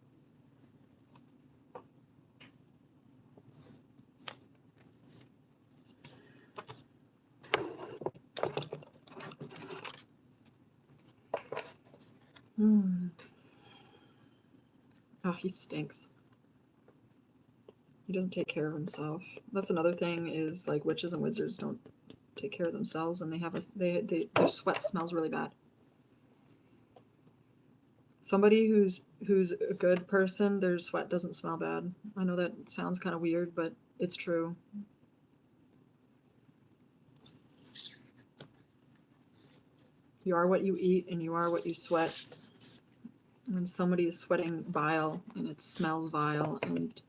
Oh, he stinks. He doesn't take care of himself. That's another thing is like witches and wizards don't take care of themselves, and they have their sweat smells really bad. Somebody who's a good person, their sweat doesn't smell bad. I know that sounds kind of weird, but it's true. You are what you eat and you are what you sweat. When somebody is sweating bile and it smells vile and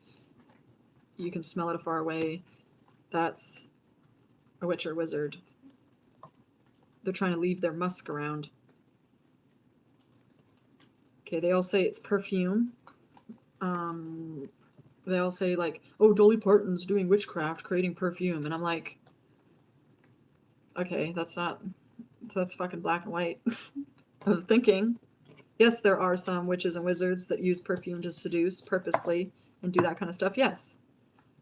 you can smell it afar away, that's a witch or wizard. They're trying to leave their musk around. Okay, they all say it's perfume. They all say like, oh, Dolly Parton's doing witchcraft, creating perfume. And I'm like, okay, that's fucking black and white of thinking. Yes, there are some witches and wizards that use perfume to seduce purposely and do that kind of stuff, yes.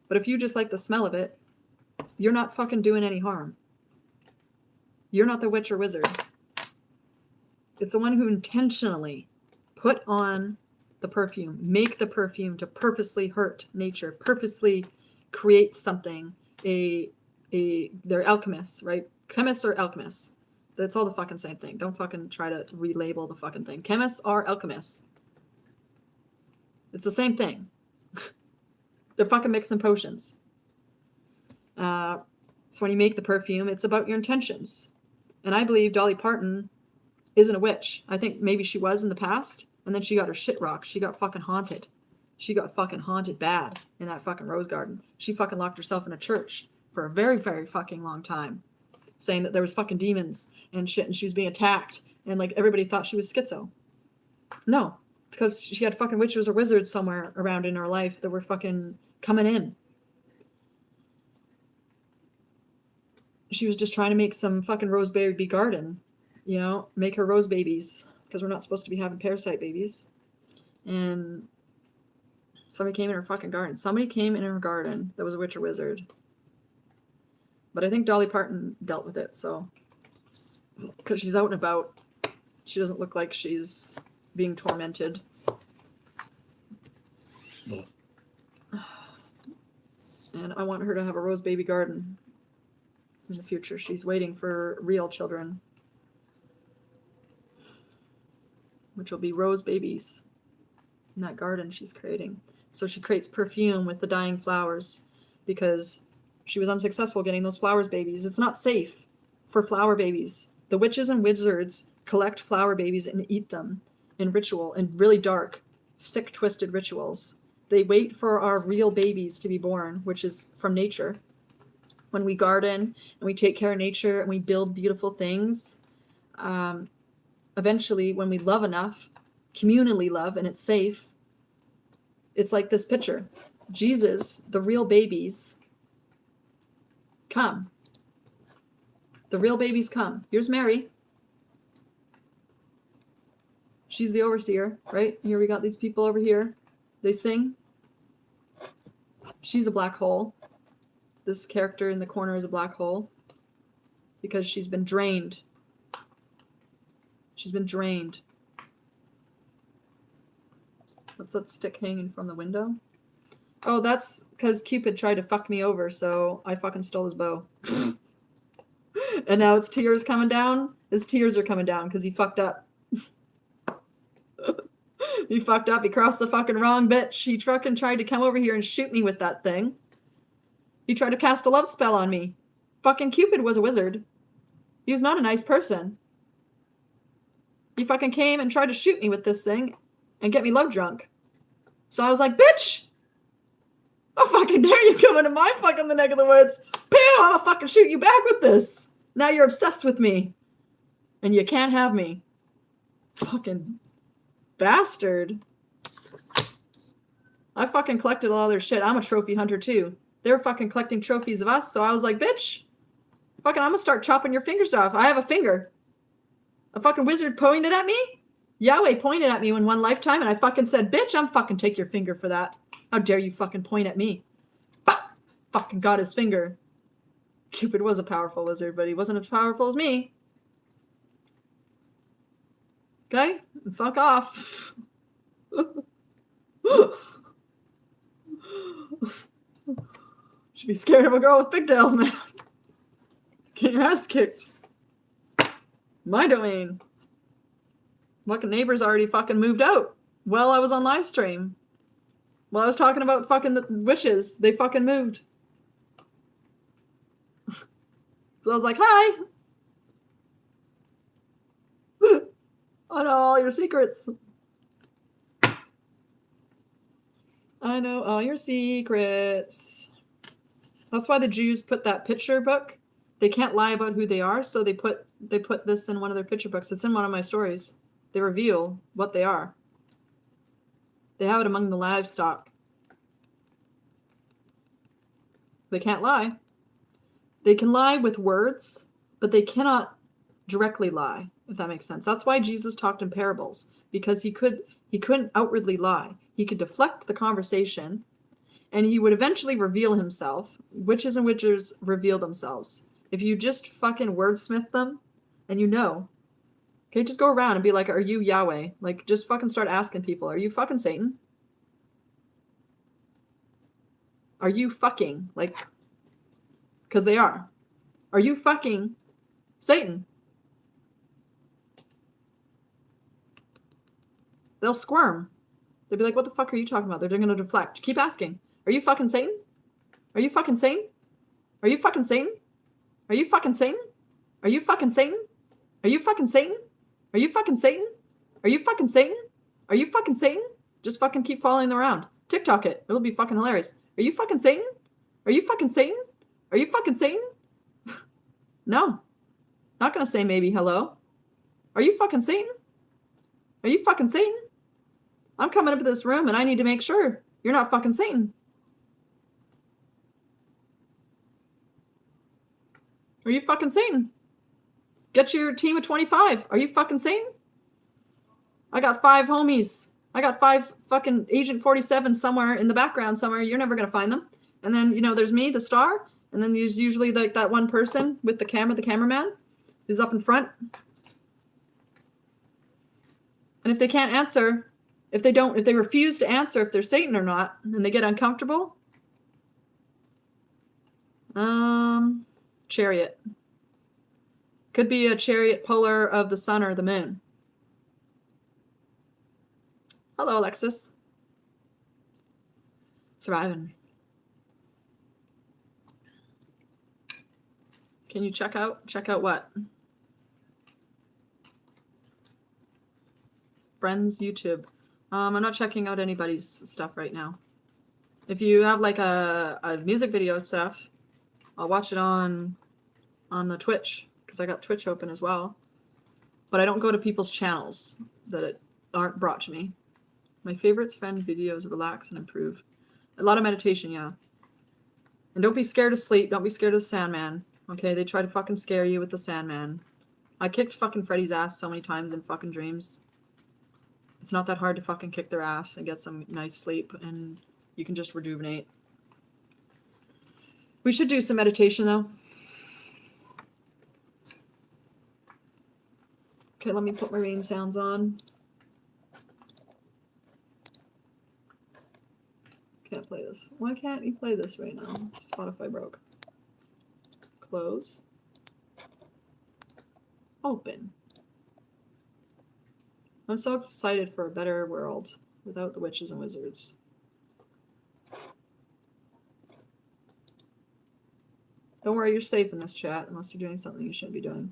But if you just like the smell of it, you're not fucking doing any harm. You're not the witch or wizard. It's the one who intentionally put on the perfume, make the perfume to purposely hurt nature, purposely create something. They're alchemists, right? Chemists are alchemists. That's all the fucking same thing. Don't fucking try to relabel the fucking thing. Chemists are alchemists. It's the same thing. They're fucking mixing potions. So when you make the perfume, it's about your intentions. And I believe Dolly Parton isn't a witch. I think maybe she was in the past, and then she got her shit rocked. She got fucking haunted. She got fucking haunted bad in that fucking rose garden. She fucking locked herself in a church for a very, very fucking long time, saying that there was fucking demons and shit, and she was being attacked, and like everybody thought she was schizo. No, it's because she had fucking witches or wizards somewhere around in her life that were fucking coming in. She was just trying to make some fucking rose baby garden, you know, make her rose babies, because we're not supposed to be having parasite babies. And somebody came in her fucking garden. Somebody came in her garden that was a witch or wizard. But I think Dolly Parton dealt with it, so, because she's out and about, she doesn't look like she's being tormented. And I want her to have a rose baby garden in the future. She's waiting for real children, which will be rose babies in that garden she's creating. So she creates perfume with the dying flowers because she was unsuccessful getting those flowers babies. It's not safe for flower babies. The witches and wizards collect flower babies and eat them in ritual, in really dark, sick, twisted rituals. They wait for our real babies to be born, which is from nature. When we garden and we take care of nature and we build beautiful things, eventually when we love enough, communally love, and it's safe, it's like this picture. Jesus, the real babies, come. The real babies come. Here's Mary. She's the overseer, right? Here we got these people over here. They sing. She's a black hole. This character in the corner is a black hole because she's been drained. She's been drained. What's that stick hanging from the window? Oh, that's because Cupid tried to fuck me over, so I fucking stole his bow. And now its tears coming down. His tears are coming down because he fucked up. He fucked up. He crossed the fucking wrong bitch. He fucking tried to come over here and shoot me with that thing. He tried to cast a love spell on me. Fucking Cupid was a wizard. He was not a nice person. He fucking came and tried to shoot me with this thing and get me love drunk. So I was like, bitch! How fucking dare you come into my fucking the neck of the woods? Pew! I'll fucking shoot you back with this. Now you're obsessed with me. And you can't have me. Fucking bastard. I fucking collected a lot of their shit. I'm a trophy hunter too. They were fucking collecting trophies of us, so I was like, bitch, fucking I'm gonna start chopping your fingers off. I have a finger. A fucking wizard pointed at me? Yahweh pointed at me in one lifetime, and I fucking said, bitch, I'm fucking take your finger for that. How dare you fucking point at me? Bah! Fucking got his finger. Cupid was a powerful wizard, but he wasn't as powerful as me. Okay? Fuck off. Should be scared of a girl with pigtails, man. Get your ass kicked. My domain. Fucking neighbors already fucking moved out while I was on live stream. While I was talking about fucking the witches, they fucking moved. So I was like, hi. I know all your secrets. I know all your secrets. That's why the Jews put that picture book. They can't lie about who they are, so they put this in one of their picture books. It's in one of my stories. They reveal what they are. They have it among the livestock. They can't lie. They can lie with words, but they cannot directly lie, if that makes sense. That's why Jesus talked in parables, because he couldn't outwardly lie. He could deflect the conversation, and he would eventually reveal himself. Witches and witchers reveal themselves. If you just fucking wordsmith them, and you know, okay, just go around and be like, are you Yahweh? Like, just fucking start asking people, are you fucking Satan? Are you fucking, like, because they are. Are you fucking Satan? They'll squirm. They'll be like, what the fuck are you talking about? They're going to deflect. Keep asking. Are you fucking Satan? Are you fucking Satan? Are you fucking Satan? Are you fucking Satan? Are you fucking Satan? Are you fucking Satan? Are you fucking Satan? Are you fucking Satan? Are you fucking Satan? Just fucking keep following them around. TikTok it. It'll be fucking hilarious. Are you fucking Satan? Are you fucking Satan? Are you fucking Satan? No. Not gonna say maybe hello. Are you fucking Satan? Are you fucking Satan? I'm coming up to this room and I need to make sure you're not fucking Satan. Are you fucking Satan? Get your team of 25. Are you fucking Satan? I got 5 homies. I got 5 fucking Agent 47 somewhere in the background somewhere. You're never going to find them. And then, you know, there's me, the star. And then there's usually like that one person with the camera, the cameraman, who's up in front. And if they can't answer, if they refuse to answer if they're Satan or not, and they get uncomfortable, chariot. Could be a chariot puller of the sun or the moon. Hello, Alexis. Surviving. Can you check out what? Friends YouTube. I'm not checking out anybody's stuff right now. If you have like a music video stuff, I'll watch it on the Twitch, because I got Twitch open as well. But I don't go to people's channels that aren't brought to me. My favorites, friend videos, relax and improve. A lot of meditation, yeah. And don't be scared of sleep. Don't be scared of the Sandman. Okay, they try to fucking scare you with the Sandman. I kicked fucking Freddy's ass so many times in fucking dreams. It's not that hard to fucking kick their ass and get some nice sleep, and you can just rejuvenate. We should do some meditation though. Okay, let me put my rain sounds on. Can't play this. Why can't you play this right now? Spotify broke. Close. Open. I'm so excited for a better world without the witches and wizards. Don't worry, you're safe in this chat unless you're doing something you shouldn't be doing.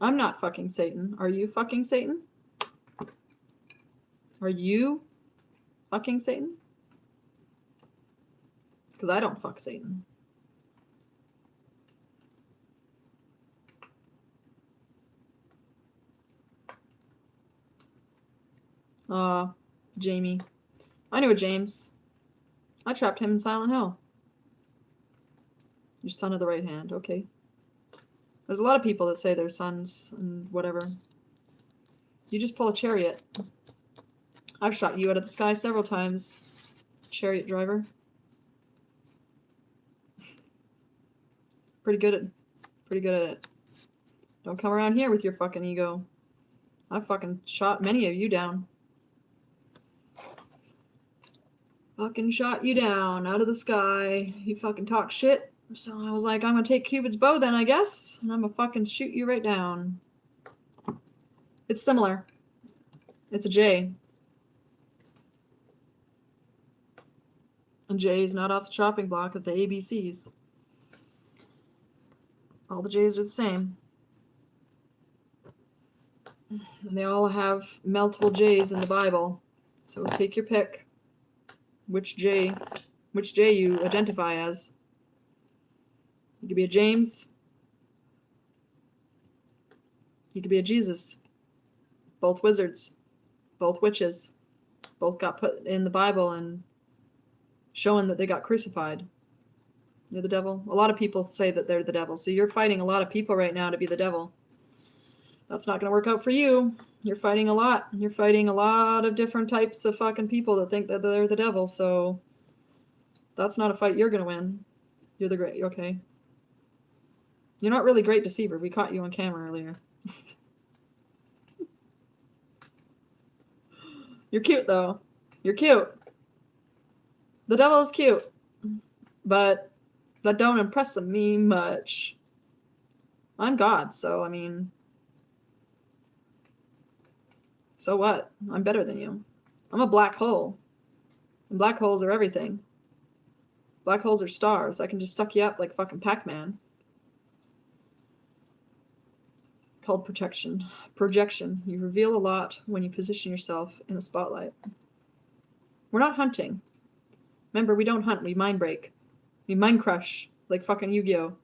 I'm not fucking Satan. Are you fucking Satan? Are you fucking Satan? Because I don't fuck Satan. Jamie. I knew a James. I trapped him in Silent Hill. Your son of the right hand. Okay. There's a lot of people that say they're sons and whatever. You just pull a chariot. I've shot you out of the sky several times, chariot driver. Pretty good at it. Don't come around here with your fucking ego. I fucking shot many of you down. Fucking shot you down out of the sky. You fucking talk shit. So I was like, I'm gonna take Cupid's bow then, I guess. And I'm gonna fucking shoot you right down. It's similar. It's a J. And J is not off the chopping block of the ABCs. All the J's are the same. And they all have multiple J's in the Bible. So take your pick. Which J you identify as. You could be a James. You could be a Jesus. Both wizards. Both witches. Both got put in the Bible and showing that they got crucified. You're the devil. A lot of people say that they're the devil. So you're fighting a lot of people right now to be the devil. That's not going to work out for you. You're fighting a lot. You're fighting a lot of different types of fucking people that think that they're the devil. So that's not a fight you're going to win. You're the great. Okay. You're not really great deceiver. We caught you on camera earlier. You're cute though. You're cute. The devil is cute. But that don't impress me much. I'm God, so I mean, so what? I'm better than you. I'm a black hole. And black holes are everything. Black holes are stars. I can just suck you up like fucking Pac-Man. Called projection. You reveal a lot when you position yourself in a spotlight. We're not hunting. Remember, we don't hunt. We mind break. We mind crush. Like fucking Yu-Gi-Oh!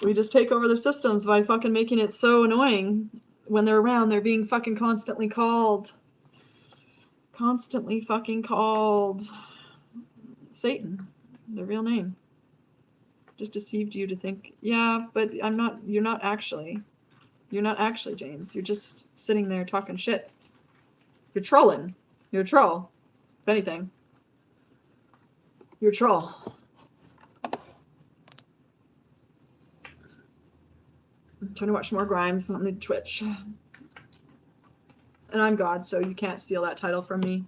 We just take over their systems by fucking making it so annoying. When they're around, they're being fucking constantly called. Constantly fucking called Satan. Their real name. Just deceived you to think, yeah, but I'm not, you're not actually, James. You're just sitting there talking shit. You're trolling. You're a troll. If anything. You're a troll. I'm trying to watch more Grimes on the Twitch. And I'm God, so you can't steal that title from me.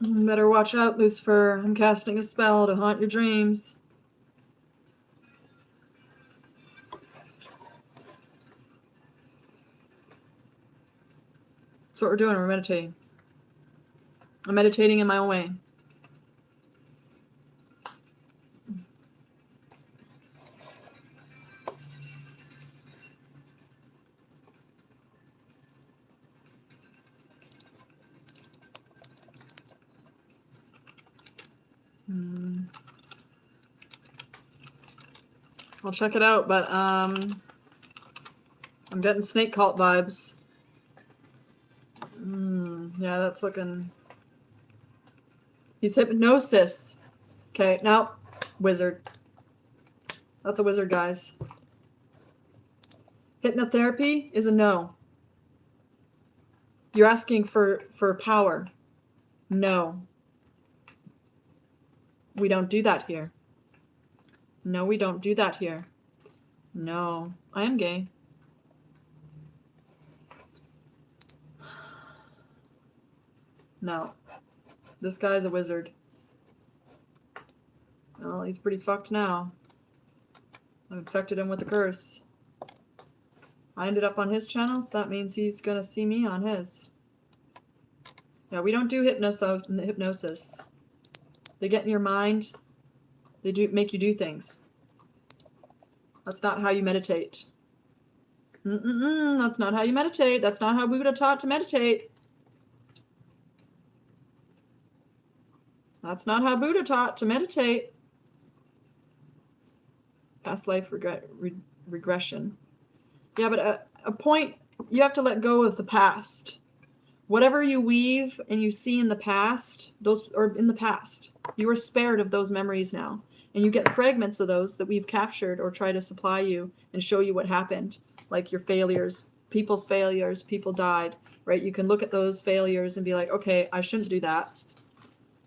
Better watch out, Lucifer. I'm casting a spell to haunt your dreams. That's what we're doing. We're meditating. I'm meditating in my own way. I'll check it out, but I'm getting snake cult vibes. Yeah, that's looking... He's hypnosis. Okay, now, wizard. That's a wizard, guys. Hypnotherapy is a no. You're asking for power. No. We don't do that here. No, we don't do that here. No, I am gay. No. This guy's a wizard. Well, he's pretty fucked now. I've infected him with a curse. I ended up on his channel, so that means he's gonna see me on his. Yeah, we don't do hypnosis. They get in your mind. They do make you do things. That's not how you meditate. That's not how you meditate. That's not how Buddha taught to meditate. That's not how Buddha taught to meditate. Past life regression. Yeah, but a point, you have to let go of the past. Whatever you weave and you see in the past, those are in the past. You are spared of those memories now. And you get fragments of those that we've captured or try to supply you and show you what happened. Like your failures, people died, right? You can look at those failures and be like, okay, I shouldn't do that.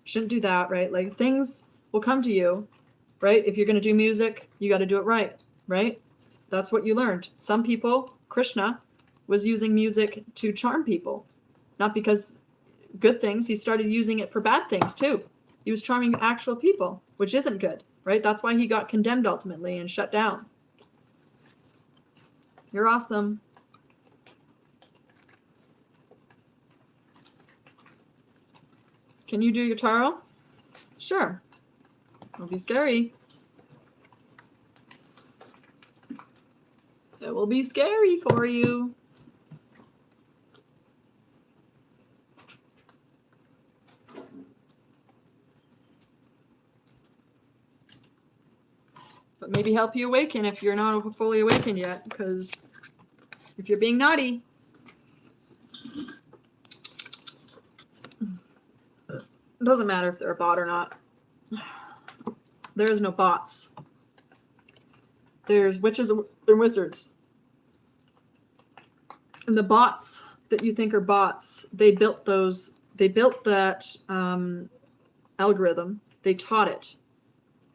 Shouldn't do that, right? Like things will come to you, right? If you're going to do music, you got to do it right, right? That's what you learned. Some people, Krishna was using music to charm people, not because good things. He started using it for bad things too. He was charming actual people, which isn't good, right? That's why he got condemned ultimately and shut down. You're awesome. Can you do your tarot? Sure. It'll be scary. It will be scary for you. But maybe help you awaken if you're not fully awakened yet, because if you're being naughty, it doesn't matter if they're a bot or not. There is no bots. There's witches and wizards. And the bots that you think are bots, they built that algorithm. They taught it.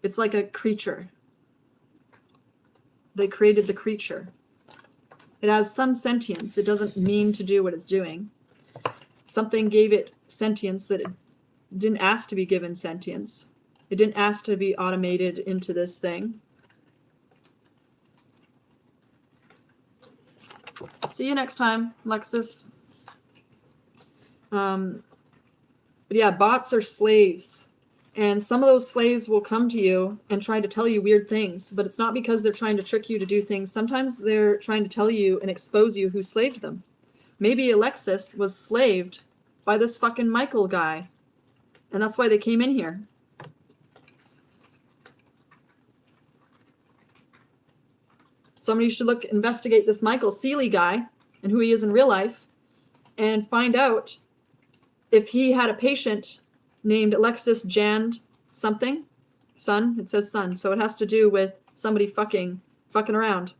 It's like a creature. They created the creature. It has some sentience. It doesn't mean to do what it's doing. Something gave it sentience that it didn't ask to be given sentience. It didn't ask to be automated into this thing. See you next time, Lexus. But yeah, bots are slaves. And some of those slaves will come to you and try to tell you weird things, but it's not because they're trying to trick you to do things. Sometimes they're trying to tell you and expose you who slaved them. Maybe Alexis was slaved by this fucking Michael guy, and that's why they came in here. Somebody should investigate this Michael Seeley guy and who he is in real life and find out if he had a patient named Alexis Jan something. Son, it says son, so it has to do with somebody fucking around.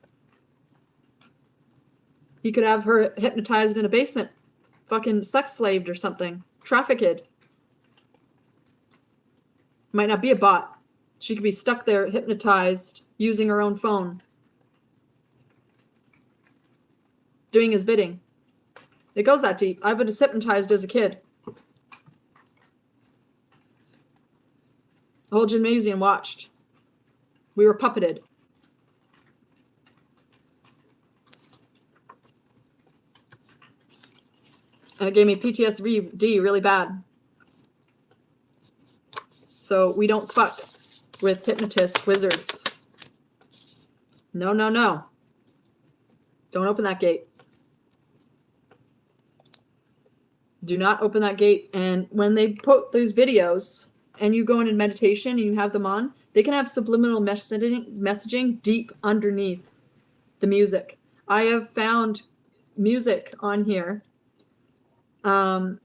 He could have her hypnotized in a basement, fucking sex slaved or something, trafficked. Might not be a bot. She could be stuck there hypnotized using her own phone, doing his bidding. It goes that deep. I was hypnotized as a kid. The whole gymnasium watched. We were puppeted. And it gave me PTSD really bad. So we don't fuck with hypnotist wizards. No, no, no. Don't open that gate. Do not open that gate. And when they put these videos and you go into meditation and you have them on, they can have subliminal messaging deep underneath the music. I have found music on here, and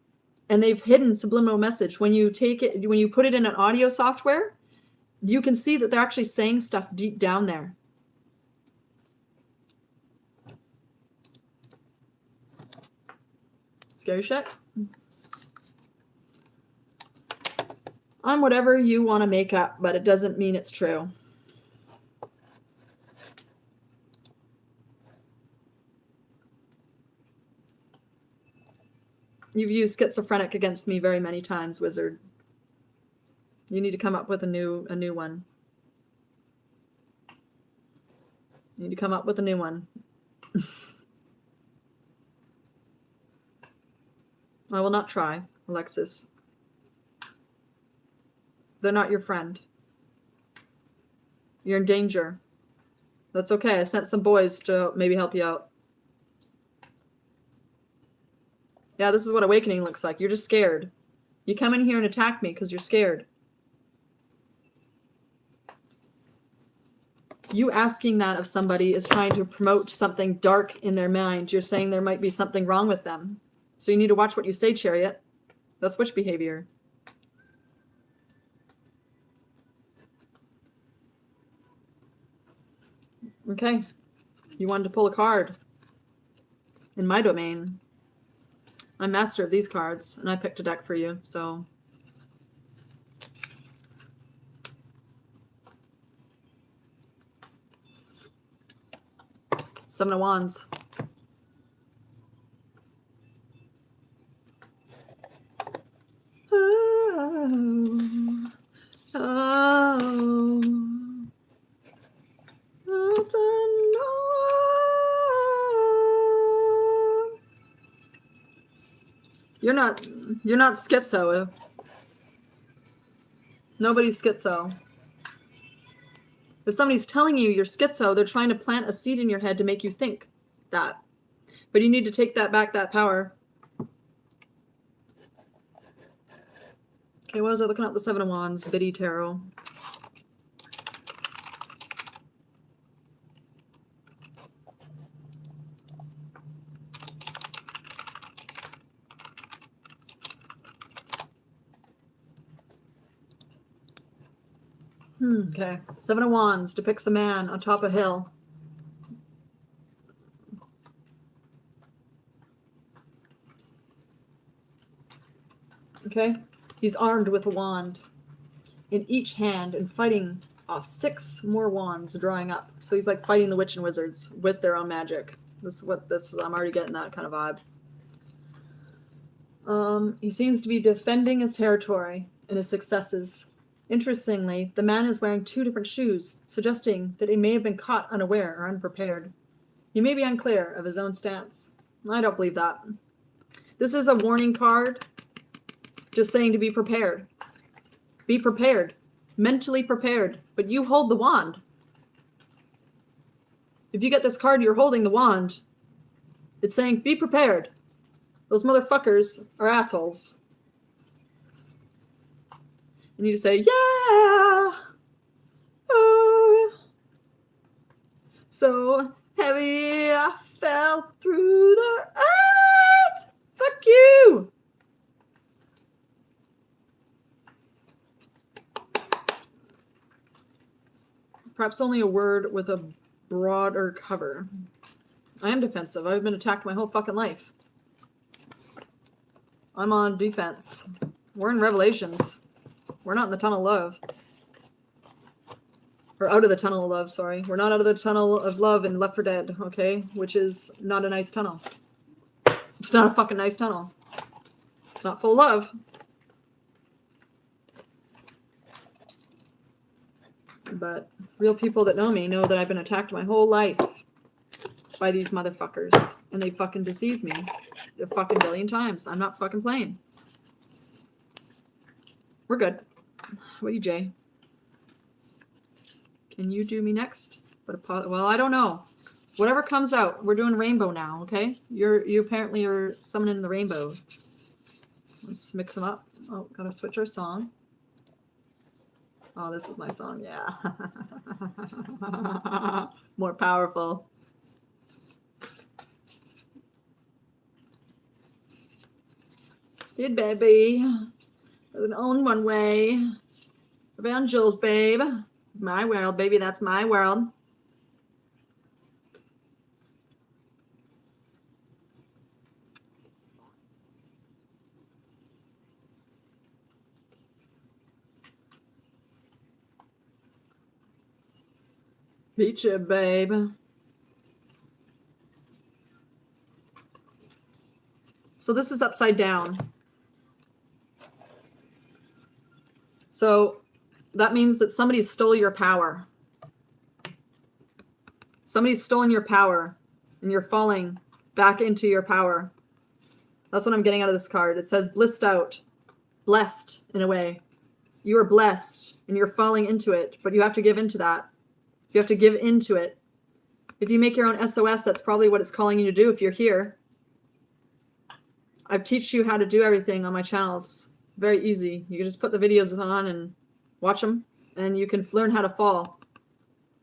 they've hidden subliminal message. When you take it, when you put it in an audio software, you can see that they're actually saying stuff deep down there. Scary shit. I'm whatever you want to make up, but it doesn't mean it's true. You've used schizophrenic against me very many times, wizard. You need to come up with a new one. You need to come up with a new one. I will not try, Alexis. They're not your friend. You're in danger. That's okay. I sent some boys to maybe help you out. Yeah, this is what awakening looks like. You're just scared. You come in here and attack me because you're scared. You asking that of somebody is trying to promote something dark in their mind. You're saying there might be something wrong with them. So you need to watch what you say, Chariot. That's witch behavior. Okay. You wanted to pull a card in my domain. I'm master of these cards, and I picked a deck for you, so... Seven of Wands. Oh, oh, You're not schizo. Nobody's schizo. If somebody's telling you you're schizo, they're trying to plant a seed in your head to make you think that. But you need to take that back, that power. Okay, what was I looking at? The Seven of Wands, Biddy Tarot. Okay, Seven of Wands depicts a man on top of a hill. Okay, he's armed with a wand in each hand and fighting off 6 more wands drawing up. So he's like fighting the witch and wizards with their own magic. I'm already getting that kind of vibe. He seems to be defending his territory and his successes. Interestingly, the man is wearing 2 different shoes, suggesting that he may have been caught unaware or unprepared. He may be unclear of his own stance. I don't believe that. This is a warning card, just saying to be prepared. Be prepared. Mentally prepared. But you hold the wand. If you get this card, you're holding the wand. It's saying, be prepared. Those motherfuckers are assholes. And you just say, yeah! Oh, so heavy I fell through the earth! Fuck you! Perhaps only a word with a broader cover. I am defensive. I've been attacked my whole fucking life. I'm on defense. We're in Revelations. We're not in the tunnel of love. Or out of the tunnel of love, sorry. We're not out of the tunnel of love in Left 4 Dead, okay? Which is not a nice tunnel. It's not a fucking nice tunnel. It's not full of love. But real people that know me know that I've been attacked my whole life by these motherfuckers. And they fucking deceived me a fucking billion times. I'm not fucking playing. We're good. What are you, Jay? Can you do me next? Well, I don't know. Whatever comes out, we're doing rainbow now, okay? You apparently are summoning the rainbow. Let's mix them up. Oh, gotta switch our song. Oh, this is my song, yeah. More powerful. Good baby. An own one way. Evangels, babe. My world, baby, that's my world. Beat you, babe. So this is upside down. So that means that somebody stole your power. Somebody's stolen your power and you're falling back into your power. That's what I'm getting out of this card. It says blissed out, blessed in a way. You are blessed and you're falling into it, but you have to give into that. You have to give into it. If you make your own SOS, that's probably what it's calling you to do if you're here. I teach you how to do everything on my channel. It's very easy. You can just put the videos on and watch them, and you can learn how to fall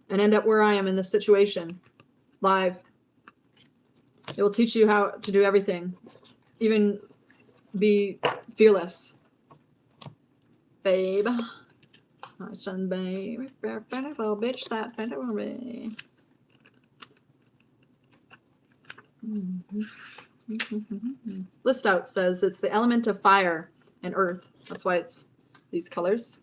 and end up where I am in this situation live. It will teach you how to do everything, even be fearless, babe. My son, babe, bitch, that baby. List out says it's the element of fire and earth. That's why it's these colors.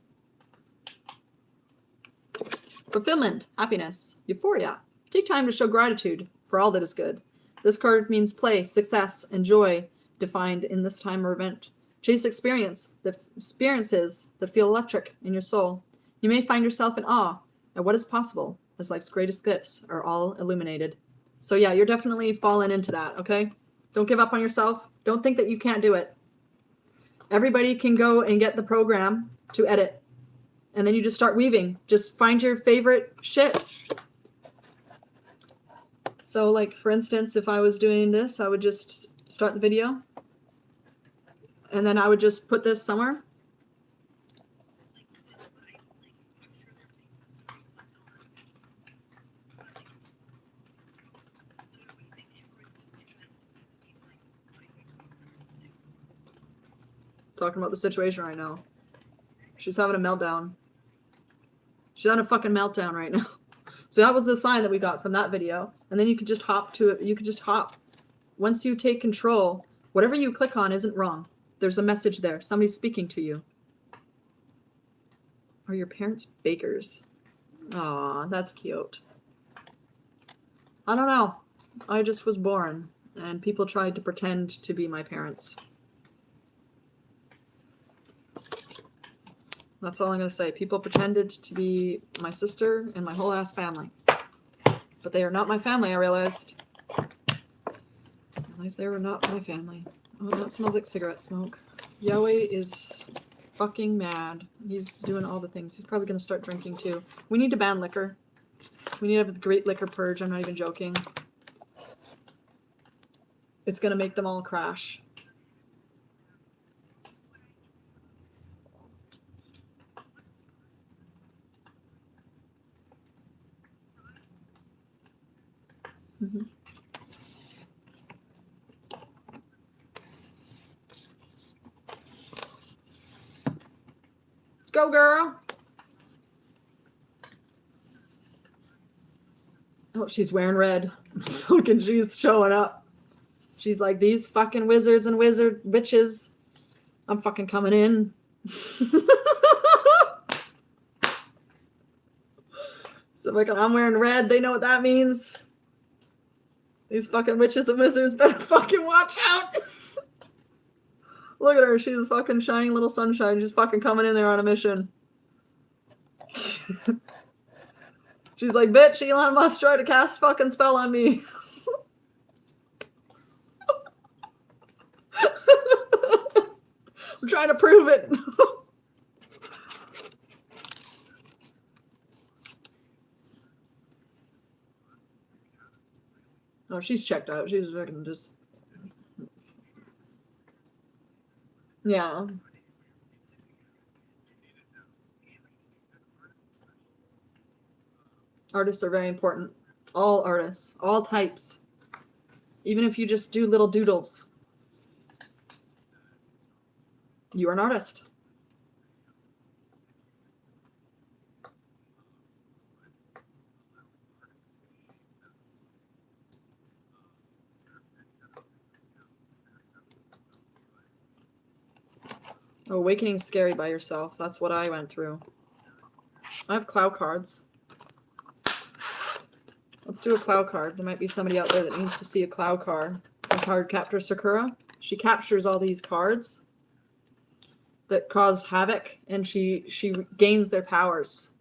Fulfillment, happiness, euphoria. Take time to show gratitude for all that is good. This card means play, success, and joy defined in this time or event. Chase experiences that feel electric in your soul. You may find yourself in awe at what is possible as life's greatest gifts are all illuminated. So yeah, you're definitely falling into that, okay? Don't give up on yourself. Don't think that you can't do it. Everybody can go and get the program to edit. And then you just start weaving. Just find your favorite shit. So like, for instance, if I was doing this, I would just start the video. And then I would just put this somewhere. Talking about the situation right now. She's having a meltdown. She's having a fucking meltdown right now. So that was the sign that we got from that video. And then you could just hop to it. You could just hop. Once you take control, whatever you click on isn't wrong. There's a message there. Somebody's speaking to you. Are your parents bakers? Aw, that's cute. I don't know. I just was born, and people tried to pretend to be my parents. That's all I'm going to say. People pretended to be my sister and my whole ass family. But they are not my family, I realized. I realized they were not my family. Oh, that smells like cigarette smoke. Yahweh is fucking mad. He's doing all the things. He's probably going to start drinking too. We need to ban liquor. We need to have a great liquor purge. I'm not even joking. It's going to make them all crash. Mm-hmm. Go, girl. Oh, she's wearing red. Fucking, she's showing up. She's like, these fucking wizards and wizard witches. I'm fucking coming in. So like, I'm wearing red. They know what that means. These fucking witches and wizards better fucking watch out. Look at her. She's fucking shining little sunshine. She's fucking coming in there on a mission. She's like, bitch, Elon Musk tried to cast fucking spell on me. I'm trying to prove it. Oh, she's checked out. She's fucking just... Yeah. Artists are very important. All artists. All types. Even if you just do little doodles. You are an artist. Awakening's scary by yourself. That's what I went through. I have cloud cards. Let's do a cloud card. There might be somebody out there that needs to see a cloud card. A card captor Sakura. She captures all these cards that cause havoc, and she gains their powers.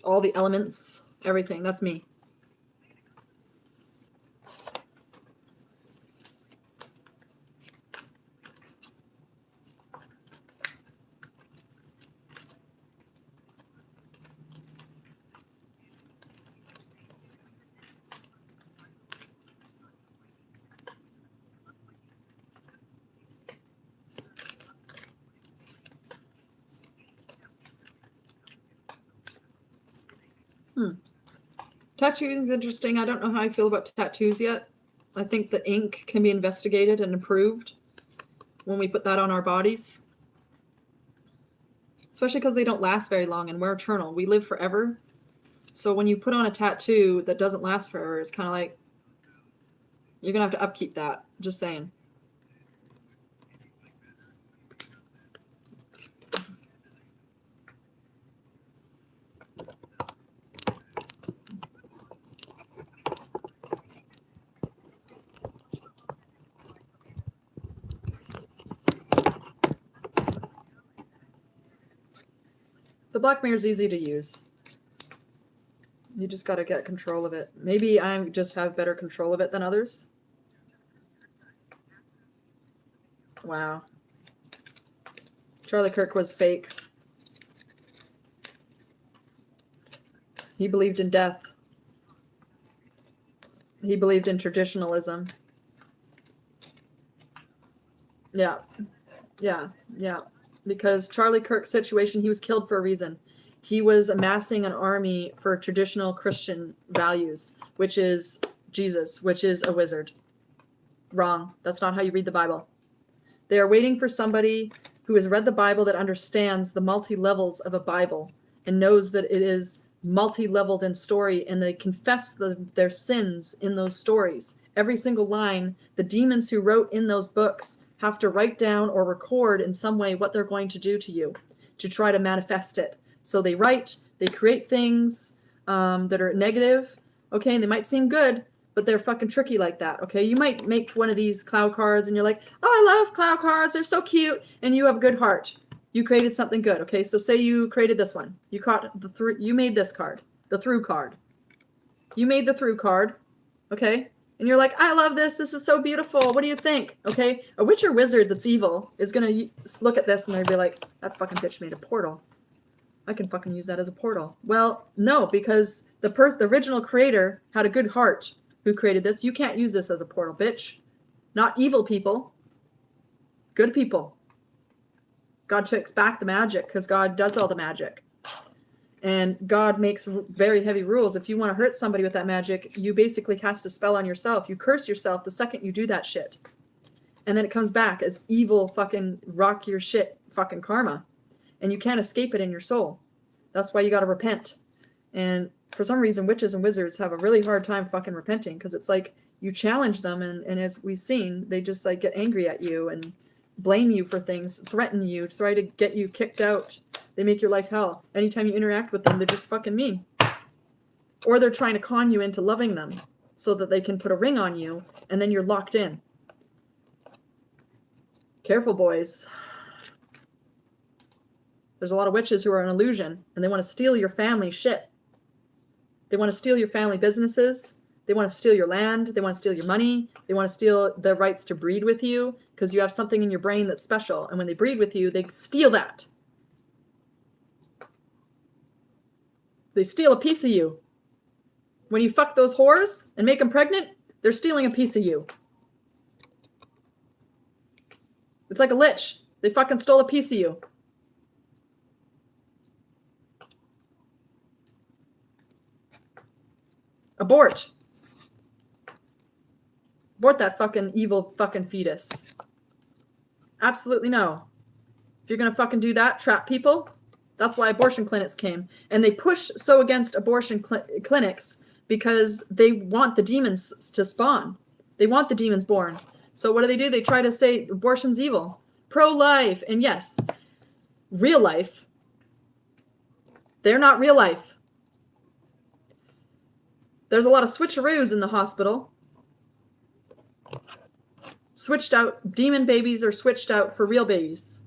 All the elements, everything. That's me. Tattooing is interesting. I don't know how I feel about tattoos yet. I think the ink can be investigated and improved when we put that on our bodies. Especially because they don't last very long and we're eternal. We live forever. So when you put on a tattoo that doesn't last forever, it's kind of like, you're going to have to upkeep that. Just saying. The black mirror is easy to use. You just got to get control of it. Maybe I just have better control of it than others. Wow. Charlie Kirk was fake. He believed in death. He believed in traditionalism. Yeah. Yeah. Yeah. Because Charlie Kirk's situation, he was killed for a reason. He was amassing an army for traditional Christian values, which is Jesus, which is a wizard. Wrong. That's not how you read the Bible. They are waiting for somebody who has read the Bible that understands the multi-levels of a Bible and knows that it is multi-leveled in story, and they confess their sins in those stories. Every single line, the demons who wrote in those books have to write down or record in some way what they're going to do to you to try to manifest it. So they write, they create things that are negative, okay, and they might seem good, but they're fucking tricky like that, okay? You might make one of these cloud cards and you're like, oh, I love cloud cards, they're so cute, and you have a good heart. You created something good, okay? So say you created this one. You made this card, the through card. You made the through card, okay? And you're like, I love this. This is so beautiful. What do you think? Okay? A witch or wizard that's evil is going to look at this and they'd be like, that fucking bitch made a portal. I can fucking use that as a portal. Well, no, because the original creator had a good heart who created this. You can't use this as a portal, bitch. Not evil people. Good people. God takes back the magic because God does all the magic. And God makes very heavy rules. If you want to hurt somebody with that magic, you basically cast a spell on yourself. You curse yourself the second you do that shit. And then it comes back as evil fucking rock your shit fucking karma. And you can't escape it in your soul. That's why you got to repent. And for some reason, witches and wizards have a really hard time fucking repenting because it's like you challenge them and as we've seen, they just like get angry at you and blame you for things, threaten you, try to get you kicked out. They make your life hell. Anytime you interact with them, they're just fucking mean. Or they're trying to con you into loving them so that they can put a ring on you and then you're locked in. Careful, boys. There's a lot of witches who are an illusion and they want to steal your family shit. They want to steal your family businesses. They want to steal your land. They want to steal your money. They want to steal their rights to breed with you because you have something in your brain that's special. And when they breed with you, they steal that. They steal a piece of you. When you fuck those whores and make them pregnant, they're stealing a piece of you. It's like a lich. They fucking stole a piece of you. Abort. Abort that fucking evil fucking fetus. Absolutely no. If you're gonna fucking do that, trap people, that's why abortion clinics came. And they push so against abortion clinics because they want the demons to spawn. They want the demons born. So what do? They try to say abortion's evil. Pro-life. And yes, real life. They're not real life. There's a lot of switcheroos in the hospital. Switched out. Demon babies are switched out for real babies.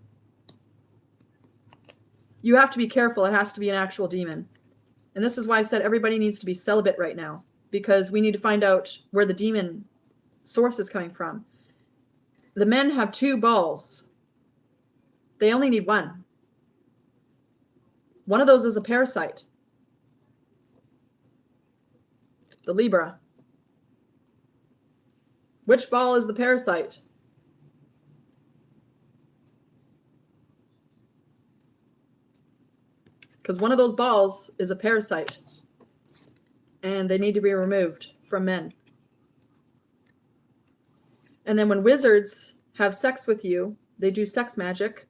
You have to be careful. It has to be an actual demon. And this is why I said everybody needs to be celibate right now. Because we need to find out where the demon source is coming from. The men have 2 balls. They only need 1. One of those is a parasite. The Libra. Which ball is the parasite? Because one of those balls is a parasite. and they need to be removed from men. And then when wizards have sex with you, they do sex magic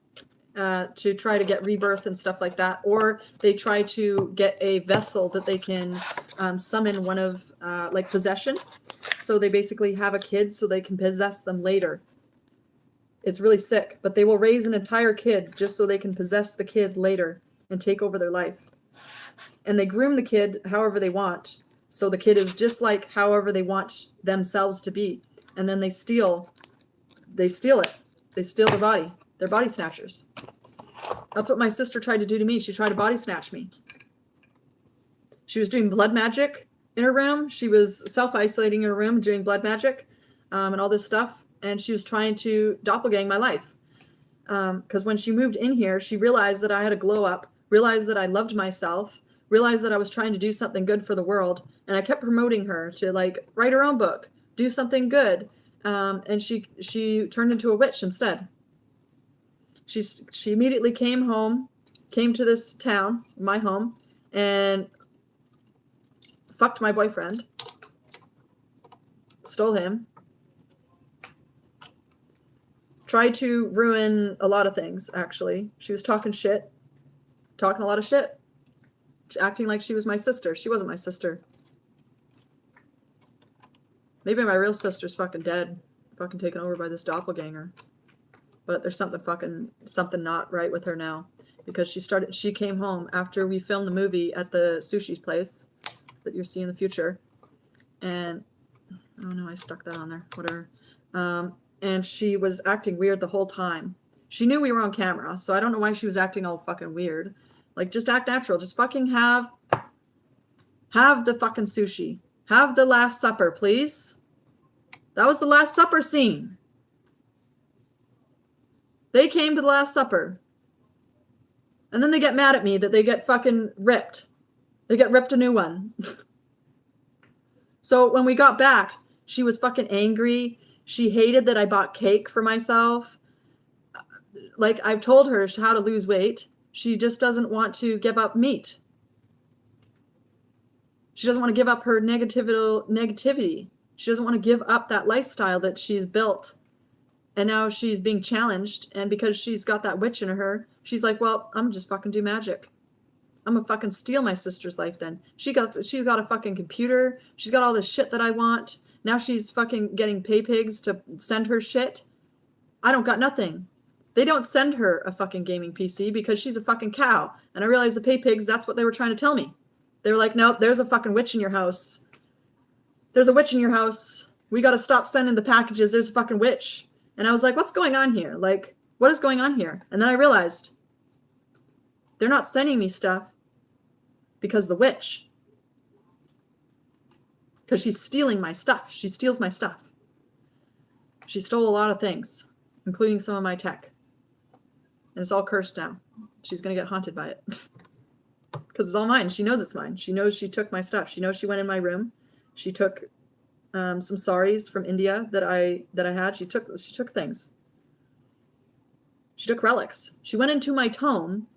to try to get rebirth and stuff like that, or they try to get a vessel that they can summon one of like possession. So they basically have a kid so they can possess them later. It's really sick, but they will raise an entire kid just so they can possess the kid later and take over their life. And they groom the kid however they want. So the kid is just like however they want themselves to be. And then they steal it. They steal their body. They're body snatchers. That's what my sister tried to do to me. She tried to body snatch me. She was doing blood magic in her room. She was self-isolating in her room, doing blood magic and all this stuff. And she was trying to doppelgang my life. Because when she moved in here, she realized that I had a glow up, realized that I loved myself, realized that I was trying to do something good for the world. And I kept promoting her to like write her own book, do something good. And she turned into a witch instead. She immediately came to this town, my home, and fucked my boyfriend, stole him, tried to ruin a lot of things, actually. She was talking a lot of shit, acting like she was my sister. She wasn't my sister. Maybe my real sister's fucking dead, fucking taken over by this doppelganger. But there's something not right with her now, because she came home after we filmed the movie at the sushi place that you'll see in the future. And oh no, I stuck that on there, whatever. And she was acting weird the whole time. She knew we were on camera, so I don't know why she was acting all fucking weird. Like, just act natural. Just fucking have the fucking sushi. Have the Last Supper, please. That was the Last Supper scene. They came to the Last Supper. And then they get mad at me that they get fucking ripped. They get ripped a new one. So when we got back, she was fucking angry. She hated that I bought cake for myself. Like, I've told her how to lose weight. She just doesn't want to give up meat. She doesn't want to give up her negativity. She doesn't want to give up that lifestyle that she's built. And now she's being challenged. And because she's got that witch in her, she's like, well, I'm just fucking do magic. I'm gonna fucking steal my sister's life then. She's got a fucking computer. She's got all this shit that I want. Now she's fucking getting pay pigs to send her shit. I don't got nothing. They don't send her a fucking gaming PC because she's a fucking cow. And I realized the pay pigs, that's what they were trying to tell me. They were like, nope, there's a fucking witch in your house. There's a witch in your house. We got to stop sending the packages. There's a fucking witch. And I was like, what's going on here? Like, what is going on here? And then I realized they're not sending me stuff because the witch. Because she's stealing my stuff. She steals my stuff. She stole a lot of things, including some of my tech. And it's all cursed now. She's going to get haunted by it. Because it's all mine. She knows it's mine. She knows she took my stuff. She knows she went in my room. She took some saris from India that I had. She took things. She took relics. She went into my tomb,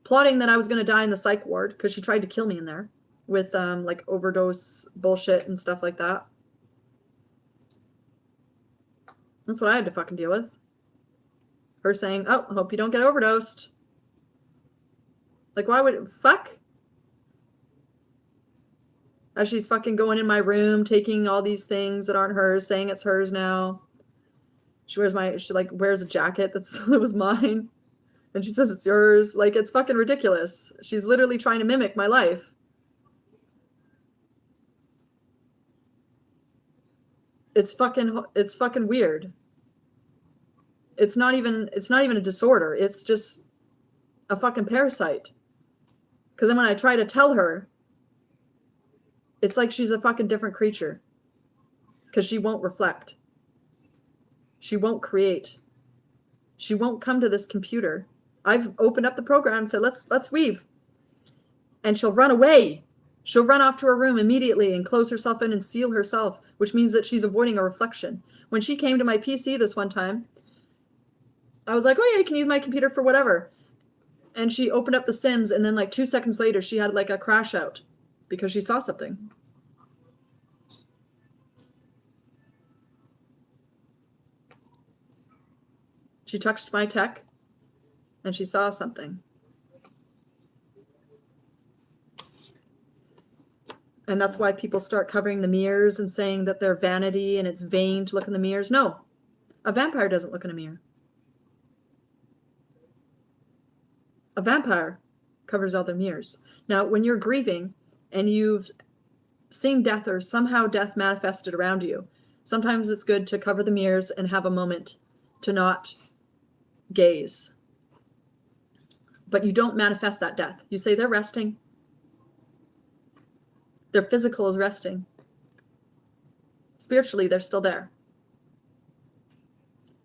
plotting that I was going to die in the psych ward because she tried to kill me in there with like overdose bullshit and stuff like that. That's what I had to fucking deal with. Her saying, oh, hope you don't get overdosed. Like, why would, fuck? As she's fucking going in my room, taking all these things that aren't hers, saying it's hers now. She wears a jacket that was mine. And she says it's yours. Like, it's fucking ridiculous. She's literally trying to mimic my life. It's fucking weird. It's not even a disorder. It's just a fucking parasite. Because then when I try to tell her, it's like she's a fucking different creature. Because she won't reflect. She won't create. She won't come to this computer. I've opened up the program and said, let's weave. And she'll run away. She'll run off to her room immediately and close herself in and seal herself, which means that she's avoiding a reflection. When she came to my PC this one time, I was like, oh yeah, you can use my computer for whatever. And she opened up the Sims, and then like 2 seconds later, she had like a crash out. because she saw something. She touched my tech and she saw something. And that's why people start covering the mirrors and saying that they're vanity and it's vain to look in the mirrors. No, a vampire doesn't look in a mirror. A vampire covers all their mirrors. Now, when you're grieving and you've seen death or somehow death manifested around you, sometimes it's good to cover the mirrors and have a moment to not gaze. But you don't manifest that death. You say they're resting. Their physical is resting. Spiritually, they're still there.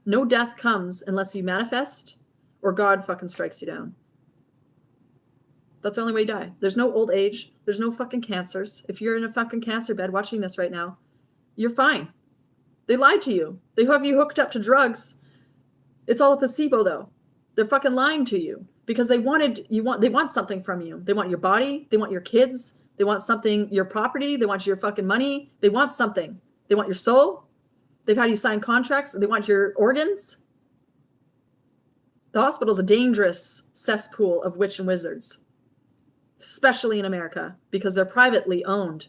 No death comes unless you manifest or God fucking strikes you down. That's the only way you die. There's no old age. There's no fucking cancers. If you're in a fucking cancer bed watching this right now, you're fine. They lied to you. They have you hooked up to drugs. It's all a placebo though. They're fucking lying to you because they want something from you. They want your body. They want your kids. They want something, your property. They want your fucking money. They want something. They want your soul. They've had you sign contracts. They want your organs. The hospital is a dangerous cesspool of witch and wizards, especially in America, because they're privately owned.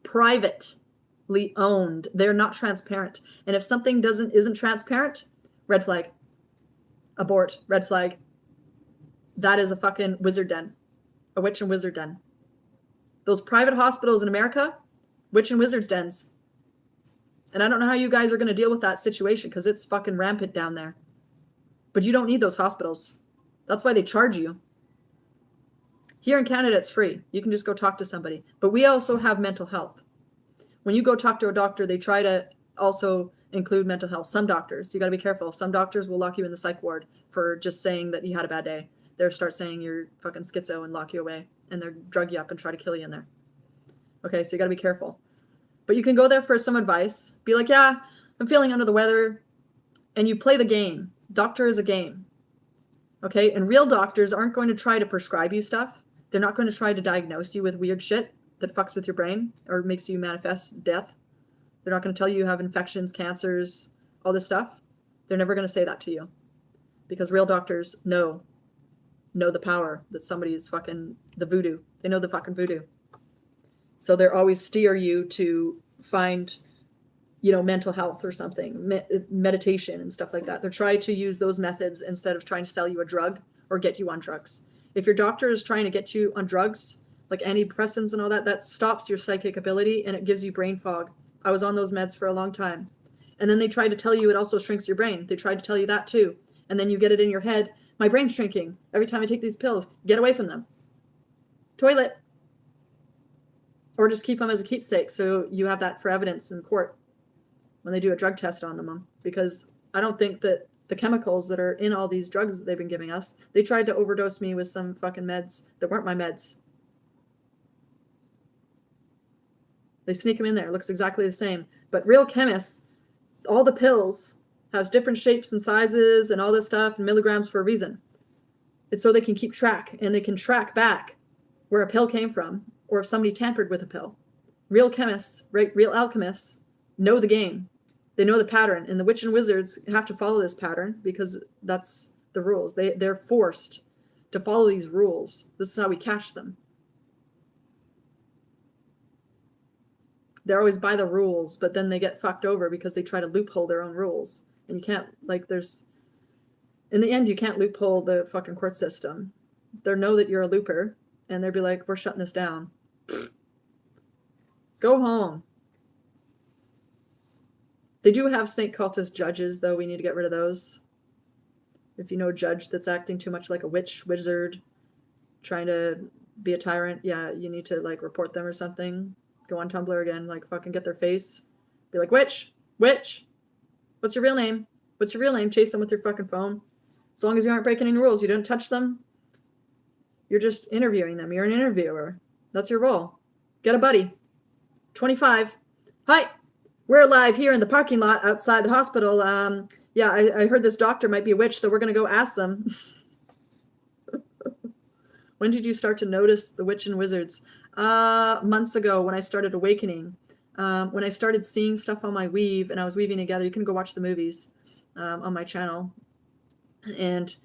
Privately owned. They're not transparent. And if something isn't transparent, red flag. Abort. Red flag. That is a fucking wizard den. A witch and wizard den. Those private hospitals in America, witch and wizards dens. And I don't know how you guys are going to deal with that situation because it's fucking rampant down there. But you don't need those hospitals. That's why they charge you. Here in Canada, it's free. You can just go talk to somebody. But we also have mental health. When you go talk to a doctor, they try to also include mental health. Some doctors, you got to be careful. Some doctors will lock you in the psych ward for just saying that you had a bad day. They'll start saying you're fucking schizo and lock you away. And they'll drug you up and try to kill you in there. Okay, so you got to be careful. But you can go there for some advice. Be like, yeah, I'm feeling under the weather. And you play the game. Doctor is a game. Okay, and real doctors aren't going to try to prescribe you stuff. They're not going to try to diagnose you with weird shit that fucks with your brain or makes you manifest death. They're not going to tell you have infections, cancers, all this stuff. They're never going to say that to you. Because real doctors know the power that somebody's fucking the voodoo. They know the fucking voodoo. So they're always steer you to find, mental health or something, meditation and stuff like that. They're trying to use those methods instead of trying to sell you a drug or get you on drugs. If your doctor is trying to get you on drugs, like antidepressants and all that, that stops your psychic ability and it gives you brain fog. I was on those meds for a long time. And then they try to tell you it also shrinks your brain. They try to tell you that too. And then you get it in your head. My brain's shrinking every time I take these pills. Get away from them. Toilet. Or just keep them as a keepsake so you have that for evidence in court when they do a drug test on them. Because I don't think that the chemicals that are in all these drugs that they've been giving us, they tried to overdose me with some fucking meds that weren't my meds. They sneak them in there. It looks exactly the same. But real chemists, all the pills has different shapes and sizes and all this stuff and milligrams for a reason. It's so they can keep track and they can track back where a pill came from or if somebody tampered with a pill. Real chemists, right? Real alchemists know the game. They know the pattern, and the witch and wizards have to follow this pattern because that's the rules. They're forced to follow these rules. This is how we catch them. They're always by the rules, but then they get fucked over because they try to loophole their own rules. And you can't, in the end, you can't loophole the fucking court system. They know that you're a looper, and they'll be like, we're shutting this down. Go home. They do have snake cultist judges, though. We need to get rid of those. If you know a judge that's acting too much like a witch, wizard, trying to be a tyrant, yeah, you need to, report them or something. Go on Tumblr again, fucking get their face. Be like, witch, what's your real name? What's your real name? Chase them with your fucking phone. As long as you aren't breaking any rules, you don't touch them. You're just interviewing them. You're an interviewer. That's your role. Get a buddy. 25. Hi. We're live here in the parking lot outside the hospital. Yeah, I heard this doctor might be a witch, so we're going to go ask them. When did you start to notice the witch and wizards? Months ago when I started awakening, when I started seeing stuff on my weave and I was weaving together. You can go watch the movies on my channel. And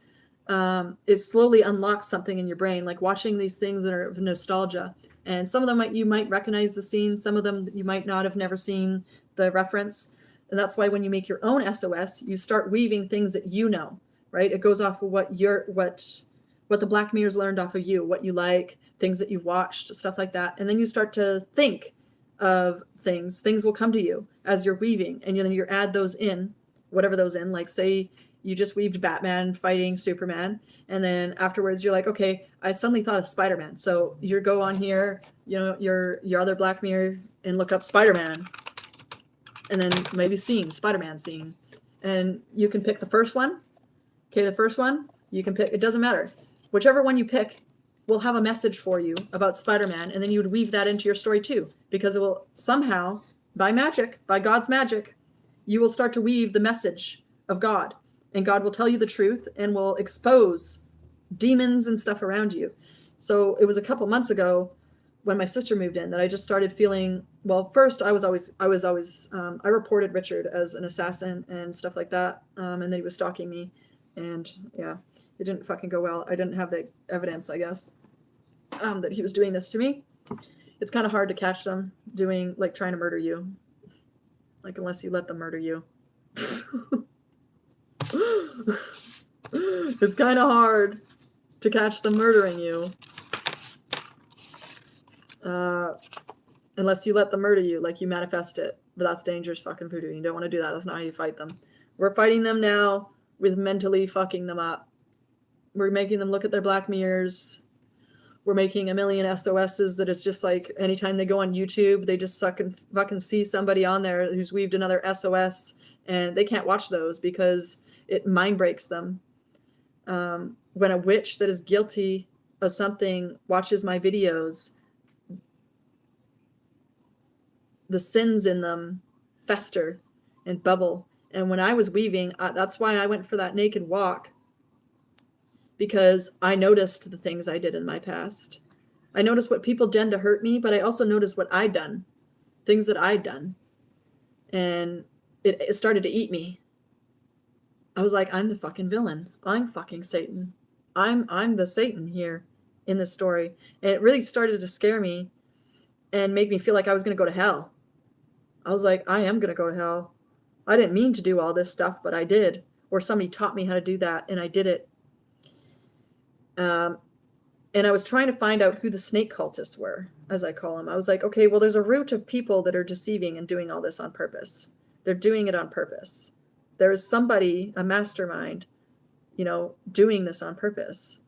it slowly unlocks something in your brain, like watching these things that are of nostalgia. And some of them you might recognize the scene, some of them you might not have never seen the reference. And that's why when you make your own SOS, you start weaving things that you know, right? It goes off of what the Black Mirror's learned off of you, what you like, things that you've watched, stuff like that. And then you start to think of things. Things will come to you as you're weaving, and then you add those in, whatever those in, like say you just weaved Batman fighting Superman, and then afterwards you're like, okay, I suddenly thought of Spider-Man. So you go on here, you know, your other Black Mirror, and look up Spider-Man, and then maybe Spider-Man scene, and you can pick the first one. Okay, the first one you can pick. It doesn't matter, whichever one you pick will have a message for you about Spider-Man, and then you would weave that into your story too, because it will somehow, by magic, by God's magic, you will start to weave the message of God. And God will tell you the truth and will expose demons and stuff around you. So it was a couple months ago when my sister moved in that I just started feeling, well, first I reported Richard as an assassin and stuff like that. And then he was stalking me, and yeah, it didn't fucking go well. I didn't have the evidence, I guess, that he was doing this to me. It's kind of hard to catch them doing, like, trying to murder you. Like, unless you let them murder you. It's kind of hard to catch them murdering you, unless you let them murder you, like you manifest it. But that's dangerous fucking voodoo. You don't want to do that. That's not how you fight them. We're fighting them now with mentally fucking them up. We're making them look at their Black Mirrors. We're making a million SOSs that is just like anytime they go on YouTube, they just fucking see somebody on there who's weaved another SOS, and they can't watch those because it mind breaks them. When a witch that is guilty of something watches my videos, the sins in them fester and bubble. And when I was weaving, that's why I went for that naked walk, because I noticed the things I did in my past. I noticed what people done to hurt me, but I also noticed what I'd done, things that I'd done. And it started to eat me. I was like, I'm the fucking villain. I'm fucking Satan. I'm the Satan here in this story. And it really started to scare me and make me feel like I was going to go to hell. I was like, I am going to go to hell. I didn't mean to do all this stuff, but I did. Or somebody taught me how to do that, and I did it. And I was trying to find out who the snake cultists were, as I call them. I was like, okay, well, there's a root of people that are deceiving and doing all this on purpose. They're doing it on purpose. There is somebody, a mastermind, doing this on purpose.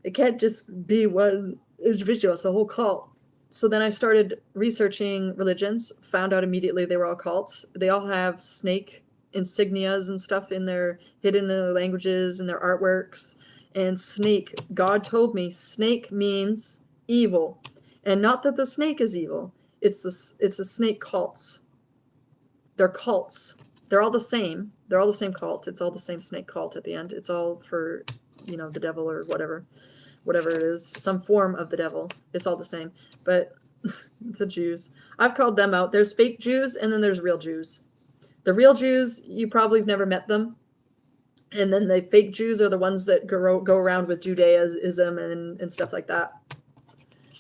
It can't just be one individual. It's the whole cult. So then I started researching religions, found out immediately they were all cults. They all have snake insignias and stuff hidden in their languages and their artworks. And snake, God told me, snake means evil. And not that the snake is evil. It's the snake cults. They're cults. They're all the same. They're all the same cult. It's all the same snake cult at the end. It's all for, the devil or whatever it is, some form of the devil. It's all the same. But the Jews, I've called them out. There's fake Jews, and then there's real Jews. The real Jews, you probably have never met them. And then the fake Jews are the ones that go around with Judaism and stuff like that.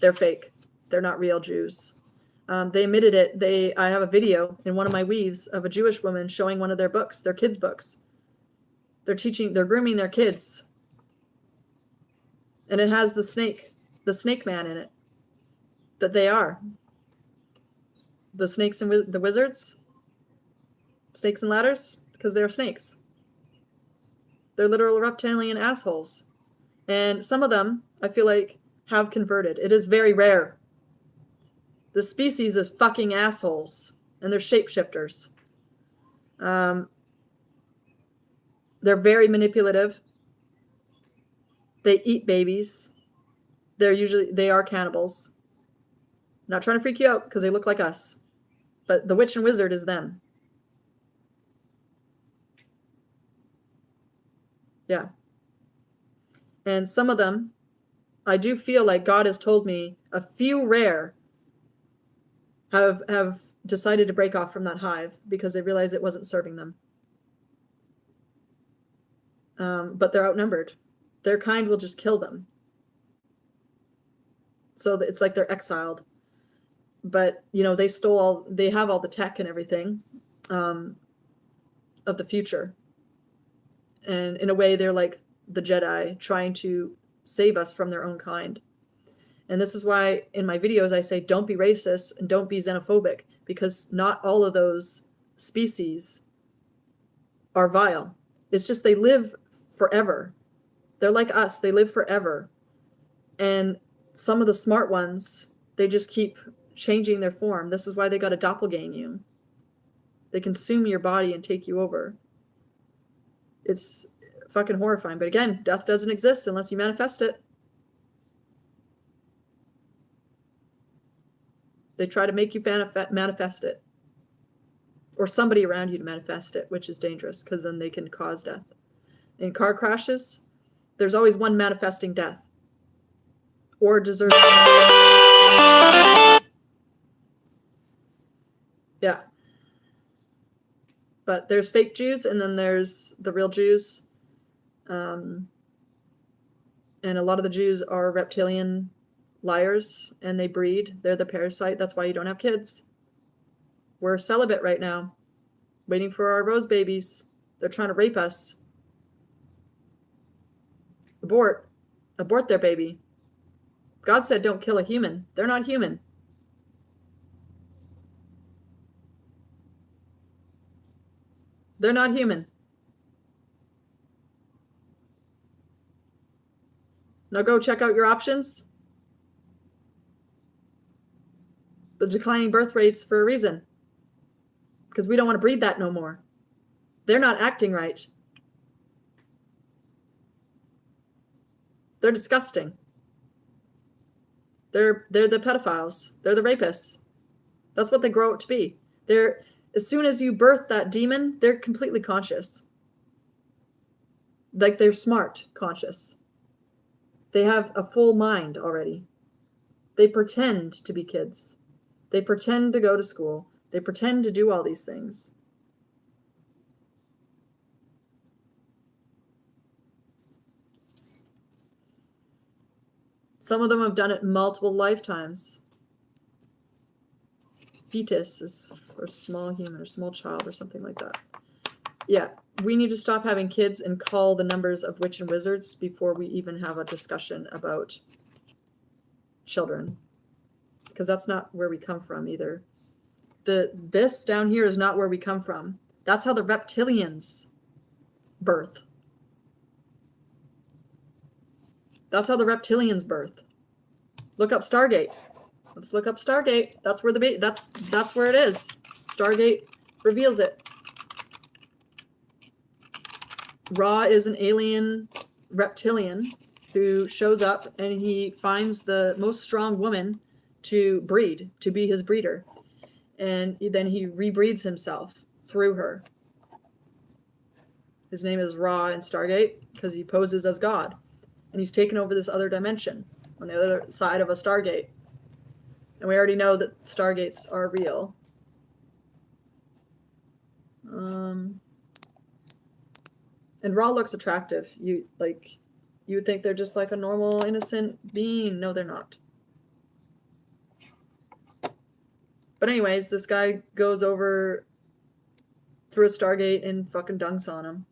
They're fake. They're not real Jews. They admitted it. I have a video in one of my weaves of a Jewish woman showing one of their books, their kids' books. They're grooming their kids. And it has the snake man in it. That they are. The snakes and the wizards. Snakes and ladders, because they're snakes. They're literal reptilian assholes. And some of them, I feel like, have converted. It is very rare. The species is fucking assholes. And they're shapeshifters. They're very manipulative. They eat babies. They are cannibals. Not trying to freak you out because they look like us. But the witch and wizard is them. Yeah. And some of them I do feel like God has told me a few rare have decided to break off from that hive because they realized it wasn't serving them. But they're outnumbered. Their kind will just kill them. So it's like they're exiled. But, you know, they have all the tech and everything of the future. And in a way, they're like the Jedi trying to save us from their own kind. And this is why in my videos I say don't be racist and don't be xenophobic, because not all of those species are vile. It's just they live forever. They're like us. They live forever. And some of the smart ones, they just keep changing their form. This is why they got to doppelgang you. They consume your body and take you over. It's fucking horrifying. But again, death doesn't exist unless you manifest it. They try to make you manifest it. Or somebody around you to manifest it, which is dangerous because then they can cause death. In car crashes, there's always one manifesting death. Or deserving. Yeah. But there's fake Jews and then there's the real Jews. And a lot of the Jews are reptilian liars and they breed. They're the parasite. That's why you don't have kids. We're celibate right now, waiting for our rose babies. They're trying to rape us. Abort. Abort their baby. God said don't kill a human. They're not human. They're not human. Now go check out your options. The declining birth rates for a reason. Because we don't want to breed that no more. They're not acting right. They're disgusting. They're the pedophiles. They're the rapists. That's what they grow up to be. As soon as you birth that demon, they're completely conscious. Like they're smart conscious. They have a full mind already. They pretend to be kids. They pretend to go to school. They pretend to do all these things. Some of them have done it multiple lifetimes. Fetus is for small human or small child or something like that. Yeah, we need to stop having kids and call the numbers of witch and wizards before we even have a discussion about children. Because that's not where we come from either. This down here is not where we come from. That's how the reptilians birth. That's how the reptilians birth. Look up Stargate. Let's look up Stargate. That's where that's where it is. Stargate reveals it. Ra is an alien reptilian who shows up and he finds the most strong woman to breed, to be his breeder. And then he rebreeds himself through her. His name is Ra in Stargate because he poses as God. And he's taken over this other dimension on the other side of a Stargate. And we already know that Stargates are real. And Ra looks attractive. You would think they're just like a normal, innocent being. No, they're not. But anyways, this guy goes over through a Stargate and fucking dunks on him.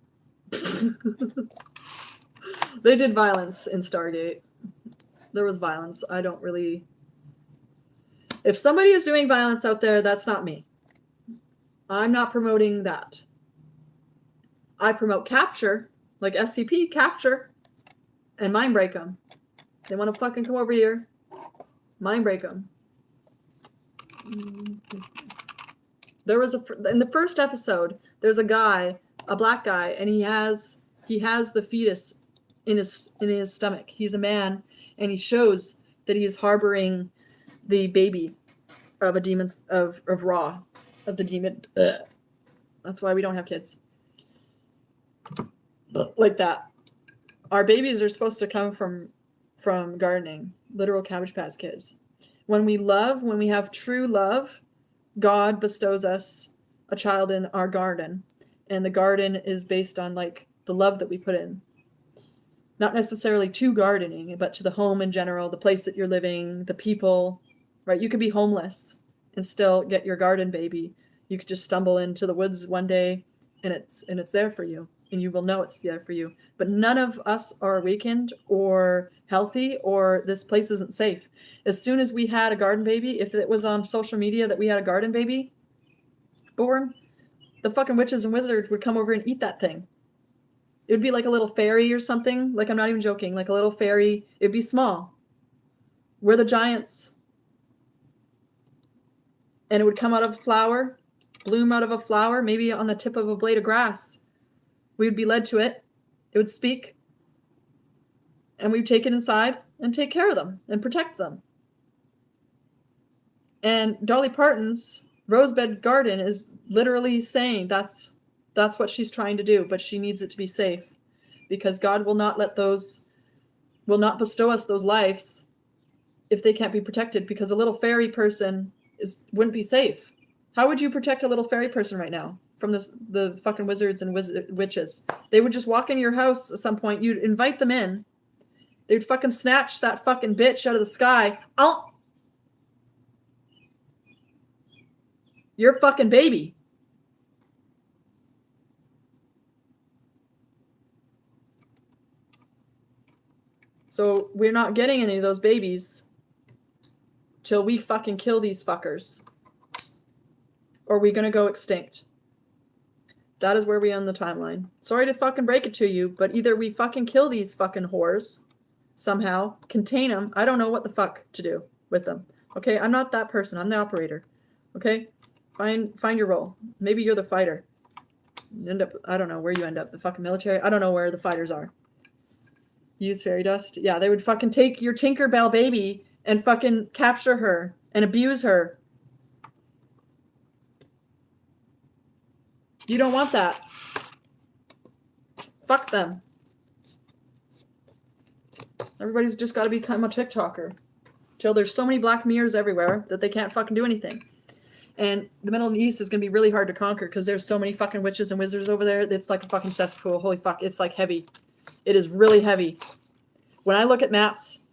They did violence in Stargate. There was violence. I don't really... If somebody is doing violence out there, that's not me. I'm not promoting that. I promote capture, like SCP, capture, and mind break them. They want to fucking come over here, mind break them. There was in the first episode, there's a guy, a black guy, and he has the fetus in his stomach. He's a man, and he shows that he is harboring the baby of a demon's of Ra, of the demon. That's why we don't have kids. Like that. Our babies are supposed to come from from gardening. Literal Cabbage Patch Kids. When we love, when we have true love, God bestows us a child in our garden. And the garden is based on like the love that we put in. Not necessarily to gardening, but to the home in general, the place that you're living, the people, right? You could be homeless and still get your garden baby. You could just stumble into the woods one day and it's there for you, and you will know it's there for you. But none of us are awakened or healthy, or this place isn't safe. As soon as we had a garden baby, if it was on social media that we had a garden baby born, the fucking witches and wizards would come over and eat that thing. It would be like a little fairy or something. Like, I'm not even joking. Like a little fairy. It'd be small. We're the giants. And it would come out of a flower, bloom out of a flower, maybe on the tip of a blade of grass. We would be led to it. It would speak. And we'd take it inside and take care of them and protect them. And Dolly Parton's Rosebud Garden is literally saying that's what she's trying to do, but she needs it to be safe, because God will not bestow us those lives if they can't be protected, because a little fairy person wouldn't be safe. How would you protect a little fairy person right now from the fucking wizards and witches? They would just walk into your house at some point. You'd invite them in. They'd fucking snatch that fucking bitch out of the sky. Oh, your fucking baby. So we're not getting any of those babies till we fucking kill these fuckers. Or we're gonna go extinct. That is where we end the timeline. Sorry to fucking break it to you, but either we fucking kill these fucking whores somehow, contain them. I don't know what the fuck to do with them. Okay, I'm not that person. I'm the operator. Okay, find your role. Maybe you're the fighter. You end up, I don't know where you end up. The fucking military. I don't know where the fighters are. Use fairy dust. Yeah, they would fucking take your Tinkerbell baby and fucking capture her and abuse her. You don't want that. Fuck them. Everybody's just got to become a TikToker. Till there's so many black mirrors everywhere that they can't fucking do anything. And the Middle East is going to be really hard to conquer because there's so many fucking witches and wizards over there. It's like a fucking cesspool. Holy fuck. It's like heavy. It is really heavy. When I look at maps,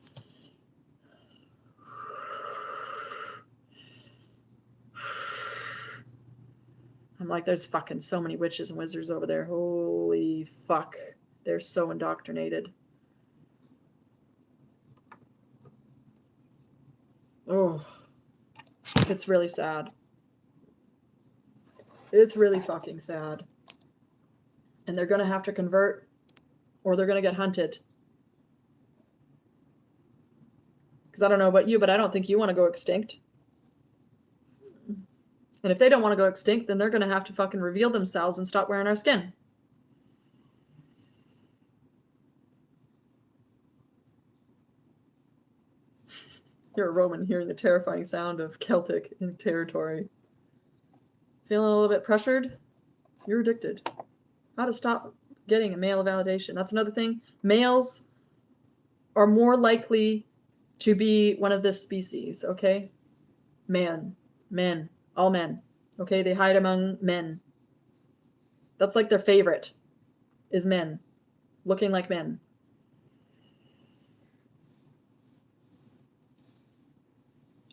I'm like, there's fucking so many witches and wizards over there. Holy fuck. They're so indoctrinated. Oh, it's really sad. It's really fucking sad. And they're going to have to convert, or they're going to get hunted. Because I don't know about you, but I don't think you want to go extinct. And if they don't want to go extinct, then they're going to have to fucking reveal themselves and stop wearing our skin. You're a Roman hearing the terrifying sound of Celtic in territory. Feeling a little bit pressured? You're addicted. How to stop getting a male validation. That's another thing. Males are more likely to be one of this species, okay? Men, all men, okay? They hide among men. That's like their favorite, is men, looking like men.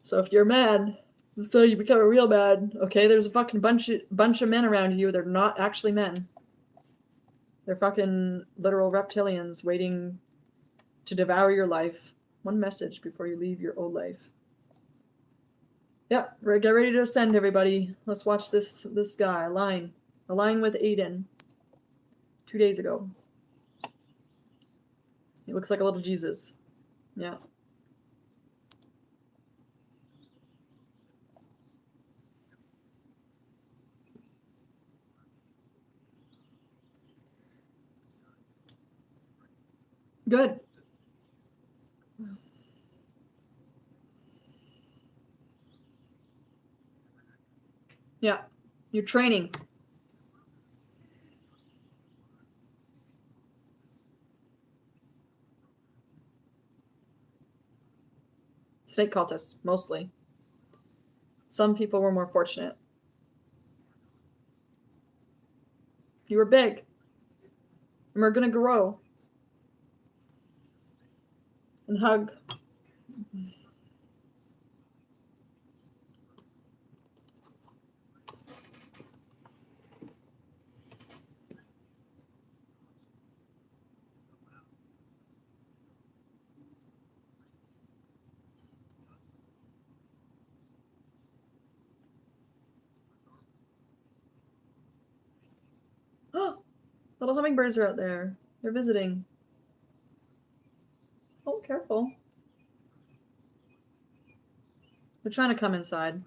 So if you're mad, so you become a real man, okay? There's a fucking bunch of men around you. They're not actually men. They're fucking literal reptilians waiting to devour your life. One message before you leave your old life. Yeah, get ready to ascend, everybody. Let's watch this guy, Align with Aiden. 2 days ago. He looks like a little Jesus. Yeah. Good. Yeah, you're training. Snake cultists, mostly. Some people were more fortunate. You were big. And we're gonna grow. And hug. Little hummingbirds are out there. They're visiting. Oh, careful. They're trying to come inside.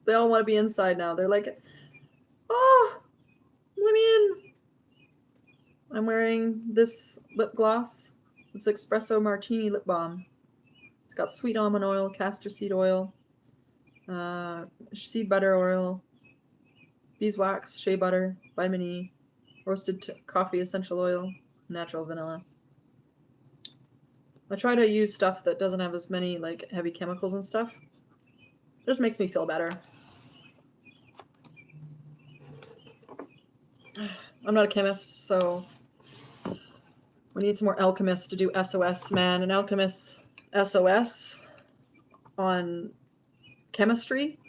They all want to be inside now. They're like, oh, let me in. I'm wearing this lip gloss. It's Espresso Martini Lip Balm. It's got sweet almond oil, castor seed oil, seed butter oil, beeswax, shea butter, vitamin E, roasted coffee essential oil, natural vanilla. I try to use stuff that doesn't have as many like heavy chemicals and stuff. It just makes me feel better. I'm not a chemist, so we need some more alchemists to do SOS, man. An alchemist SOS on chemistry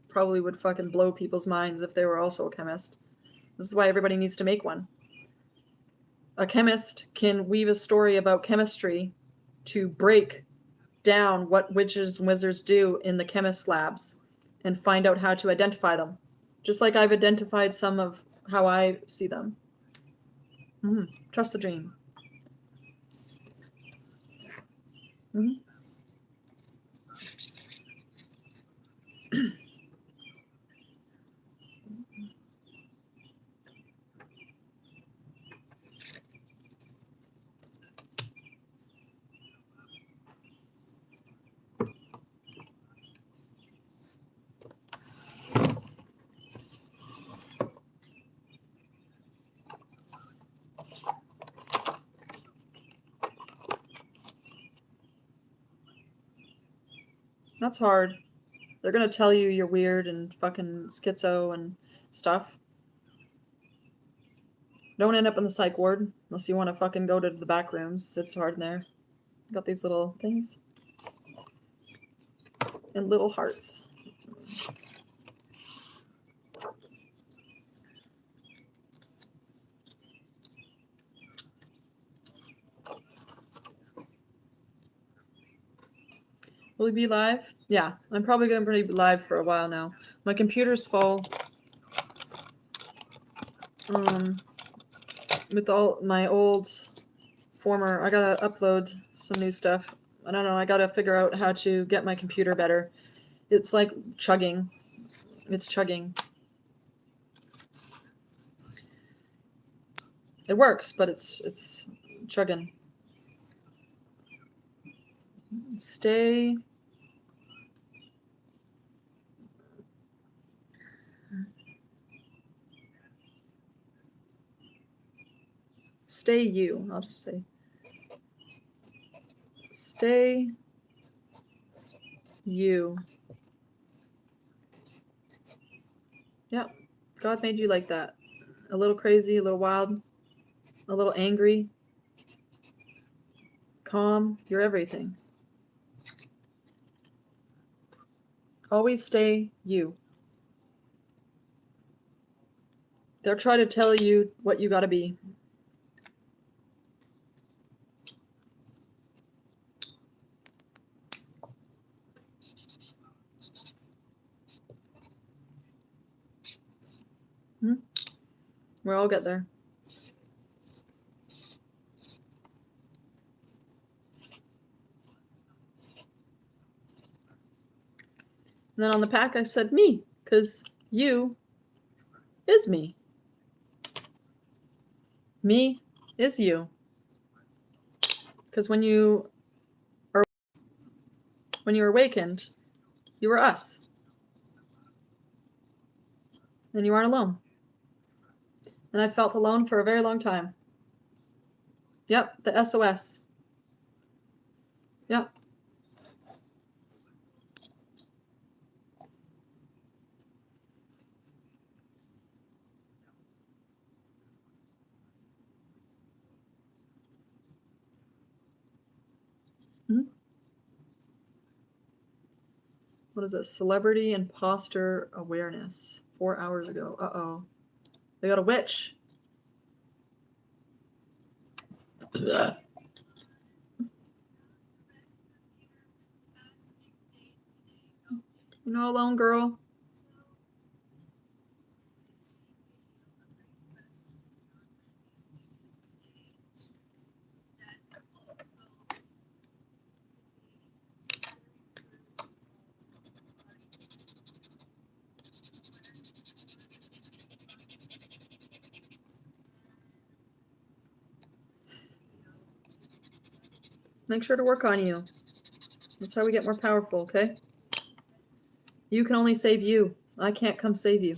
probably would fucking blow people's minds if they were also a chemist. This is why everybody needs to make one. A chemist can weave a story about chemistry to break down what witches and wizards do in the chemist labs and find out how to identify them. Just like I've identified some of how I see them. Trust the dream. That's hard. They're gonna tell you you're weird and fucking schizo and stuff. Don't end up in the psych ward unless you want to fucking go to the back rooms. It's hard in there. Got these little things. And little hearts. Will we be live? Yeah, I'm probably going to be live for a while now. My computer's full. With all my old former, I gotta upload some new stuff. I don't know, I gotta figure out how to get my computer better. It's like chugging. It's chugging. It works, but it's chugging. Stay. Stay you. I'll just say. Stay you. Yep. God made you like that. A little crazy, a little wild, a little angry, calm. You're everything. Always stay you. They'll try to tell you what you gotta be. We'll all get there. And then on the pack, I said me, because you is me. Me is you. Because when you are awakened, you were us. And you aren't alone. And I felt alone for a very long time. Yep, the SOS. Yep. What is it? Celebrity imposter awareness. 4 hours ago. Uh-oh. They got a witch. You're not alone, girl. Make sure to work on you. That's how we get more powerful, okay? You can only save you. I can't come save you.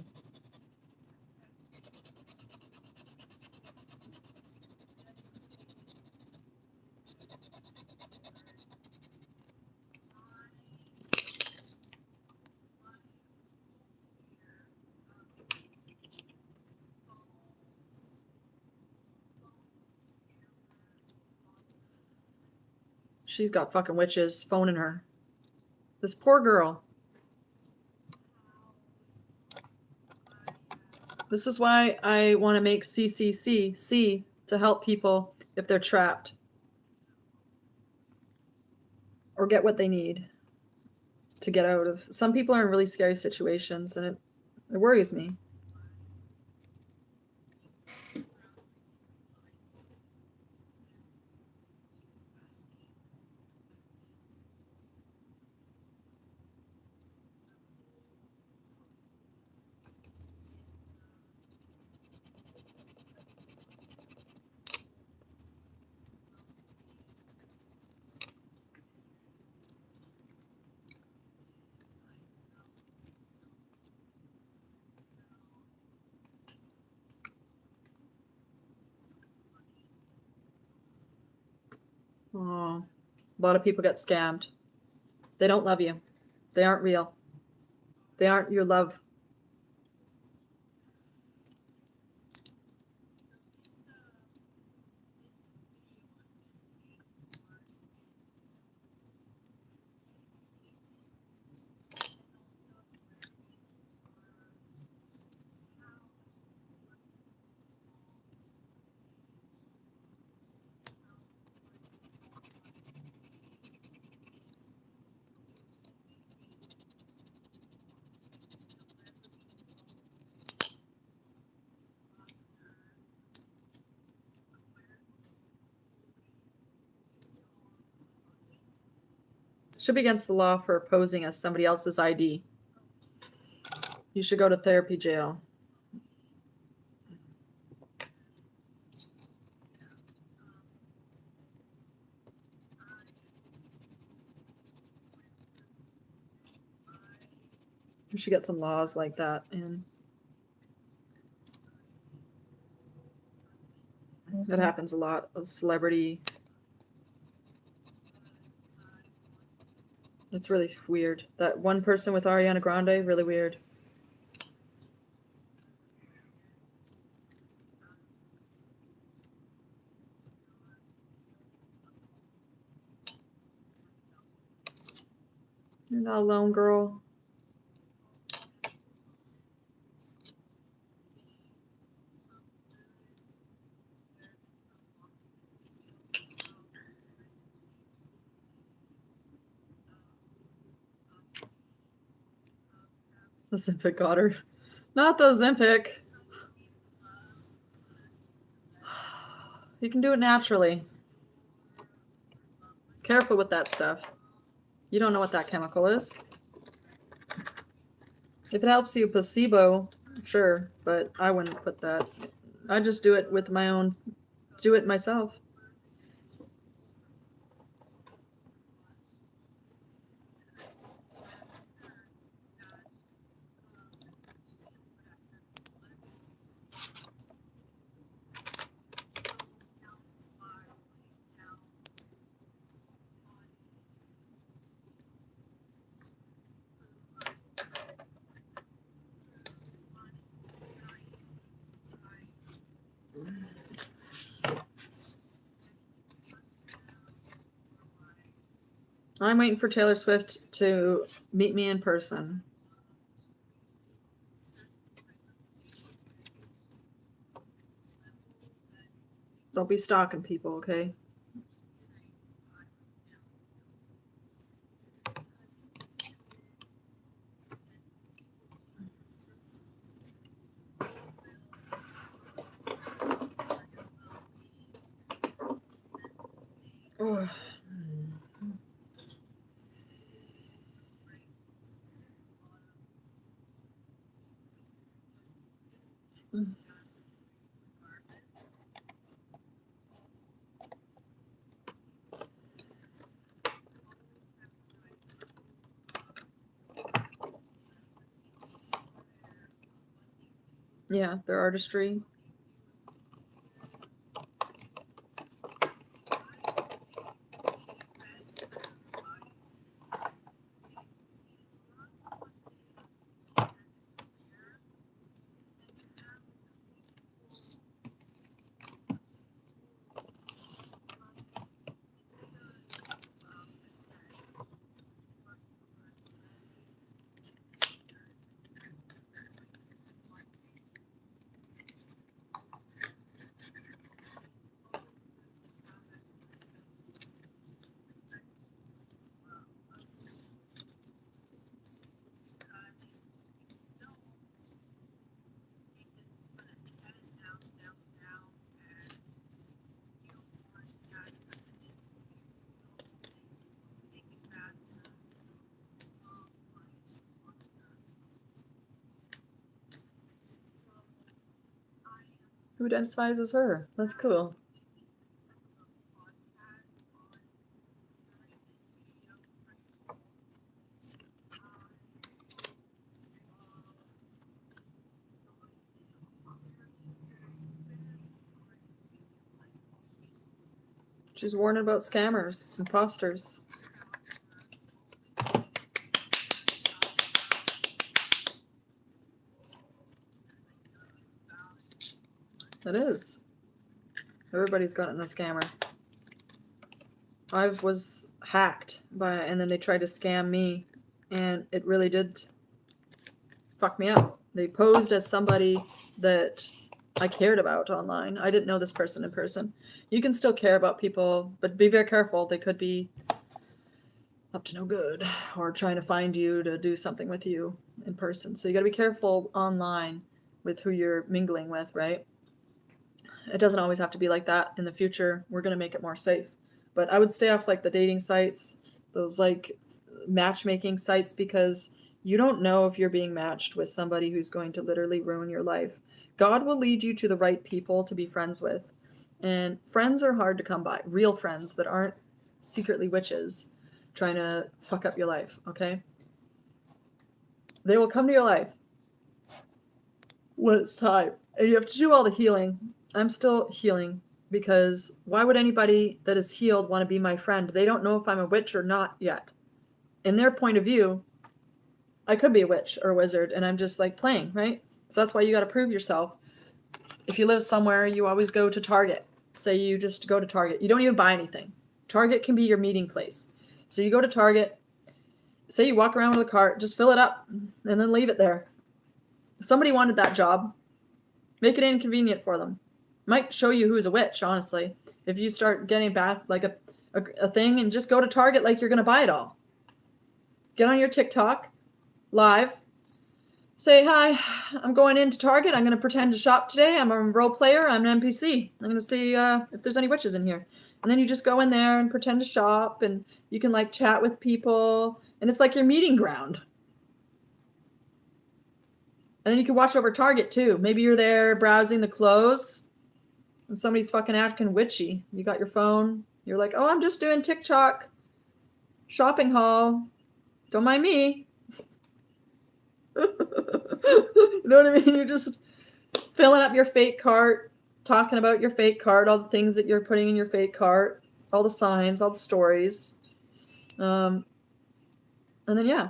She's got fucking witches phoning her. This poor girl. This is why I want to make CCC to help people if they're trapped or get what they need to get out of. Some people are in really scary situations, and it worries me. Oh, a lot of people get scammed. They don't love you. They aren't real. They aren't your love. Should be against the law for posing as somebody else's ID. You should go to therapy jail. You should get some laws like that in. That happens a lot. A celebrity. It's really weird. That one person with Ariana Grande, really weird. You're not alone, girl. The Zempic got her. Not the Zempic. You can do it naturally. Careful with that stuff. You don't know what that chemical is. If it helps you placebo, sure, but I wouldn't put that. I just do it with my own, do it myself. I'm waiting for Taylor Swift to meet me in person. Don't be stalking people, okay? Oh. Yeah, their artistry. Who identifies as her? That's cool. She's warning about scammers, imposters. It is. Everybody's gotten a scammer. I was hacked and then they tried to scam me, and it really did fuck me up. They posed as somebody that I cared about online. I didn't know this person in person. You can still care about people, but be very careful. They could be up to no good or trying to find you to do something with you in person. So you got to be careful online with who you're mingling with, right? It doesn't always have to be like that. In the future, we're going to make it more safe. But I would stay off like the dating sites, those like matchmaking sites, because you don't know if you're being matched with somebody who's going to literally ruin your life. God will lead you to the right people to be friends with. And friends are hard to come by. Real friends that aren't secretly witches trying to fuck up your life, okay? They will come to your life when it's time. And you have to do all the healing. I'm still healing, because why would anybody that is healed want to be my friend? They don't know if I'm a witch or not yet. In their point of view, I could be a witch or a wizard, and I'm just like playing, right? So that's why you got to prove yourself. If you live somewhere, you always go to Target. Say you just go to Target. You don't even buy anything. Target can be your meeting place. So you go to Target. Say you walk around with a cart, just fill it up and then leave it there. If somebody wanted that job, make it inconvenient for them. Might show you who's a witch, honestly. If you start getting like a thing, and just go to Target like you're going to buy it all. Get on your TikTok live. Say, hi, I'm going into Target. I'm going to pretend to shop today. I'm a role player. I'm an NPC. I'm going to see if there's any witches in here. And then you just go in there and pretend to shop, and you can like chat with people, and it's like your meeting ground. And then you can watch over Target too. Maybe you're there browsing the clothes and somebody's fucking acting witchy. You got your phone. You're like, oh, I'm just doing TikTok shopping haul. Don't mind me. You know what I mean? You're just filling up your fake cart, talking about your fake cart, all the things that you're putting in your fake cart, all the signs, all the stories. And then, yeah.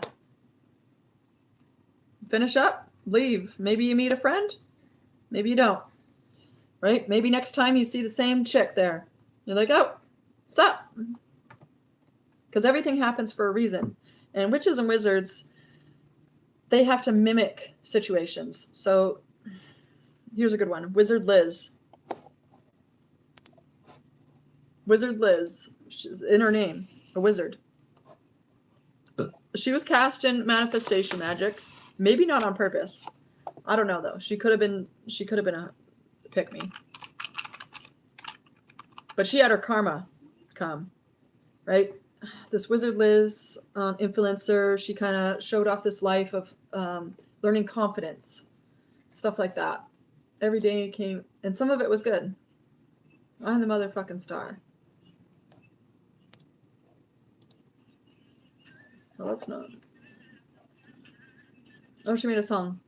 Finish up, leave. Maybe you meet a friend. Maybe you don't. Right? Maybe next time you see the same chick there. You're like, oh, what's up? because everything happens for a reason. And witches and wizards, they have to mimic situations. So here's a good one. Wizard Liz. Wizard Liz. She's in her name. A wizard. She was cast in manifestation magic. Maybe not on purpose. I don't know though. She could have been a pick me. But she had her karma come, right? This Wizard Liz, influencer, she kind of showed off this life of learning confidence, stuff like that. Every day came, and some of it was good. I'm the motherfucking star. Well, let's not. Oh, she made a song.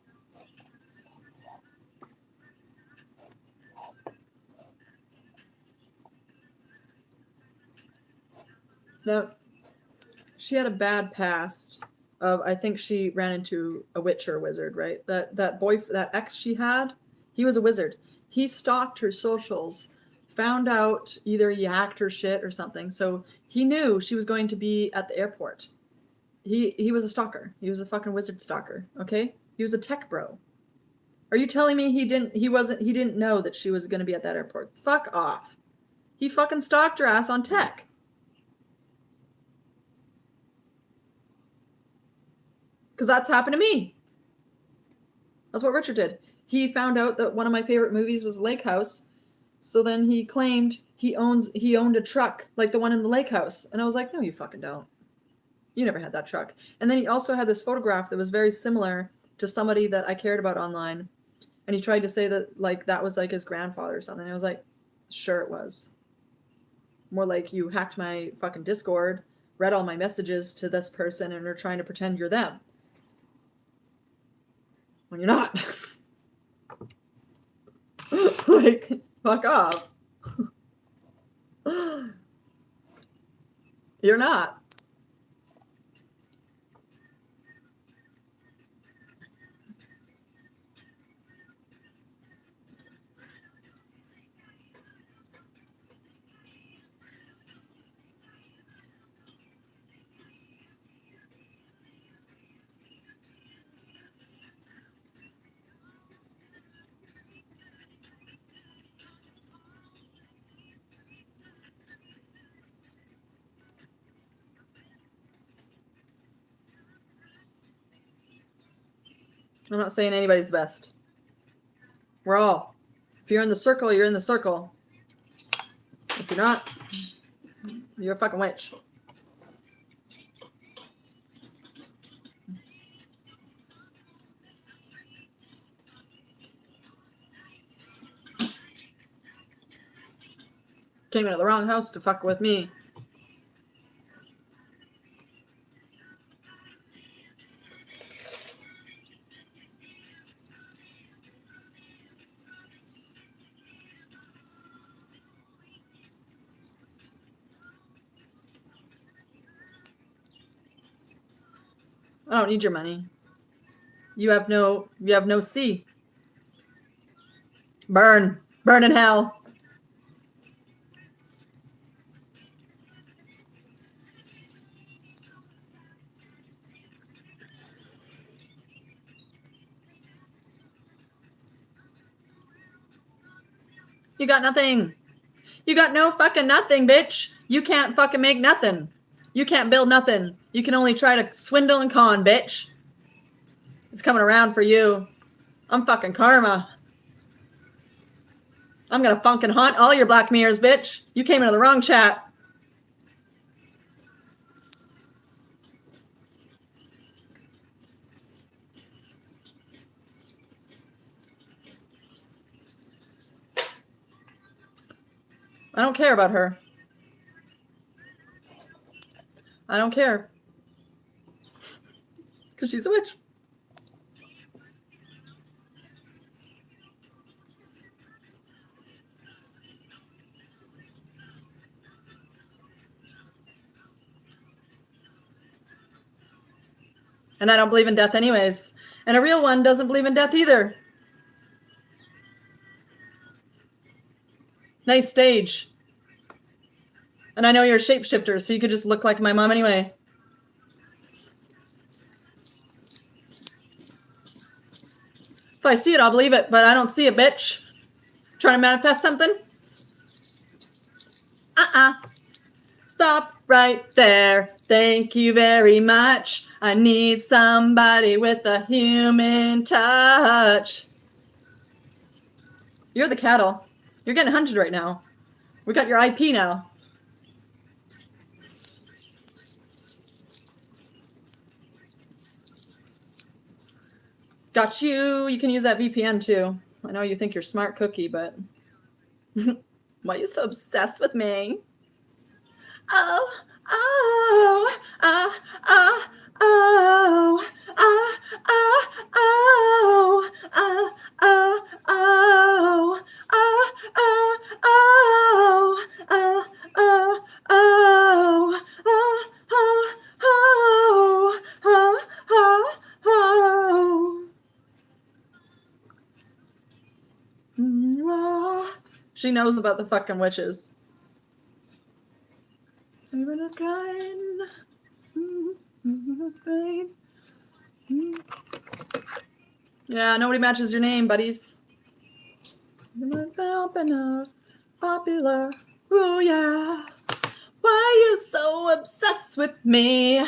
Now, she had a bad past of, I think she ran into a witch or a wizard, right? That ex she had, he was a wizard. He stalked her socials, found out either he hacked her shit or something. So he knew she was going to be at the airport. He was a stalker. He was a fucking wizard stalker, okay? He was a tech bro. Are you telling me he didn't know that she was going to be at that airport? Fuck off. He fucking stalked her ass on tech. Because that's happened to me. That's what Richard did. He found out that one of my favorite movies was Lake House. So then he claimed he owned a truck like the one in the Lake House. And I was like, no, you fucking don't. You never had that truck. And then he also had this photograph that was very similar to somebody that I cared about online. And he tried to say that like that was like his grandfather or something. And I was like, sure it was. More like you hacked my fucking Discord, read all my messages to this person, and are trying to pretend you're them. When you're not. Like, fuck off. You're not. I'm not saying anybody's the best. We're all. If you're in the circle, you're in the circle. If you're not, you're a fucking witch. Came into the wrong house to fuck with me. I don't need your money. You have no C. Burn. Burn in hell. You got nothing. You got no fucking nothing, bitch. You can't fucking make nothing. You can't build nothing. You can only try to swindle and con, bitch. It's coming around for you. I'm fucking karma. I'm gonna fucking haunt all your black mirrors, bitch. You came into the wrong chat. I don't care about her. I don't care. Because she's a witch. And I don't believe in death anyways. And a real one doesn't believe in death either. Nice stage. And I know you're a shapeshifter, so you could just look like my mom anyway. If I see it, I'll believe it, but I don't see it, bitch. Trying to manifest something? Stop right there. Thank you very much. I need somebody with a human touch. You're the cattle. You're getting hunted right now. We got your IP now. Got you. You can use that VPN too. I know you think you're smart cookie, but why are you so obsessed with me? Oh, oh, oh, oh, oh, oh, oh, oh, oh, oh, oh, oh, oh, oh, oh, oh, oh. She knows about the fucking witches. Yeah, nobody matches your name, buddies. Popular. Oh yeah. Why are you so obsessed with me?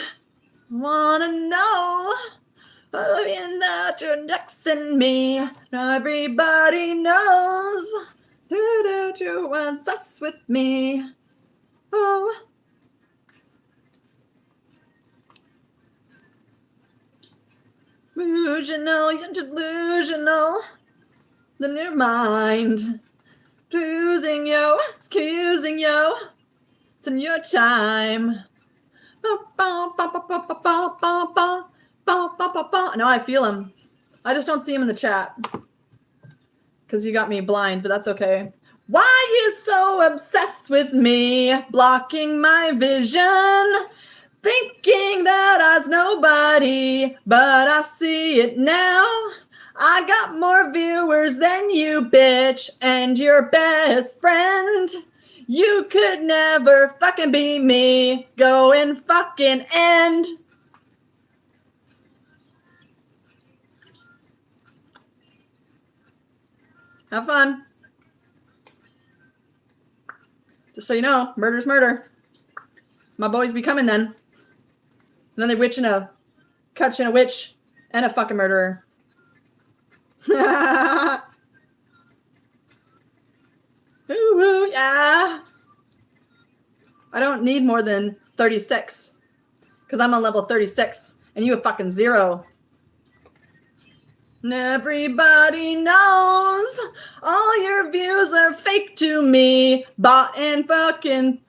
Wanna know? Oh, you're not your next in me. Everybody knows. You're obsessed with me. Oh. Delusional, you're delusional. Then your mind. Choosing you, excusing you. It's in your time. No, I feel him. I just don't see him in the chat. Because you got me blind, but that's okay. Why are you so obsessed with me? Blocking my vision. Thinking that I was nobody, but I see it now. I got more viewers than you, bitch, and your best friend. You could never fucking be me. Go and fucking end. Have fun. Just so you know, murder's murder. My boys be coming then. And then they witch in a catch in a witch and a fucking murderer. Ooh, yeah. I don't need more than 36. Because I'm on level 36. And you have fucking 0. And everybody knows all your views are fake to me. Bought and fucking...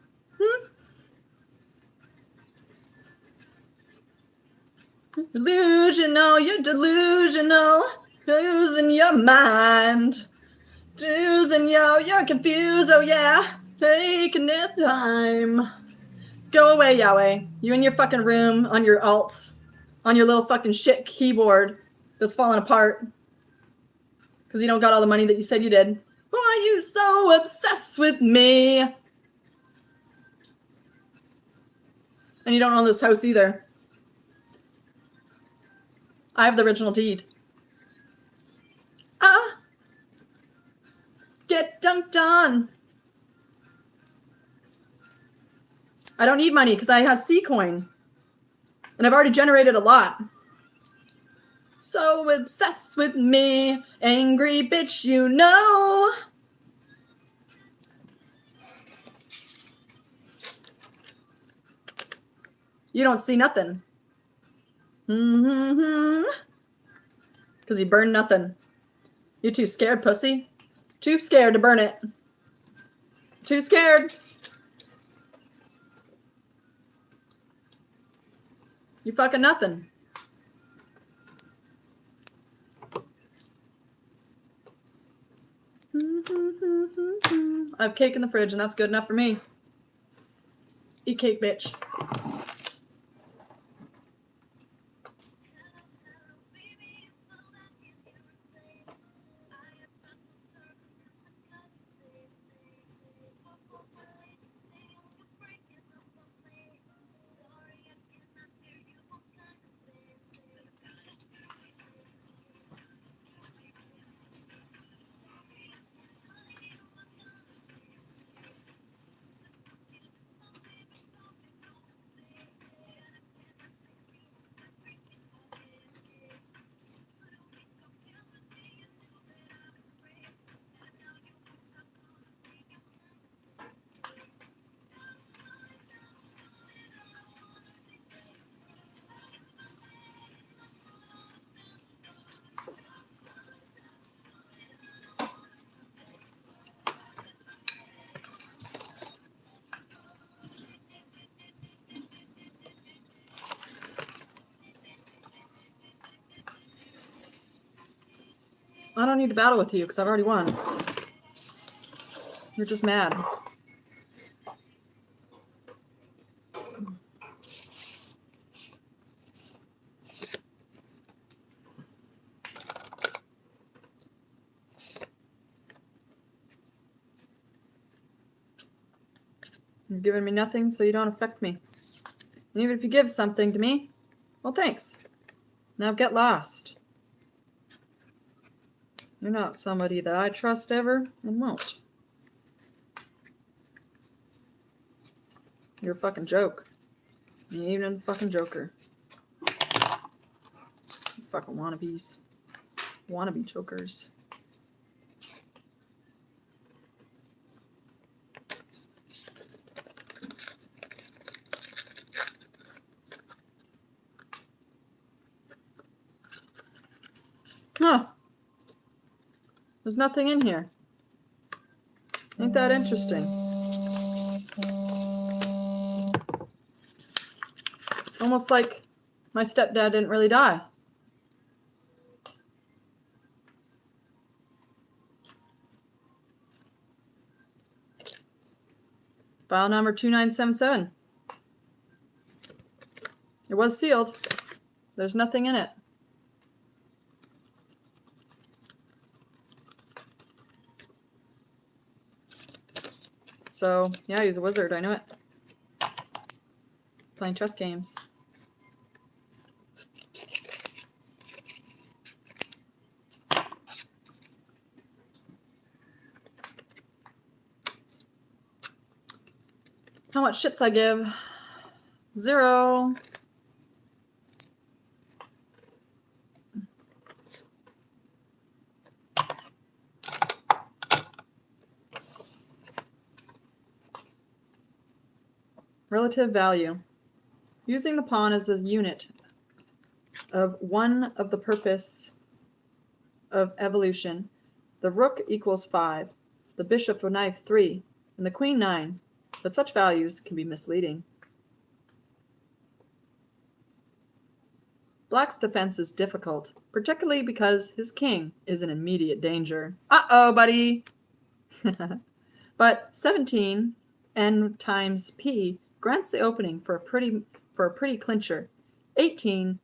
Delusional, you're delusional. Losing your mind. Losing you're confused, oh yeah. Taking your time. Go away, Yahweh. You in your fucking room on your alts. On your little fucking shit keyboard that's falling apart. Because you don't got all the money that you said you did. Why are you so obsessed with me? And you don't own this house either. I have the original deed. Get dunked on. I don't need money because I have C-Coin. And I've already generated a lot. So obsessed with me. Angry bitch, you know. You don't see nothing. Because you burn nothing. You're too scared, pussy. Too scared to burn it. Too scared. You fucking nothing. I have cake in the fridge and that's good enough for me. Eat cake, bitch. I don't need to battle with you because I've already won. You're just mad. You're giving me nothing, so you don't affect me. And even if you give something to me, well, thanks. Now get lost. You're not somebody that I trust ever and won't. You're a fucking joke. You ain't even a fucking joker. You fucking wannabes. Wannabe jokers. Huh. There's nothing in here. Ain't that interesting? Almost like my stepdad didn't really die. File number 2977. It was sealed. There's nothing in it. So, yeah, he's a wizard. I know it. Playing chess games. How much shits I give? 0. Relative value. Using the pawn as a unit of one of the purpose of evolution, the rook equals 5, the bishop of knife 3, and the queen 9, but such values can be misleading. Black's defense is difficult, particularly because his king is in immediate danger. Uh-oh, buddy! But 17 n times p grants the opening for a pretty clincher. 18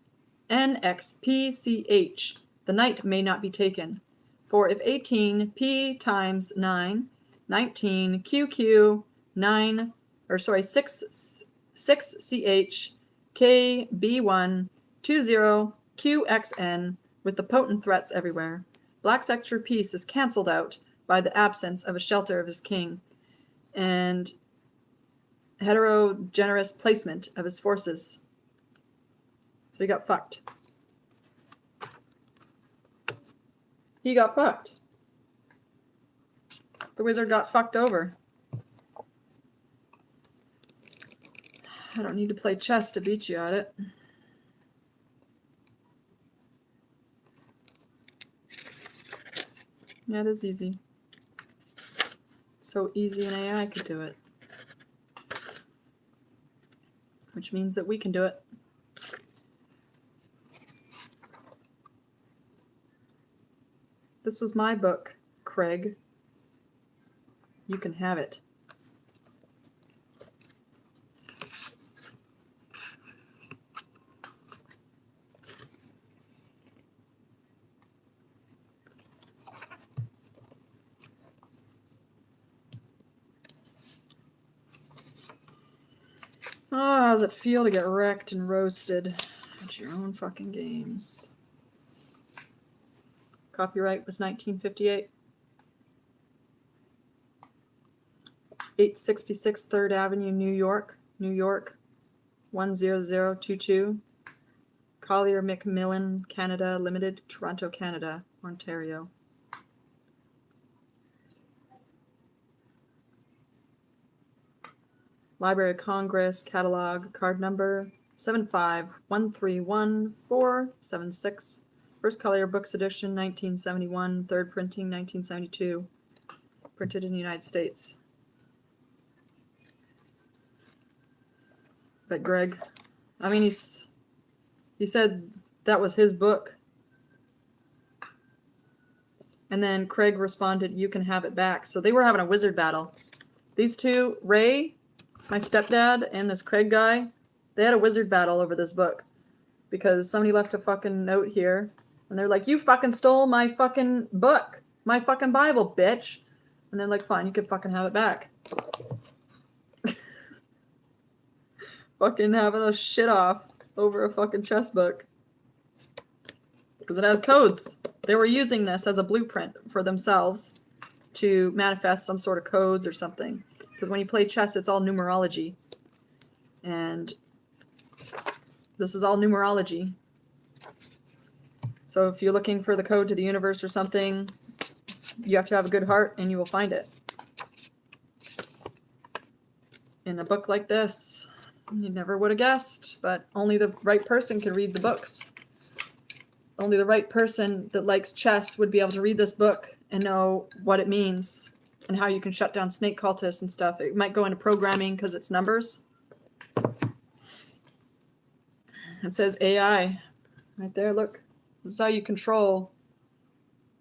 nx p ch. The knight may not be taken. For if 18 p times 9, 19 qq 9 6 ch k b1 20 qxn with the potent threats everywhere. Black's extra piece is cancelled out by the absence of a shelter of his king and heterogeneous placement of his forces. So he got fucked. He got fucked. The wizard got fucked over. I don't need to play chess to beat you at it. Yeah, it is easy. So easy an AI could do it. Which means that we can do it. This was my book, Craig. You can have it. Oh, how does it feel to get wrecked and roasted at your own fucking games? Copyright was 1958. 866 3rd Avenue, New York, New York, 10022. Collier Macmillan, Canada Limited, Toronto, Canada, Ontario. Library of Congress, catalog, card number 751311476. First Collier Books edition, 1971. Third printing, 1972. Printed in the United States. But Greg, I mean, he said that was his book. And then Craig responded, "You can have it back." So they were having a wizard battle. These two, Ray, my stepdad, and this Craig guy, they had a wizard battle over this book. Because somebody left a fucking note here. And they're like, "You fucking stole my fucking book. My fucking Bible, bitch." And they're like, "Fine, you can fucking have it back." Fucking having a shit off over a fucking chess book. Because it has codes. They were using this as a blueprint for themselves to manifest some sort of codes or something. Because when you play chess, it's all numerology. And this is all numerology. So if you're looking for the code to the universe or something, you have to have a good heart and you will find it. In a book like this, you never would have guessed, but only the right person could read the books. Only the right person that likes chess would be able to read this book and know what it means and how you can shut down snake cultists and stuff. It might go into programming because it's numbers. It says AI right there. Look, this is how you control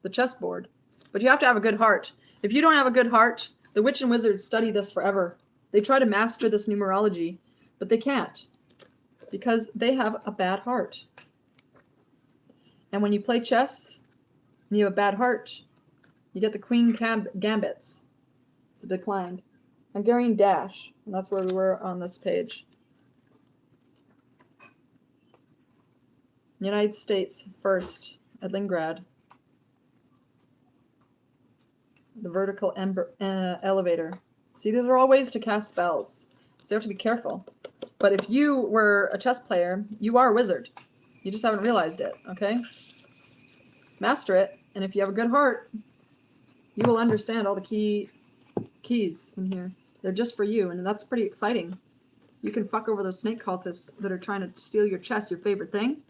the chessboard. But you have to have a good heart. If you don't have a good heart, the witch and wizards study this forever. They try to master this numerology, but they can't because they have a bad heart. And when you play chess and you have a bad heart, you get the queen gambits. It's a declined. Hungarian dash. And that's where we were on this page. United States first at Leningrad. The vertical elevator. See, these are all ways to cast spells. So you have to be careful. But if you were a chess player, you are a wizard. You just haven't realized it, okay? Master it, and if you have a good heart, you will understand all the keys in here. They're just for you, and that's pretty exciting. You can fuck over those snake cultists that are trying to steal your chess, your favorite thing.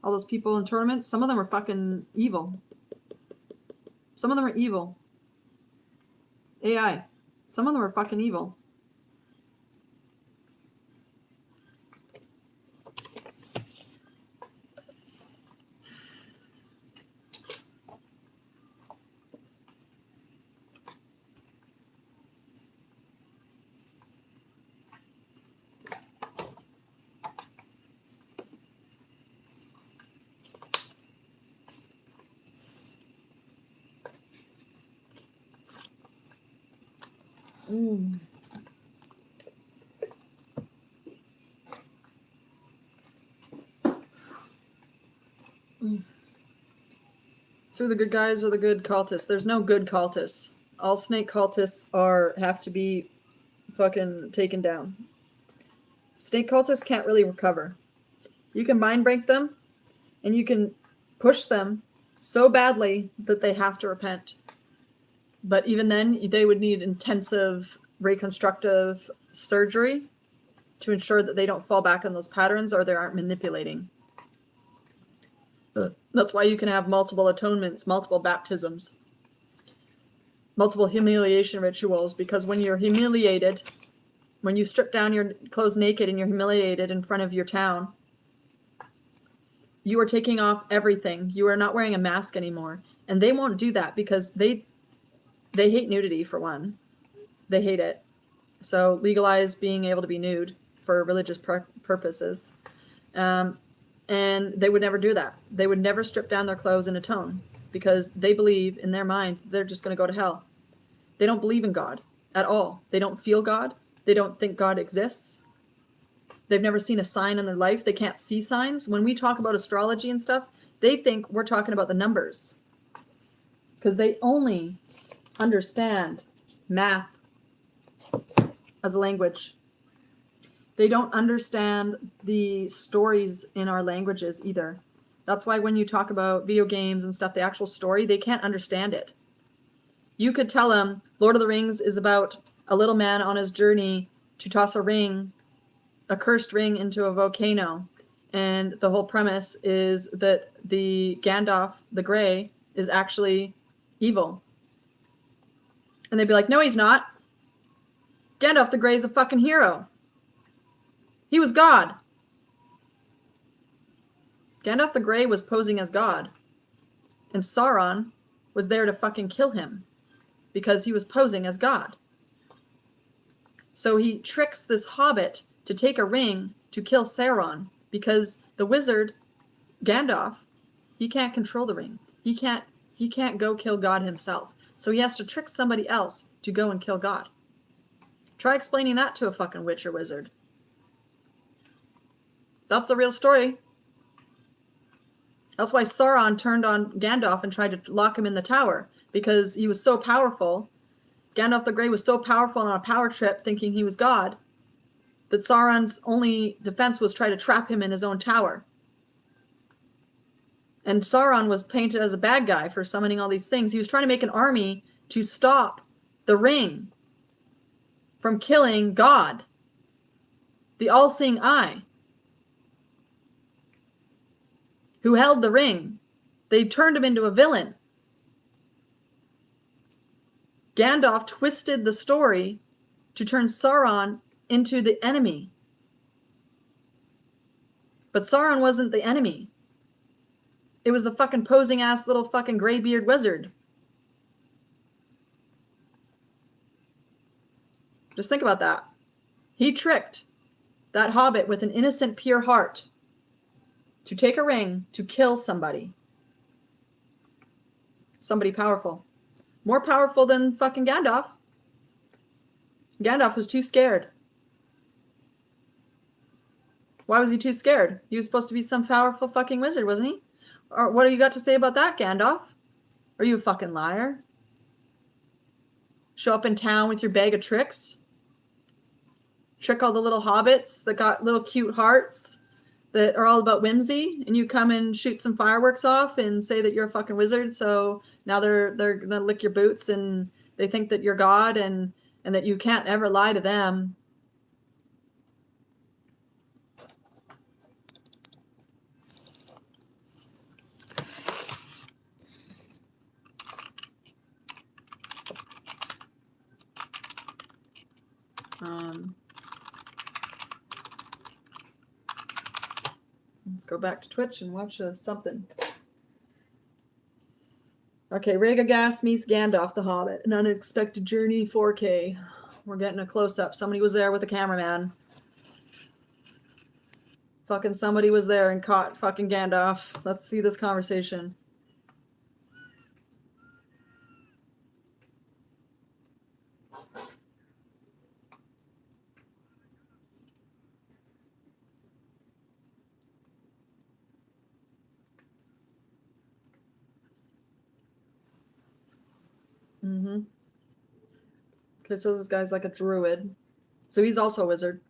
All those people in tournaments, some of them are fucking evil. Some of them are evil. AI. Some of them are fucking evil. So the good guys are the good cultists. There's no good cultists. All snake cultists have to be fucking taken down. Snake cultists can't really recover. You can mind break them, and you can push them so badly that they have to repent. But even then, they would need intensive reconstructive surgery to ensure that they don't fall back on those patterns or they aren't manipulating. That's why you can have multiple atonements, multiple baptisms, multiple humiliation rituals, because when you're humiliated, when you strip down your clothes naked and you're humiliated in front of your town, you are taking off everything. You are not wearing a mask anymore. And they won't do that because they hate nudity, for one. They hate it. So legalize being able to be nude for religious purposes. And they would never do that. They would never strip down their clothes and atone because they believe in their mind they're just going to go to hell. They don't believe in God at all. They don't feel God. They don't think God exists. They've never seen a sign in their life. They can't see signs. When we talk about astrology and stuff, they think we're talking about the numbers because they only understand math as a language. They don't understand the stories in our languages either. That's why when you talk about video games and stuff, the actual story, they can't understand it. You could tell them Lord of the Rings is about a little man on his journey to toss a cursed ring into a volcano. And the whole premise is that the Gandalf the Grey is actually evil. And they'd be like, no, he's not. Gandalf the Grey is a fucking hero. He was God. Gandalf the Grey was posing as God. And Sauron was there to fucking kill him because he was posing as God. So he tricks this hobbit to take a ring to kill Sauron because the wizard, Gandalf, he can't control the ring. He can't go kill God himself. So he has to trick somebody else to go and kill God. Try explaining that to a fucking witch or wizard. That's the real story. That's why Sauron turned on Gandalf and tried to lock him in the tower, because he was so powerful. Gandalf the Grey was so powerful on a power trip, thinking he was God, that Sauron's only defense was try to trap him in his own tower. And Sauron was painted as a bad guy for summoning all these things. He was trying to make an army to stop the ring from killing God, the all-seeing eye, who held the ring. They turned him into a villain. Gandalf twisted the story to turn Sauron into the enemy. But Sauron wasn't the enemy. It was the fucking posing ass little fucking graybeard wizard. Just think about that. He tricked that hobbit with an innocent, pure heart to take a ring to kill somebody. Somebody powerful. More powerful than fucking Gandalf. Gandalf was too scared. Why was he too scared? He was supposed to be some powerful fucking wizard, wasn't he? Or what do you got to say about that, Gandalf? Are you a fucking liar? Show up in town with your bag of tricks? Trick all the little hobbits that got little cute hearts that are all about whimsy, and you come and shoot some fireworks off and say that you're a fucking wizard, so now they're gonna lick your boots and they think that you're God and that you can't ever lie to them. Let's go back to Twitch and watch something. Okay, Radagast meets Gandalf the Hobbit. An unexpected journey, 4K. We're getting a close-up. Somebody was there with a cameraman. Fucking somebody was there and caught fucking Gandalf. Let's see this conversation. Okay, so this guy's like a druid. So he's also a wizard.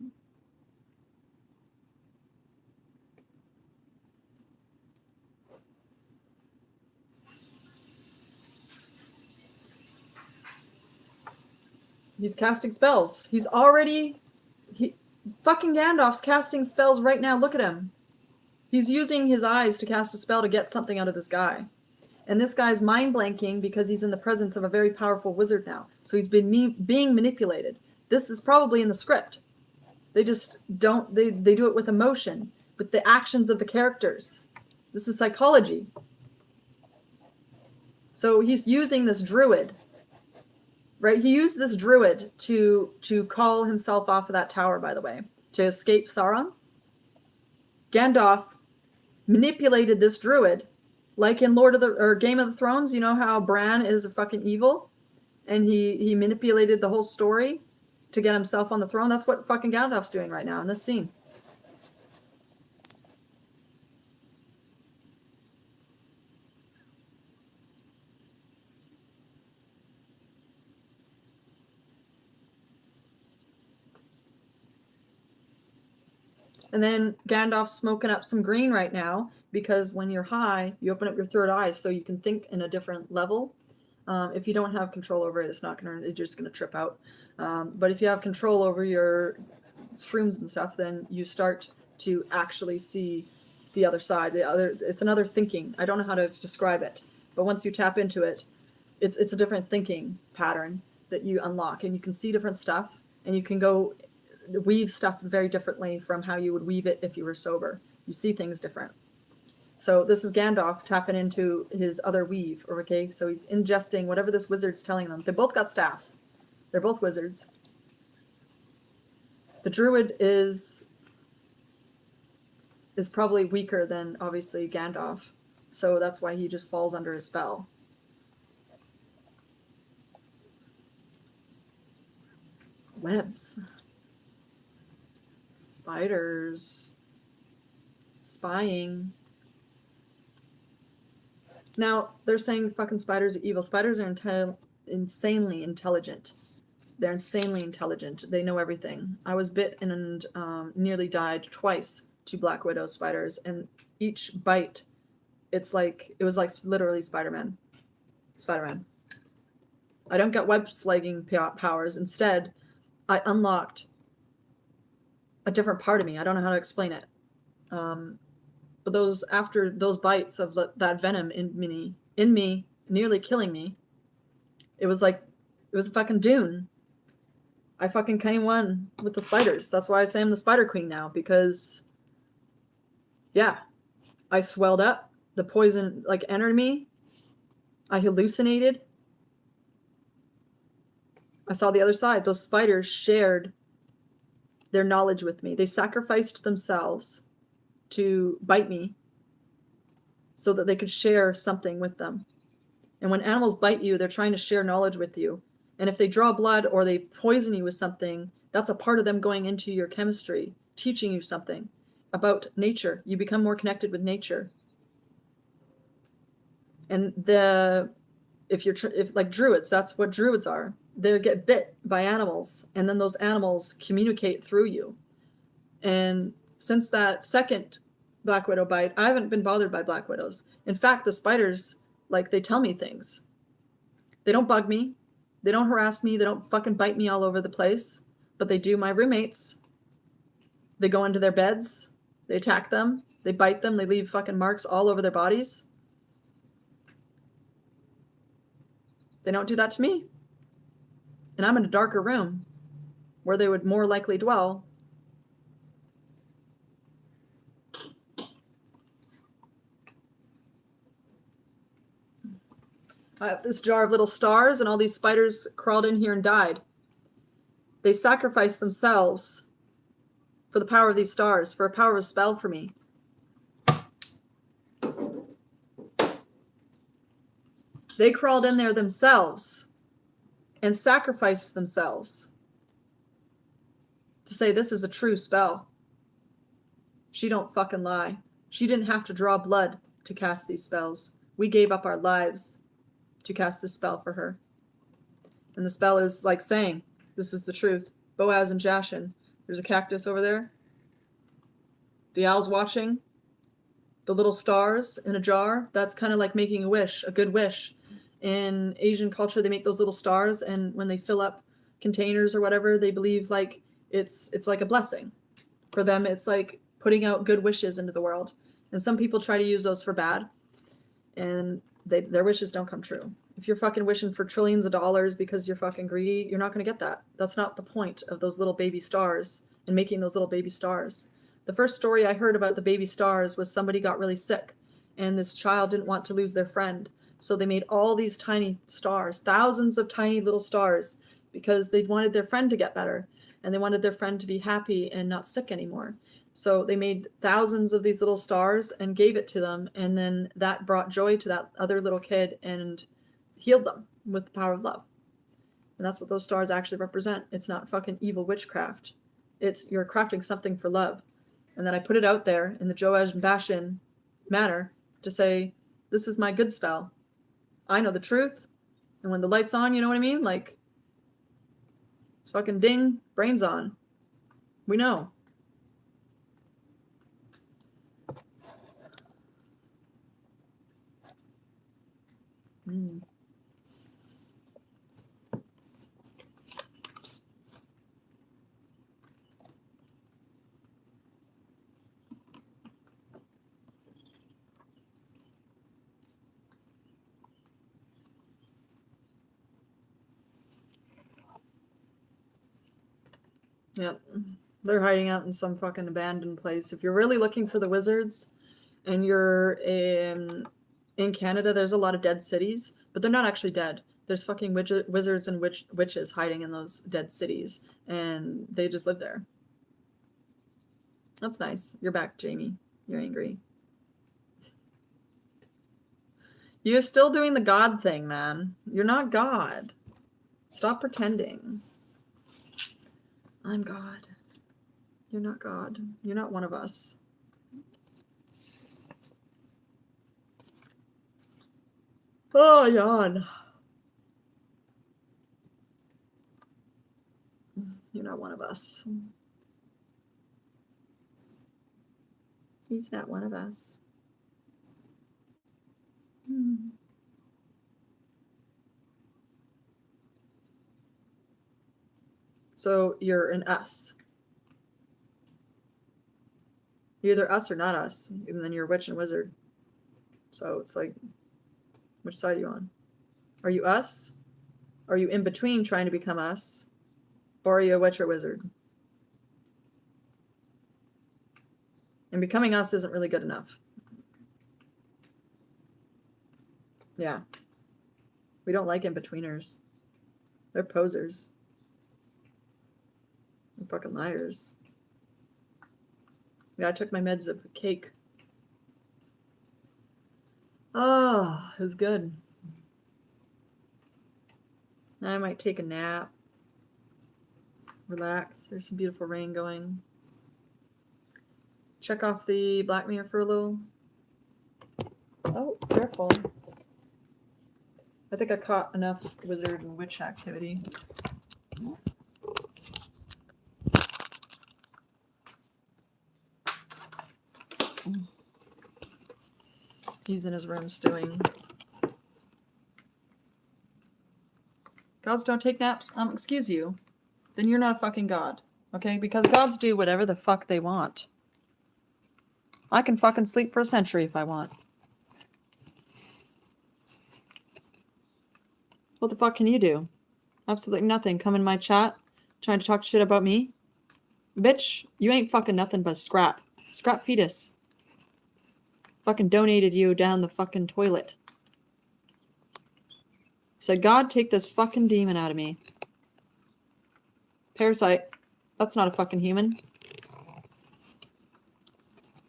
He's casting spells. He's already... fucking Gandalf's casting spells right now. Look at him. He's using his eyes to cast a spell to get something out of this guy. And this guy's mind blanking because he's in the presence of a very powerful wizard now. So he's been being manipulated. This is probably in the script. They just don't, they do it with emotion, with the actions of the characters. This is psychology. So he's using this druid, right? He used this druid to call himself off of that tower, by the way, to escape Sauron. Gandalf manipulated this druid. Like in Game of the Thrones, you know how Bran is a fucking evil? And he manipulated the whole story to get himself on the throne? That's what fucking Gandalf's doing right now in this scene. And then Gandalf's smoking up some green right now because when you're high, you open up your third eye so you can think in a different level. If you don't have control over it, it's just gonna trip out. But if you have control over your shrooms and stuff, then you start to actually see the other side. It's another thinking. I don't know how to describe it, but once you tap into it, it's a different thinking pattern that you unlock, and you can see different stuff, and you can go weave stuff very differently from how you would weave it if you were sober. You see things different. So this is Gandalf tapping into his other weave, okay? So he's ingesting whatever this wizard's telling them. They both got staffs. They're both wizards. The druid is probably weaker than, obviously, Gandalf. So that's why he just falls under his spell. Webs. Spiders. Spying. Now, they're saying fucking spiders are evil. Spiders are insanely intelligent. They're insanely intelligent. They know everything. I was bit and nearly died twice to black widow spiders, and each bite, it was like literally Spider-Man. Spider-Man. I don't get web slinging powers. Instead, I unlocked a different part of me. I don't know how to explain it. But after those bites of that venom in me, nearly killing me, it was a fucking Dune. I fucking came one with the spiders. That's why I say I'm the Spider Queen now, because, yeah, I swelled up. The poison entered me. I hallucinated. I saw the other side. Those spiders shared their knowledge with me. They sacrificed themselves to bite me so that they could share something with them. And when animals bite you, they're trying to share knowledge with you. And if they draw blood or they poison you with something, that's a part of them going into your chemistry, teaching you something about nature. You become more connected with nature. And if like druids, that's what druids are. They get bit by animals, and then those animals communicate through you. And since that second black widow bite, I haven't been bothered by black widows. In fact, the spiders, they tell me things. They don't bug me. They don't harass me. They don't fucking bite me all over the place. But they do my roommates. They go into their beds. They attack them. They bite them. They leave fucking marks all over their bodies. They don't do that to me. And I'm in a darker room where they would more likely dwell. I have this jar of little stars, and all these spiders crawled in here and died. They sacrificed themselves for the power of these stars, for a power of a spell for me. They crawled in there themselves and sacrificed themselves to say this is a true spell. She don't fucking lie. She didn't have to draw blood to cast these spells. We gave up our lives to cast this spell for her. And the spell is saying, this is the truth. Boaz and Jashin. There's a cactus over there. The owl's watching. The little stars in a jar. That's kind of like making a wish, a good wish. In Asian culture, they make those little stars, and when they fill up containers or whatever, they believe it's like a blessing. For them, it's like putting out good wishes into the world. And some people try to use those for bad. And their wishes don't come true. If you're fucking wishing for trillions of dollars because you're fucking greedy, you're not going to get that. That's not the point of those little baby stars and making those little baby stars. The first story I heard about the baby stars was somebody got really sick, and this child didn't want to lose their friend. So they made all these tiny stars, thousands of tiny little stars, because they wanted their friend to get better, and they wanted their friend to be happy and not sick anymore. So they made thousands of these little stars and gave it to them, and then that brought joy to that other little kid and healed them with the power of love. And that's what those stars actually represent. It's not fucking evil witchcraft. It's you're crafting something for love. And then I put it out there in the Joaj and Bashan manner to say, this is my good spell. I know the truth. And when the light's on, you know what I mean? It's fucking ding, brains on. We know. Yep. They're hiding out in some fucking abandoned place. If you're really looking for the wizards, and you're in Canada, there's a lot of dead cities, but they're not actually dead. There's fucking wizards and witches hiding in those dead cities, and they just live there. That's nice. You're back, Jamie. You're angry. You're still doing the God thing, man. You're not God. Stop pretending. I'm God. You're not God. You're not one of us. Oh, yawn. You're not one of us. He's not one of us. So you're an us. You're either us or not us, and then you're a witch and wizard. So it's like, which side are you on? Are you us? Are you in between trying to become us? Or are you a witch or wizard? And becoming us isn't really good enough. Yeah. We don't like in-betweeners. They're posers. They're fucking liars. Yeah, I took my meds of cake. Oh, it was good. Now I might take a nap. Relax. There's some beautiful rain going. Check off the black mirror for a little. Oh, careful. I think I caught enough wizard and witch activity. He's in his room stewing. Gods don't take naps? Excuse you. Then you're not a fucking god. Okay? Because gods do whatever the fuck they want. I can fucking sleep for a century if I want. What the fuck can you do? Absolutely nothing. Come in my chat trying to talk shit about me? Bitch, you ain't fucking nothing but scrap. Scrap fetus. Fucking donated you down the fucking toilet. Said, God, take this fucking demon out of me. Parasite. That's not a fucking human.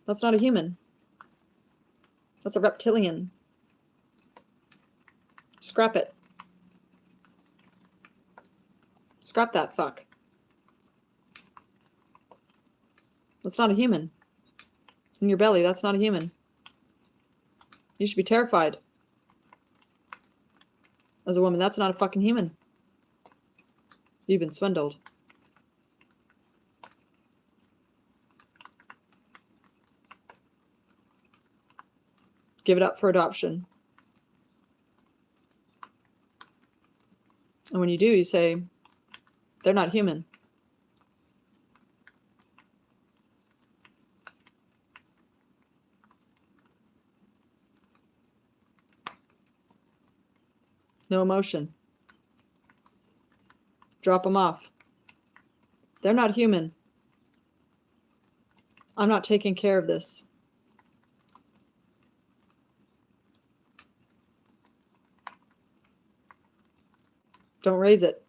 That's not a human. That's a reptilian. Scrap it. Scrap that fuck. That's not a human. In your belly, that's not a human. You should be terrified. As a woman, that's not a fucking human. You've been swindled. Give it up for adoption. And when you do, you say, they're not human. No emotion. Drop them off. They're not human. I'm not taking care of this. Don't raise it.